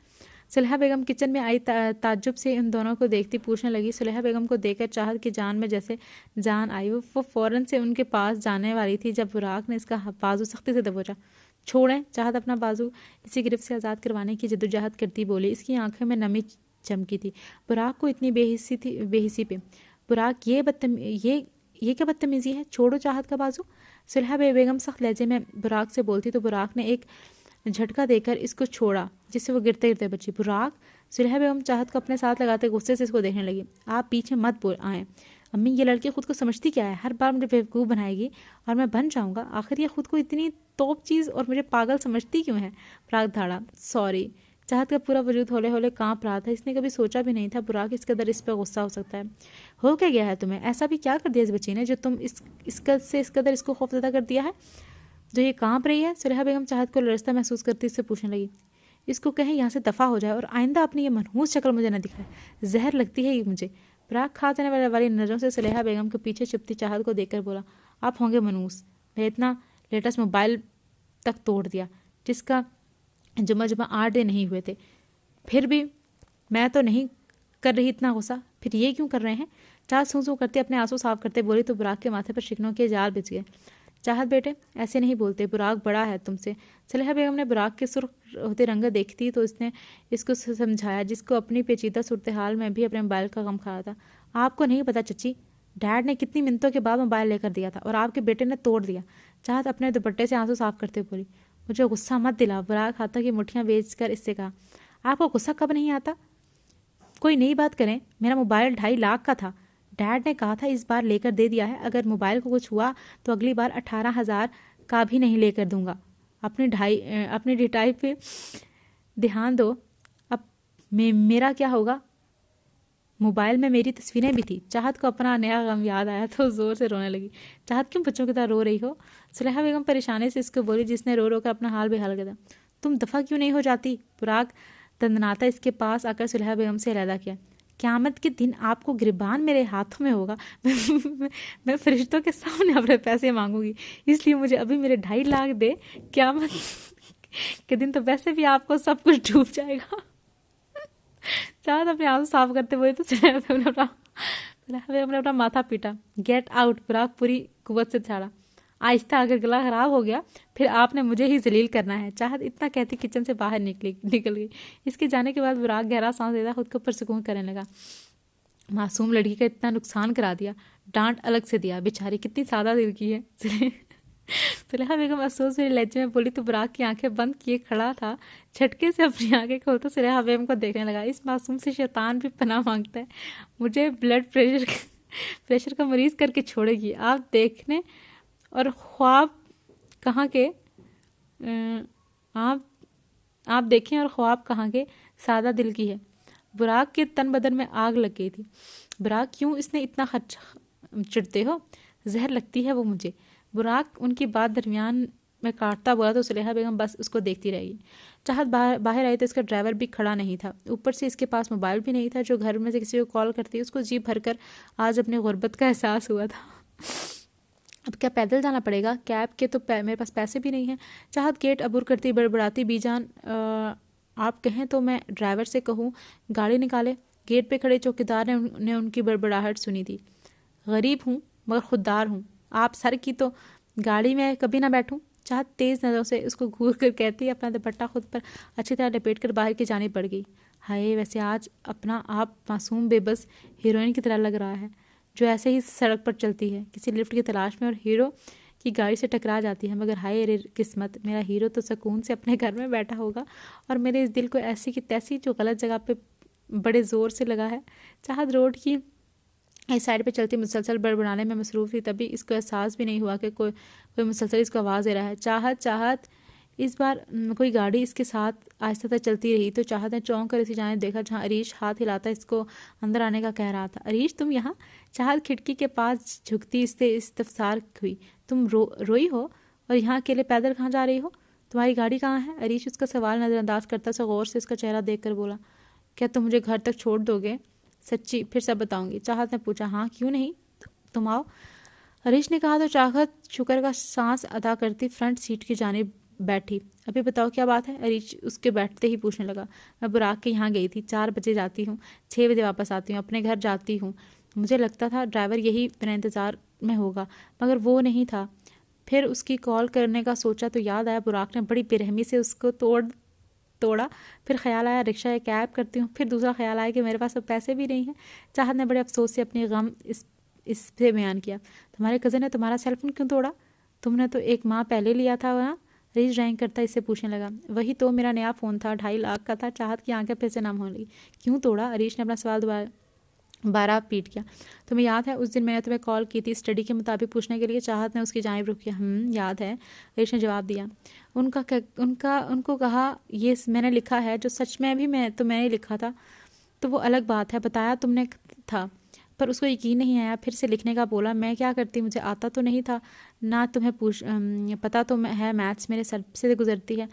सुलेहा बेगम किचन में आई ताज्जुब से इन दोनों को देखती पूछने लगी। सुलेहा बेगम को देखकर चाहत की जान में जैसे जान आई। वो फ़ौरन से उनके पास जाने वाली थी जब बुराक ने इसका बाजू सख्ती से दबोचा। छोड़ें। चाहत अपना बाजू इसी गिरफ्त से आज़ाद करवाने की जद्दोजहद करती बोली। इसकी आंखों में नमी चमकी थी। बुराक को इतनी बेहिसी पे। बुराक ये क्या बदतमीज़ी है, छोड़ो चाहत का बाजू। सुलेहा बेगम सख्त लहजे में बुराक से बोलती तो बुराक ने एक झटका देकर इसको छोड़ा जिससे वो गिरते गिरते बची। बुराक। सुलेहा बेगम चाहत को अपने साथ लगाते गुस्से से इसको देखने लगी। आप पीछे मत बोल आए। अम्मी, ये लड़की खुद को समझती क्या है, हर बार मुझे बेवकूफ़ बनाएगी और मैं बन जाऊंगा। आखिर ये खुद को इतनी तोप चीज़ और मुझे पागल समझती क्यों है। बुराक धाड़ा। सॉरी। चाहत का पूरा वजूद हौले हौले कांप रहा था। इसने कभी सोचा भी नहीं था बुराक इस कदर इस पर गुस्सा हो सकता है। हो क्या गया है तुम्हें, ऐसा भी क्या कर दिया इस बच्ची ने जो तुम इस कदर इसको खौफजदा कर दिया है जो ये कांप रही है। सुलेहा बेगम चाहत को लरजता महसूस करती इससे पूछने लगी। इसको कहें यहाँ से दफ़ा हो जाए और आइंदा अपनी ये मनहूस शक्ल मुझे न दिखाए। जहर लगती है ये मुझे। बुराक खा जाने वाली नज़रों से सुलेहा बेगम के पीछे छुपती चाहत को देखकर बोला। आप होंगे मनहूस। मैं इतना लेटेस्ट मोबाइल तक तोड़ दिया जिसका जुम्मा 8 दिन नहीं हुए थे, फिर भी मैं तो नहीं कर रही इतना गुस्सा, फिर ये क्यों कर रहे हैं। चाहत सूं करते अपने आंसू साफ करते बोली तो बुराक के माथे पर शिकनों के जाल बिछ गए। चाहत बेटे ऐसे नहीं बोलते, बुराक बड़ा है तुमसे। सुलेहा बेगम ने बुराक के सुर्ख होते रंग देखती तो इसने इसको समझाया जिसको अपनी पेचीदा सूरत हाल में भी अपने मोबाइल का गम खाया था। आपको नहीं पता चची, डैड ने कितनी मिनटों के बाद मोबाइल लेकर दिया था और आपके बेटे ने तोड़ दिया। चाहत अपने दुपट्टे से आंसू साफ करते बोली। मुझे गुस्सा मत दिला। बुराक हाथों की मुट्ठियां बेचकर इससे कहा। आपको गुस्सा कब नहीं आता, कोई नई बात करें। मेरा मोबाइल 2.5 लाख का था, डैड ने कहा था इस बार लेकर दे दिया है, अगर मोबाइल को कुछ हुआ तो अगली बार 18,000 का भी नहीं लेकर दूंगा। अपनी डिटाई पे ध्यान दो। अब मेरा क्या होगा। मोबाइल में मेरी तस्वीरें भी थी। चाहत को अपना नया गम याद आया तो जोर से रोने लगी। चाहत क्यों बच्चों की तरह रो रही हो। सुलेहा बेगम परेशानी से इसको बोली जिसने रो रो कर अपना हाल बेहाल कर दिया। तुम दफ़ा क्यों नहीं हो जाती। बुराक दंदनाता इसके पास आकर सुलेहा बेगम से अलहदा किया। क़यामत के दिन आपको गिरबान मेरे हाथों में होगा। मैं फरिश्तों के सामने अपने पैसे मांगूंगी, इसलिए मुझे अभी मेरे 2.5 लाख दे। क़यामत के दिन तो वैसे भी आपको सब कुछ डूब जाएगा। चाहत अपने आंसू साफ करते हुए तो अपना माथा पीटा। Get out. बुराक पूरी कुव्वत से झाड़ा। आहिस्ता अगर गला खराब हो गया फिर आपने मुझे ही जलील करना है। चाहत इतना कहती किचन से बाहर निकल गई। इसके जाने के बाद बुराक गहरा सांस लेता खुद को पुरसुकून करने लगा। मासूम लड़की का इतना नुकसान करा दिया, डांट अलग से दिया, बेचारी कितनी सादा दिल की है। सुलेहा बेगम अफसोस मेरे लहजे में बोली तो बुराक की आंखें बंद किए खड़ा था। झटके से अपनी आंखें खोलता सुलेहा बेगम को देखने लगा। इस मासूम से शैतान भी पनाह मांगता है। मुझे ब्लड प्रेशर का मरीज करके छोड़ेगी। आप देखने और ख्वाब कहाँ के आप देखें और ख्वाब कहाँ के, सादा दिल की है। बुराक के तन बदन में आग लग गई थी। बुराक क्यों इसने इतना चिढ़ते हो, जहर लगती है वो मुझे। बुराक उनकी बात दरमियान में काटता बोला तो सुलेहा बेगम बस उसको देखती रहेगी। चाहत बाहर आई तो इसका ड्राइवर भी खड़ा नहीं था। ऊपर से इसके पास मोबाइल भी नहीं था जो घर में से किसी को कॉल करती। उसको जी भरकर आज अपनी गुर्बत का एहसास हुआ था। अब क्या पैदल जाना पड़ेगा, कैब के तो मेरे पास पैसे भी नहीं हैं। चाहत गेट अबूर करती बड़बड़ाती, बीजान आप कहें तो मैं ड्राइवर से कहूँ गाड़ी निकाले। गेट पे खड़े चौकीदार ने उनकी बड़बड़ाहट सुनी थी। गरीब हूँ मगर खुददार हूँ, आप सर की तो गाड़ी में कभी ना बैठूं। चाहत तेज़ नज़रों से उसको घूर कर कहती, अपना दुपट्टा खुद पर अच्छी तरह लपेट कर बाहर की जाने पड़ गई। हाय, वैसे आज अपना आप मासूम बेबस हीरोइन की तरह लग रहा है जो ऐसे ही सड़क पर चलती है किसी लिफ्ट की तलाश में और हीरो की गाड़ी से टकरा जाती है। मगर हाय रे किस्मत, मेरा हीरो तो सुकून से अपने घर में बैठा होगा और मेरे इस दिल को ऐसी की तैसी जो गलत जगह पे बड़े ज़ोर से लगा है। चाहत रोड की इस साइड पे चलती मुसलसल बड़बड़ाने में मसरूफ़ थी। तभी इसको एहसास भी नहीं हुआ कि कोई मुसलसल इसको आवाज़ दे रहा है। चाहत इस बार कोई गाड़ी इसके साथ आहिस्ता तक चलती रही तो चाहत ने चौंक कर इसी जाने देखा जहाँ अरीश हाथ हिलाता इसको अंदर आने का कह रहा था। अरीश तुम यहाँ। चाहत खिड़की के पास झुकती इससे इस्तफसार हुई। तुम रोई हो और यहाँ अकेले पैदल कहाँ जा रही हो, तुम्हारी गाड़ी कहाँ है। अरीश उसका सवाल नज़रअंदाज करता सा गौर से इसका चेहरा देख कर बोला, क्या तुम मुझे घर तक छोड़ दोगे। सच्ची, फिर सब बताऊंगी। चाहत ने पूछा। हाँ क्यों नहीं, तुम आओ। हरीश ने कहा तो चाहत शुक्र का सांस अदा करती फ्रंट सीट की जानिब बैठी। अभी बताओ क्या बात है, अरीश उसके बैठते ही पूछने लगा। मैं बुराक के यहाँ गई थी, 4 बजे जाती हूँ, 6 बजे वापस आती हूँ, अपने घर जाती हूँ। मुझे लगता था ड्राइवर यही मेरा इंतज़ार में होगा, मगर वो नहीं था। फिर उसकी कॉल करने का सोचा तो याद आया बुराक ने बड़ी बेरहमी से उसको तोड़ा। फिर ख्याल आया रिक्शा या कैब करती हूँ। फिर दूसरा ख्याल आया कि मेरे पास तो पैसे भी नहीं हैं। चाहत ने बड़े अफसोस से अपनी गम इससे बयान किया। तुम्हारे कज़न ने तुम्हारा सेलफोन क्यों तोड़ा? तुमने तो 1 माह पहले लिया था ना? रीच ड्राइंग करता इससे पूछने लगा। वही तो, मेरा नया फ़ोन था, 2.5 लाख का था। चाहत की आंखें फिर से नम होने लगी। क्यों तोड़ा? अरीश ने अपना सवाल दोबारा पीट किया। तुम्हें याद है उस दिन मैंने तुम्हें कॉल की थी स्टडी के मुताबिक पूछने के लिए? चाहत ने उसकी जानिब रुख किया। याद है, अरीश ने जवाब दिया। उनको कहा ये मैंने लिखा है, जो सच में भी मैंने लिखा था तो वो अलग बात है, बताया तुमने था, पर उसको यकीन नहीं आया। फिर से लिखने का बोला। मैं क्या करती, मुझे आता तो नहीं था ना, तुम्हें पता तो है मैथ्स मेरे सर से गुजरती है।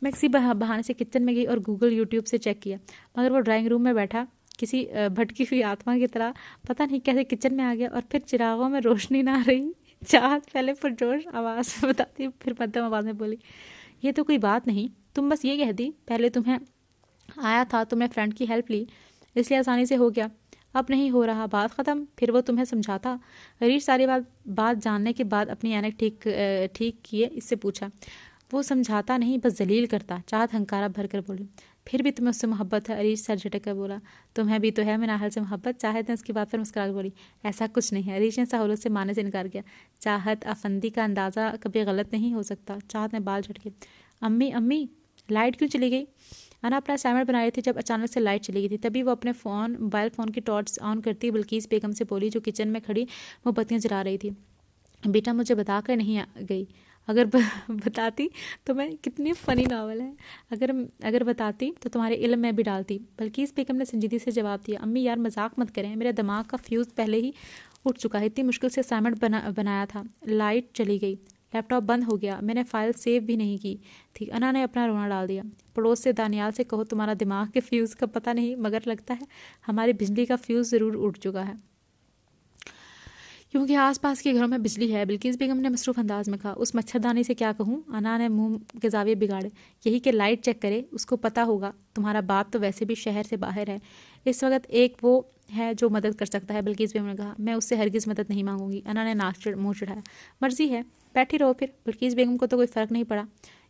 मैं किसी बहाने से किचन में गई और गूगल यूट्यूब से चेक किया, मगर वो ड्राइंग रूम में बैठा किसी भटकी हुई आत्मा की तरह पता नहीं कैसे किचन में आ गया। और फिर चिरागों में रोशनी ना रही। चाहत पहले पुरजोश आवाज़ में बताती, फिर मध्यम आवाज़ में बोली, ये तो कोई बात नहीं, तुम बस ये कह दी। पहले तुम्हें आया था तो मैं फ्रेंड की हेल्प ली, इसलिए आसानी से हो गया। अब नहीं हो रहा, बात ख़त्म। फिर वो तुम्हें समझाता। हरीश सारी बात जानने के बाद अपनी ऐनक ठीक किए इससे पूछा। वो समझाता नहीं, बस जलील करता। चाहत हंकारा भर कर बोली। फिर भी तुम्हें उससे मोहब्बत है? अरीश सर झटक कर बोला। तुम्हें भी तो है मिनाहल से मोहब्बत? चाहत ने उसकी बात पर मुस्कुरा कर बोली। ऐसा कुछ नहीं है। अरीश ने सहूलत से मानने से इनकार किया। चाहत अफंदी का अंदाज़ा कभी गलत नहीं हो सकता। चाहत ने बाल झटके। अम्मी अम्मी, लाइट क्यों चली गई? अना अपना असाइनमेंट बना रही थी जब अचानक से लाइट चली गई थी। तभी वो अपने मोबाइल फ़ोन की टॉर्च ऑन करती बिल्किस बेगम से बोली, जो किचन में खड़ी मोमबत्तियाँ जला रही थी। बेटा मुझे बता कर नहीं गई, अगर बताती तो मैं, कितनी फ़नी नावल है, अगर बताती तो तुम्हारे इल्म में भी डालती। बिल्किस बेगम ने संजीदगी से जवाब दिया। अम्मी यार मजाक मत करें, मेरे दिमाग का फ्यूज़ पहले ही उठ चुका है। इतनी मुश्किल से असाइनमेंट बनाया था, लाइट चली गई, लैपटॉप बंद हो गया, मैंने फ़ाइल सेव भी नहीं की थी। अना ने अपना रोना डाल दिया। पड़ोस से दानियाल से कहो तुम्हारा दिमाग के फ्यूज़ का पता नहीं, मगर लगता है हमारी बिजली का फ्यूज़ ज़रूर उठ चुका है, क्योंकि आसपास के घरों में बिजली है। बिल्किस बेगम ने मसरूफ़ अंदाज में कहा। उस मच्छरदानी से क्या कहूँ? अना ने मुंह के जाविये बिगाड़े। यही कि लाइट चेक करे, उसको पता होगा। तुम्हारा बाप तो वैसे भी शहर से बाहर है, इस वक्त एक वो है जो मदद कर सकता है। बिल्किस बेगम ने कहा। मैं उससे हरगिज़ मदद नहीं मांगूंगी। अना ने मुँह चढ़ाया। मर्जी है, बैठी रहो फिर। बिल्किस बेगम को तो कोई फ़र्क नहीं पड़ा।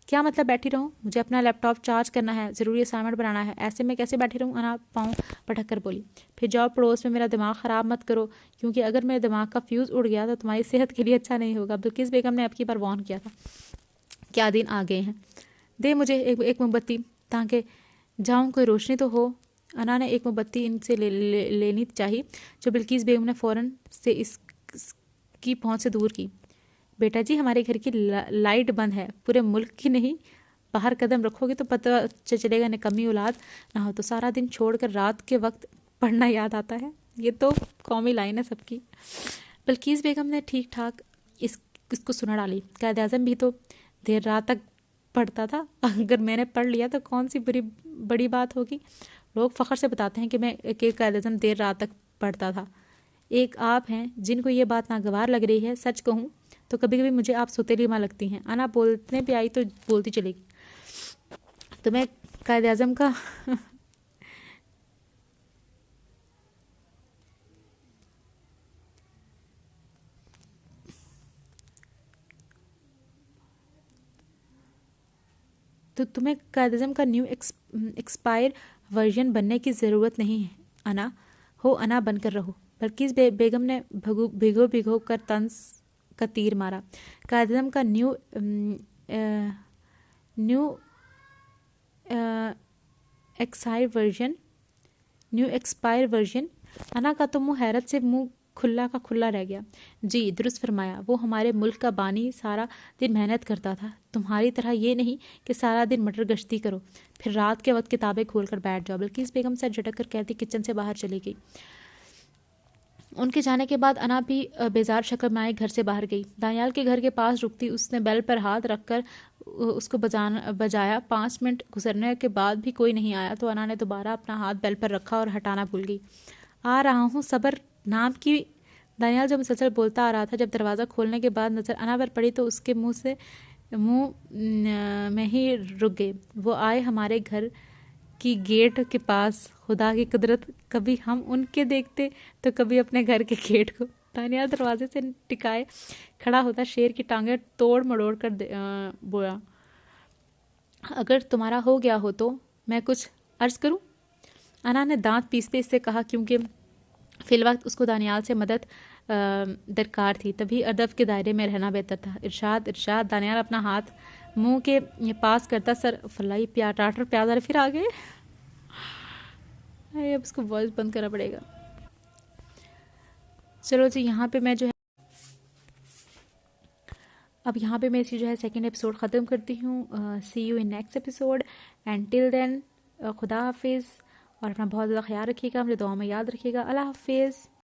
क्या मतलब बैठी रहूँ? मुझे अपना लैपटॉप चार्ज करना है, ज़रूरी असाइनमेंट बनाना है, ऐसे में कैसे बैठी रहूँ? अना पाँव पटक कर बोली। फिर जाओ पड़ोस में मेरा दिमाग ख़राब मत करो, क्योंकि अगर मेरे दिमाग का फ्यूज़ उड़ गया तो तुम्हारी सेहत के लिए अच्छा नहीं होगा। बिल्किस बेगम ने अब की बार वार्न किया था। क्या दिन आ गए हैं, दे मुझे एक मोमबत्ती ताकि जाऊँ, कोई रोशनी तो हो। अना ने एक मोमबत्ती इनसे लेनी चाहिए, जो बिल्किस बेगम ने फ़ौरन से इसकी पहुँच से दूर की। बेटा जी, हमारे घर की लाइट बंद है, पूरे मुल्क की नहीं। बाहर कदम रखोगे तो पता चलेगा निकम्मी औलाद ना हो तो सारा दिन छोड़कर रात के वक्त पढ़ना याद आता है। ये तो कौमी लाइन है सबकी। बिल्किस बेगम ने ठीक ठाक इसको सुना डाली। कायद आज़म भी तो देर रात तक पढ़ता था, अगर मैंने पढ़ लिया तो कौन सी बड़ी बात होगी। लोग फ़ख्र से बताते हैं कि कायद आज़म देर रात तक पढ़ता था। एक आप हैं जिनको ये बात नागवार लग रही है। सच कहूँ तो कभी कभी मुझे आप सौतेली माँ लगती हैं। अना बोलने पे आई तो बोलती चलेगी। तो मैं कायद आज़म का तो तुम्हें कायद आज़म का न्यू एक्सपायर वर्जन बनने की ज़रूरत नहीं है। अना हो, अना बनकर रहो। बल्किस बेगम ने भिगो कर तंज का तीर मारा। कायद आज़म का न्यू एक्सपायर वर्जन। अना का तो मुँह हैरत से मुँह खुला का खुला रह गया। जी दुरुस्त फरमाया, वो हमारे मुल्क का बानी, सारा दिन मेहनत करता था। तुम्हारी तरह ये नहीं कि सारा दिन मटर गश्ती करो फिर रात के वक्त किताबें खोलकर बैठ जाओ। बिल्किस बेगम सर झटक कर कहती किचन से बाहर चली गई। उनके जाने के बाद अना भी बेजार शक्ल में घर से बाहर गई। दानियाल के घर के पास रुकती उसने बेल पर हाथ रखकर उसको बजाया। 5 मिनट गुजरने के बाद भी कोई नहीं आया तो अना ने दोबारा अपना हाथ बेल पर रखा और हटाना भूल गई। आ रहा हूँ, सबर नाम की दानियाल जो मुसलसल बोलता आ रहा था। जब दरवाज़ा खोलने के बाद नज़र अना पर पड़ी तो उसके मुंह से मुंह में ही रुक गए। वो आए हमारे घर की गेट के पास। खुदा की कुदरत, कभी हम उनके देखते तो कभी अपने घर के गेट को। दानियाल दरवाजे से टिकाए खड़ा होता शेर की टांगें तोड़ मड़ोड़ कर बोया, अगर तुम्हारा हो गया हो तो मैं कुछ अर्ज करूं? अना ने दांत पीसते इससे कहा, क्योंकि फिलवक्त उसको दानियाल से मदद दरकार थी। तभी अदब के दायरे में रहना बेहतर था। इरशाद इरशाद। दानियाल अपना हाथ मुंह के पास करता सर फलाई टाटर प्याज वाले फिर आ गए। अब इसको वॉइस बंद करना पड़ेगा। चलो जी, यहाँ पे मैं जो है अब यहाँ पे मैं इसी जो है सेकंड एपिसोड ख़त्म करती हूँ। See you in next episode and till then खुदा हाफिज़। और अपना बहुत ज़्यादा ख्याल रखिएगा, मुझे दुआ में याद रखिएगा। अल्लाह हाफिज़।